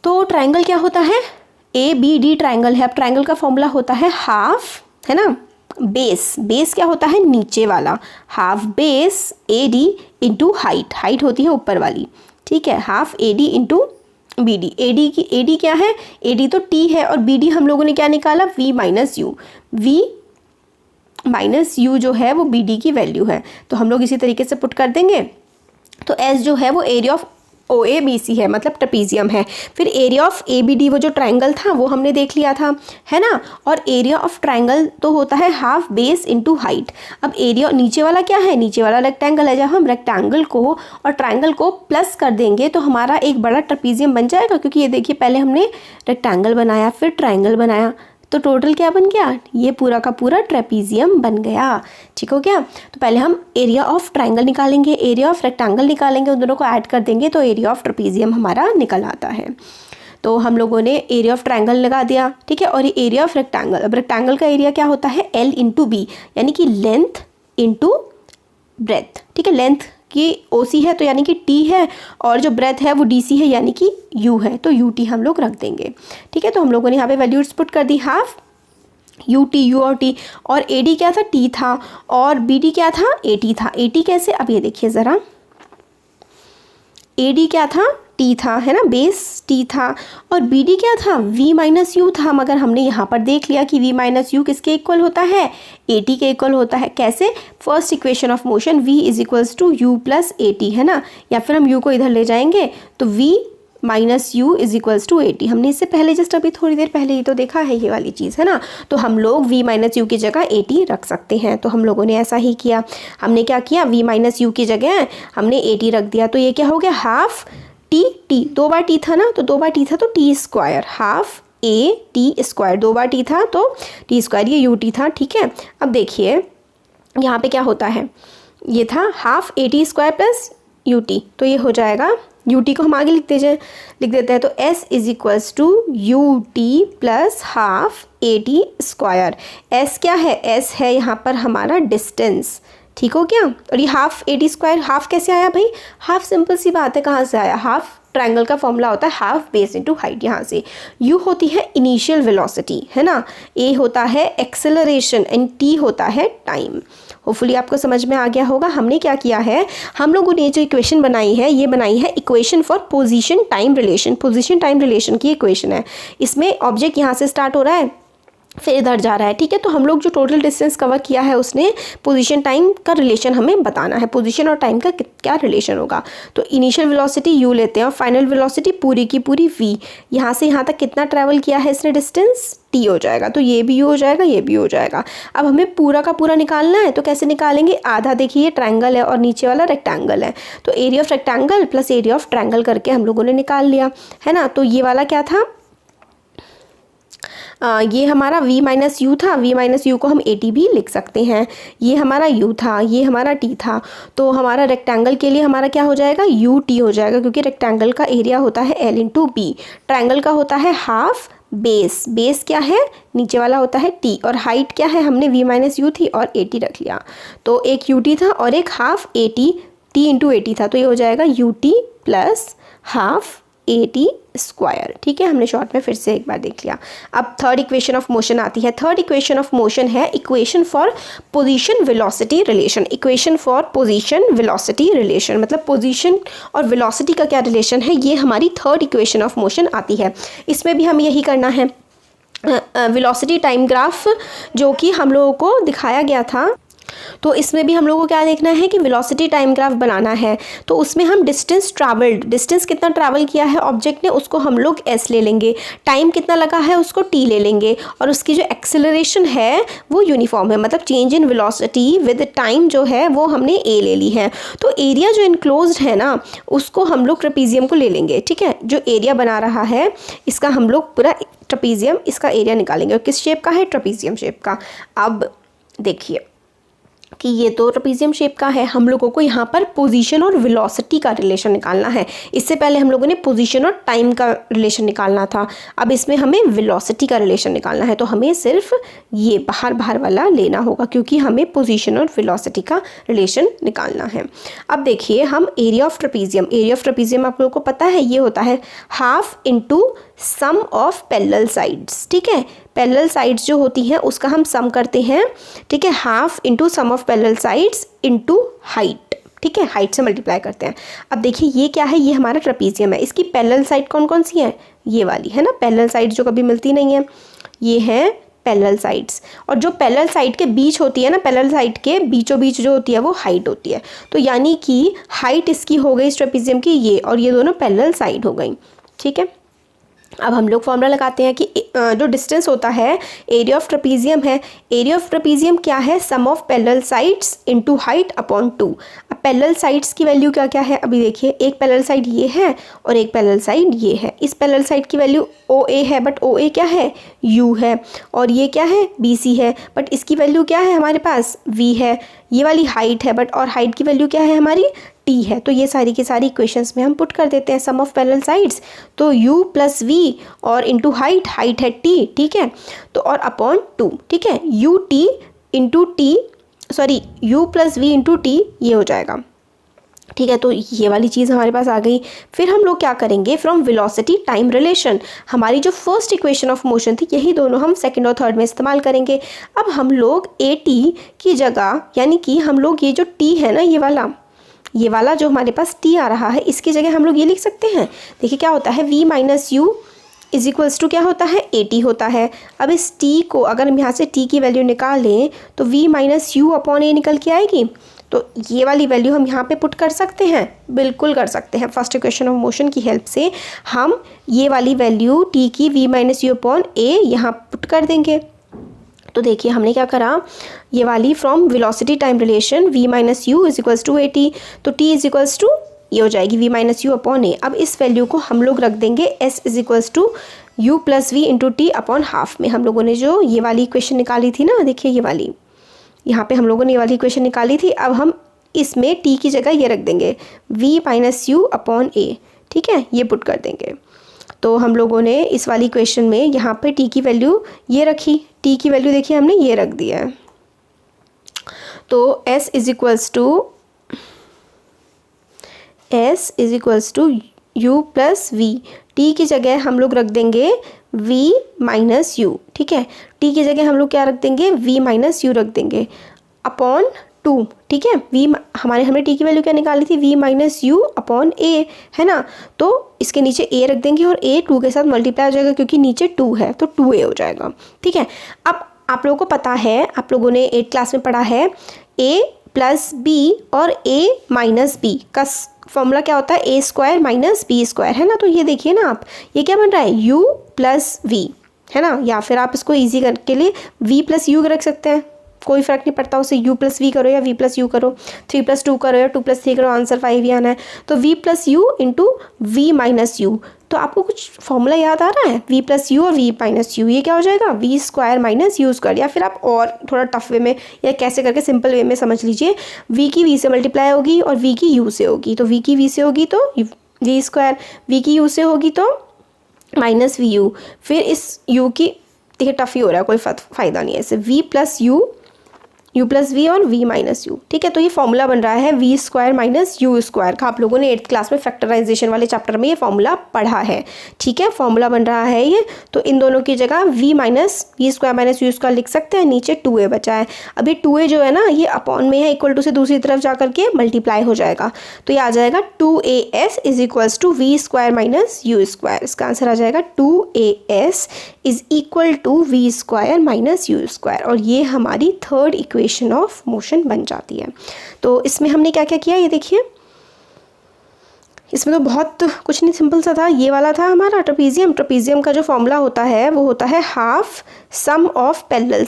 तो ट्रायंगल क्या होता है, ABD ट्रायंगल है। अब ट्रायंगल का फॉर्मूला होता है हाफ, है ना, बेस क्या होता है, नीचे वाला, half base AD into height होती है ऊपर वाली, ठीक है। Half AD into BD, AD क्या है, AD तो T है, और BD हम लोगों ने क्या निकाला, V माइनस यू जो है वो BD की वैल्यू है। तो हम लोग इसी तरीके से पुट कर देंगे। तो S जो है वो एरिया ऑफ OABC है, मतलब ट्रपीजियम है। फिर एरिया ऑफ ABD वो जो ट्रायंगल था वो हमने देख लिया था, है ना। और एरिया ऑफ ट्रायंगल तो होता है हाफ बेस इंटू हाइट। अब एरिया नीचे वाला क्या है, नीचे वाला रेक्टेंगल है। जब हम रेक्टेंगल को और ट्रायंगल को प्लस कर देंगे तो हमारा एक बड़ा ट्रपीजियम बन जाएगा, क्योंकि ये देखिए पहले हमने रेक्टेंगल बनाया फिर ट्रायंगल बनाया, तो टोटल क्या बन गया, ये पूरा का पूरा ट्रेपीजियम बन गया, ठीक हो गया। तो पहले हम एरिया ऑफ ट्रायंगल निकालेंगे, एरिया ऑफ रेक्टेंगल निकालेंगे, उन दोनों को ऐड कर देंगे तो एरिया ऑफ ट्रेपीजियम हमारा निकल आता है। तो हम लोगों ने एरिया ऑफ ट्रायंगल लगा दिया, ठीक है। और ये एरिया ऑफ रेक्टेंगल, अब रेक्टेंगल का एरिया क्या होता है, L इंटू बी, यानी कि लेंथ इंटू ब्रेथ, ठीक है। लेंथ की OC है तो यानी कि T है, और जो ब्रेथ है वो DC है यानी कि U है, तो UT हम लोग रख देंगे, ठीक है। तो हम लोगों ने यहाँ पे वैल्यूज पुट कर दी, हाफ UT, U और T, और AD क्या था, T था, और BD क्या था, AT था। AT कैसे, अब ये देखिए ज़रा, AD क्या था, T था, है ना, बेस T था, और BD क्या था, V माइनस यू था। मगर हमने यहाँ पर देख लिया कि V माइनस यू किसके इक्वल होता है, AT के इक्वल होता है। कैसे, first equation of motion V is equals to U plus AT, है ना, या फिर हम U को इधर ले जाएंगे तो V minus U is equals to AT। हमने इससे पहले जस्ट अभी थोड़ी देर पहले ही तो देखा है ये वाली चीज़, है ना। तो हम लोग V माइनस यू की जगह AT रख सकते हैं, तो हम लोगों ने ऐसा ही किया। हमने क्या किया, V माइनस यू की जगह हमने AT रख दिया, तो ये क्या हो गया, हाफ T, दो बार T था ना, तो दो बार T था तो T square, half AT square, दो बार T था तो T स्क्वायर, ये UT था, ठीक है। अब देखिए यहाँ पे क्या होता है, ये था half AT square plus UT, तो ये हो जाएगा, UT को हम आगे लिख देते हैं, तो S is equals to UT plus half AT square. S क्या है, S है यहाँ पर हमारा डिस्टेंस, ठीक हो क्या। और ये हाफ AT स्क्वायर, हाफ कैसे आया भाई, हाफ सिंपल सी बात है, कहाँ से आया, हाफ ट्रायंगल का फॉर्मूला होता है हाफ बेस इंटू हाइट। यहाँ से U होती है इनिशियल वेलोसिटी, है ना, A होता है एक्सेलरेशन एंड T होता है टाइम। होपफुली आपको समझ में आ गया होगा। हमने क्या किया है, हम लोगों ने जो इक्वेशन बनाई है ये बनाई है equation for position time relation, position time relation की इक्वेशन है। इसमें ऑब्जेक्ट यहाँ से स्टार्ट हो रहा है फिर इधर जा रहा है, ठीक है। तो हम लोग जो टोटल डिस्टेंस कवर किया है उसने पोजीशन टाइम का रिलेशन हमें बताना है, पोजीशन और टाइम का क्या रिलेशन होगा। तो इनिशियल वेलोसिटी U लेते हैं और फाइनल वेलोसिटी पूरी की पूरी V, यहाँ से यहाँ तक कितना ट्रैवल किया है इसने डिस्टेंस, T हो जाएगा। तो ये भी U हो जाएगा, ये भी हो जाएगा। अब हमें पूरा का पूरा निकालना है, तो कैसे निकालेंगे, आधा देखिए ये ट्रायंगल है और नीचे वाला रेक्टेंगल है, तो area of rectangle plus area of triangle करके हम लोगों ने निकाल लिया, है ना। तो ये वाला क्या था, ये हमारा v माइनस यू था, v माइनस यू को हम at भी लिख सकते हैं। ये हमारा u था, ये हमारा t था। तो हमारा रेक्टेंगल के लिए हमारा क्या हो जाएगा, ut हो जाएगा, क्योंकि रेक्टेंगल का एरिया होता है l इंटू बी। ट्रायंगल का होता है हाफ बेस, बेस क्या है, नीचे वाला होता है t, और हाइट क्या है, हमने v माइनस यू थी और at रख लिया। तो एक ut था और एक half at, t into at था, तो ये हो जाएगा ut plus half at square. ठीक है, हमने शॉर्ट में फिर से एक बार देख लिया। अब थर्ड इक्वेशन ऑफ मोशन आती है। थर्ड इक्वेशन ऑफ मोशन है equation for position velocity relation. Equation for position velocity relation मतलब पोजीशन और वेलोसिटी का क्या रिलेशन है, ये हमारी थर्ड इक्वेशन ऑफ मोशन आती है। इसमें भी हम यही करना है, वेलोसिटी टाइम ग्राफ जो कि हम लोगों को दिखाया गया था, तो इसमें भी हम लोगों को क्या देखना है कि वेलोसिटी टाइम ग्राफ बनाना है। तो उसमें हम डिस्टेंस ट्रैवल्ड, डिस्टेंस कितना ट्रैवल किया है ऑब्जेक्ट ने, उसको हम लोग s ले लेंगे, टाइम कितना लगा है उसको t ले लेंगे, और उसकी जो एक्सेलरेशन है वो यूनिफॉर्म है, मतलब change in velocity with time जो है वो हमने a ले ली है। तो एरिया जो इनक्लोज्ड है ना उसको हम लोग ट्रेपीजियम को ले लेंगे। ठीक है, जो एरिया बना रहा है इसका हम लोग पूरा ट्रेपीजियम, इसका एरिया निकालेंगे, और किस शेप का है, ट्रेपीजियम शेप का। अब देखिए कि ये तो ट्रेपीजियम शेप का है, हम लोगों को यहाँ पर पोजीशन और वेलोसिटी का रिलेशन निकालना है। इससे पहले हम लोगों ने पोजीशन और टाइम का रिलेशन निकालना था, अब इसमें हमें वेलोसिटी का रिलेशन निकालना है। तो हमें सिर्फ ये बाहर बाहर वाला लेना होगा, क्योंकि हमें पोजीशन और वेलोसिटी का रिलेशन निकालना है। अब देखिए हम एरिया ऑफ ट्रेपीजियम आप लोगों को पता है ये होता है half into sum of parallel sides. ठीक है, पैरेलल साइड्स जो होती हैं उसका हम सम करते हैं। ठीक है, half into sum of parallel sides into height. ठीक है, हाइट से मल्टीप्लाई करते हैं। अब देखिए ये क्या है, ये हमारा ट्रेपीजियम है, इसकी पैरेलल साइड कौन कौन सी है, ये वाली है ना, पैरेलल साइड जो कभी मिलती नहीं है, ये है पैरेलल साइड्स। और जो पैरेलल साइड के बीच होती है ना, पैरेलल साइड के बीचों बीच जो होती है वो हाइट होती है। तो यानी कि हाइट इसकी हो गई इस ट्रेपीजियम की ये, और ये दोनों पैरेलल साइड हो गई। ठीक है, अब हम लोग फॉर्मूला लगाते हैं कि जो डिस्टेंस होता है एरिया ऑफ ट्रेपीजियम है, एरिया ऑफ ट्रेपीजियम क्या है, sum of parallel sides into height upon 2। अब पैरेलल साइड्स की वैल्यू क्या क्या है, अभी देखिए एक पैरेलल साइड ये है और एक पैरेलल साइड ये है। इस पैरेलल साइड की वैल्यू OA है, बट OA क्या है, U है, और ये क्या है, BC है, बट इसकी वैल्यू क्या है हमारे पास, V है। ये वाली हाइट है, बट और हाइट की वैल्यू क्या है हमारी, T है। तो ये सारी की सारी इक्वेशंस में हम पुट कर देते हैं सम ऑफ पैरेलल साइड्स, तो U प्लस V और इंटू हाइट, हाइट है T। ठीक है, तो और अपॉन 2। ठीक है, UT into T, sorry U plus V into T ये हो जाएगा। ठीक है, तो ये वाली चीज़ हमारे पास आ गई। फिर हम लोग क्या करेंगे, फ्रॉम वेलोसिटी टाइम रिलेशन, हमारी जो फर्स्ट इक्वेशन ऑफ मोशन थी यही दोनों हम सेकंड और थर्ड में इस्तेमाल करेंगे। अब हम लोग AT की जगह, यानी कि हम लोग ये जो T है ना, ये वाला जो हमारे पास T आ रहा है, इसकी जगह हम लोग ये लिख सकते हैं। देखिए क्या होता है, V minus U is equals to क्या होता है, AT होता है। अब इस T को अगर हम यहाँ से T की वैल्यू निकालें तो V minus U upon A निकल के आएगी। तो ये वाली वैल्यू हम यहाँ पे पुट कर सकते हैं, बिल्कुल कर सकते हैं। फर्स्ट इक्वेशन ऑफ मोशन की हेल्प से हम ये वाली वैल्यू T की V minus U upon A यहाँ पुट कर देंगे। तो देखिए हमने क्या करा, ये वाली from velocity time relation V minus U is equals to AT, तो T इज इक्वल्स टू ये हो जाएगी V minus U upon A। अब इस वैल्यू को हम लोग रख देंगे S is equals to U plus V into T upon half में। हम लोगों ने जो ये वाली इक्वेशन निकाली थी ना, देखिए ये वाली, यहाँ पे हम लोगों ने ये वाली इक्वेशन निकाली थी। अब हम इसमें T की जगह ये रख देंगे V minus U upon A। ठीक है, ये पुट कर देंगे। तो हम लोगों ने इस वाली इक्वेशन में यहाँ पे T की वैल्यू ये रखी, T की वैल्यू देखिए हमने ये रख दिया है। तो S is equals to U plus V, T की जगह हम लोग रख देंगे V माइनस यू। ठीक है, T की जगह हम लोग क्या रख देंगे, V माइनस यू रख देंगे अपॉन 2। ठीक है, हमने T की वैल्यू क्या निकाली थी, V minus U upon A है ना। तो इसके नीचे A रख देंगे और A 2 के साथ मल्टीप्लाई हो जाएगा, क्योंकि नीचे 2 है तो 2A हो जाएगा। ठीक है, अब आप लोगों को पता है, आप लोगों ने 8th क्लास में पढ़ा है A प्लस B और A माइनस B का फॉर्मूला क्या होता है, A square minus B square है ना। तो ये देखिए ना आप, ये क्या बन रहा है, U प्लस V है ना, या फिर आप इसको ईजी करने के लिए V प्लस U रख सकते हैं, कोई फ़र्क नहीं पड़ता, उसे u प्लस वी करो या v प्लस यू करो, 3 प्लस 2 करो या 2 प्लस 3 करो, आंसर 5 ही आना है। तो v plus U into V minus U. तो आपको कुछ फॉर्मूला याद आ रहा है, v प्लस यू और v माइनस यू, ये क्या हो जाएगा V square minus U square. या फिर आप और थोड़ा टफ वे में या कैसे करके सिंपल वे में समझ लीजिए, v की v से मल्टीप्लाई होगी और v की u से होगी, तो v की v से होगी तो v स्क्वायर, v की u से होगी तो माइनस वी यू, फिर इस u की, देखिए टफ ही हो रहा है, कोई फ़ायदा नहीं है इससे, v plus U plus V और v माइनस यू। ठीक है, तो ये फॉर्मूला बन रहा है V square minus U square का। आप लोगों ने 8th क्लास में फैक्टराइजेशन वाले चैप्टर में ये फॉर्मूला पढ़ा है। ठीक है, फॉर्मूला बन रहा है ये, तो इन दोनों की जगह V square minus U square लिख सकते हैं, नीचे 2a बचा है। अभी 2a जो है ना ये अपॉन में है, इक्वल टू से दूसरी तरफ जा करके मल्टीप्लाई हो जाएगा, तो ये आ जाएगा 2as is equals to V square minus U square. इसका आंसर आ जाएगा 2as is equal to V square minus U square, और ये हमारी थर्ड इक्वेशन ऑफ मोशन बन जाती है। तो इसमें हमने क्या क्या किया ये देखिए, इसमें तो बहुत कुछ नहीं, सिंपल सा था। ये वाला था हमारा ट्रेपीजियम का जो फॉर्मूला होता है वो होता है half sum of parallel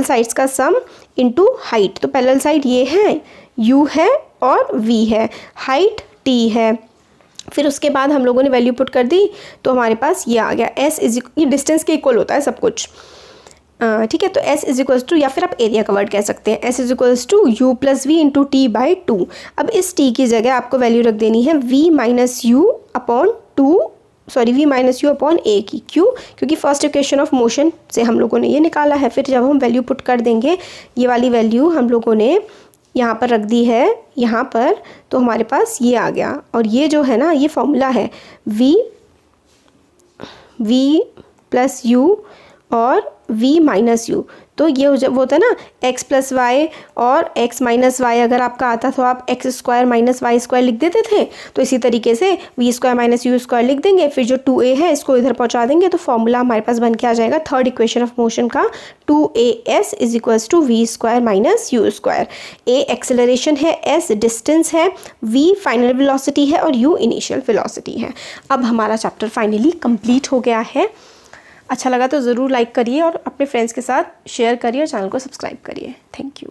sides का सम इनटू हाइट। तो पैरेलल साइड ये है, u है और v है, हाइट t है। फिर उसके बाद हम लोगों ने वैल्यू पुट कर दी, तो हमारे पास ये आ गया s इज, ये डिस्टेंस के इक्वल होता है सब कुछ। ठीक है, तो s इज इक्वल्स टू, या फिर आप एरिया का वर्ड कह सकते हैं, s is equals to u plus V into T by 2। अब इस t की जगह आपको वैल्यू रख देनी है v minus U upon a की। क्यों? क्योंकि फर्स्ट इक्वेशन ऑफ मोशन से हम लोगों ने ये निकाला है। फिर जब हम वैल्यू पुट कर देंगे, ये वाली वैल्यू हम लोगों ने यहाँ पर रख दी है यहाँ पर, तो हमारे पास ये आ गया। और ये जो है ना ये फॉर्मूला है v प्लस यू और v माइनस यू। तो ये जब होता है ना x प्लस वाई और x माइनस वाई, अगर आपका आता तो आप x square minus Y square लिख देते थे, तो इसी तरीके से v square minus U square लिख देंगे। फिर जो 2a है इसको इधर पहुंचा देंगे, तो फॉर्मूला हमारे पास बन के आ जाएगा थर्ड इक्वेशन ऑफ मोशन का, 2as is equals to V square minus U square. a acceleration है, s डिस्टेंस है, v फाइनल वेलोसिटी है और u इनिशियल वेलोसिटी है। अब हमारा चैप्टर फाइनली कंप्लीट हो गया है। अच्छा लगा तो ज़रूर लाइक करिए और अपने फ्रेंड्स के साथ शेयर करिए और चैनल को सब्सक्राइब करिए। Thank you.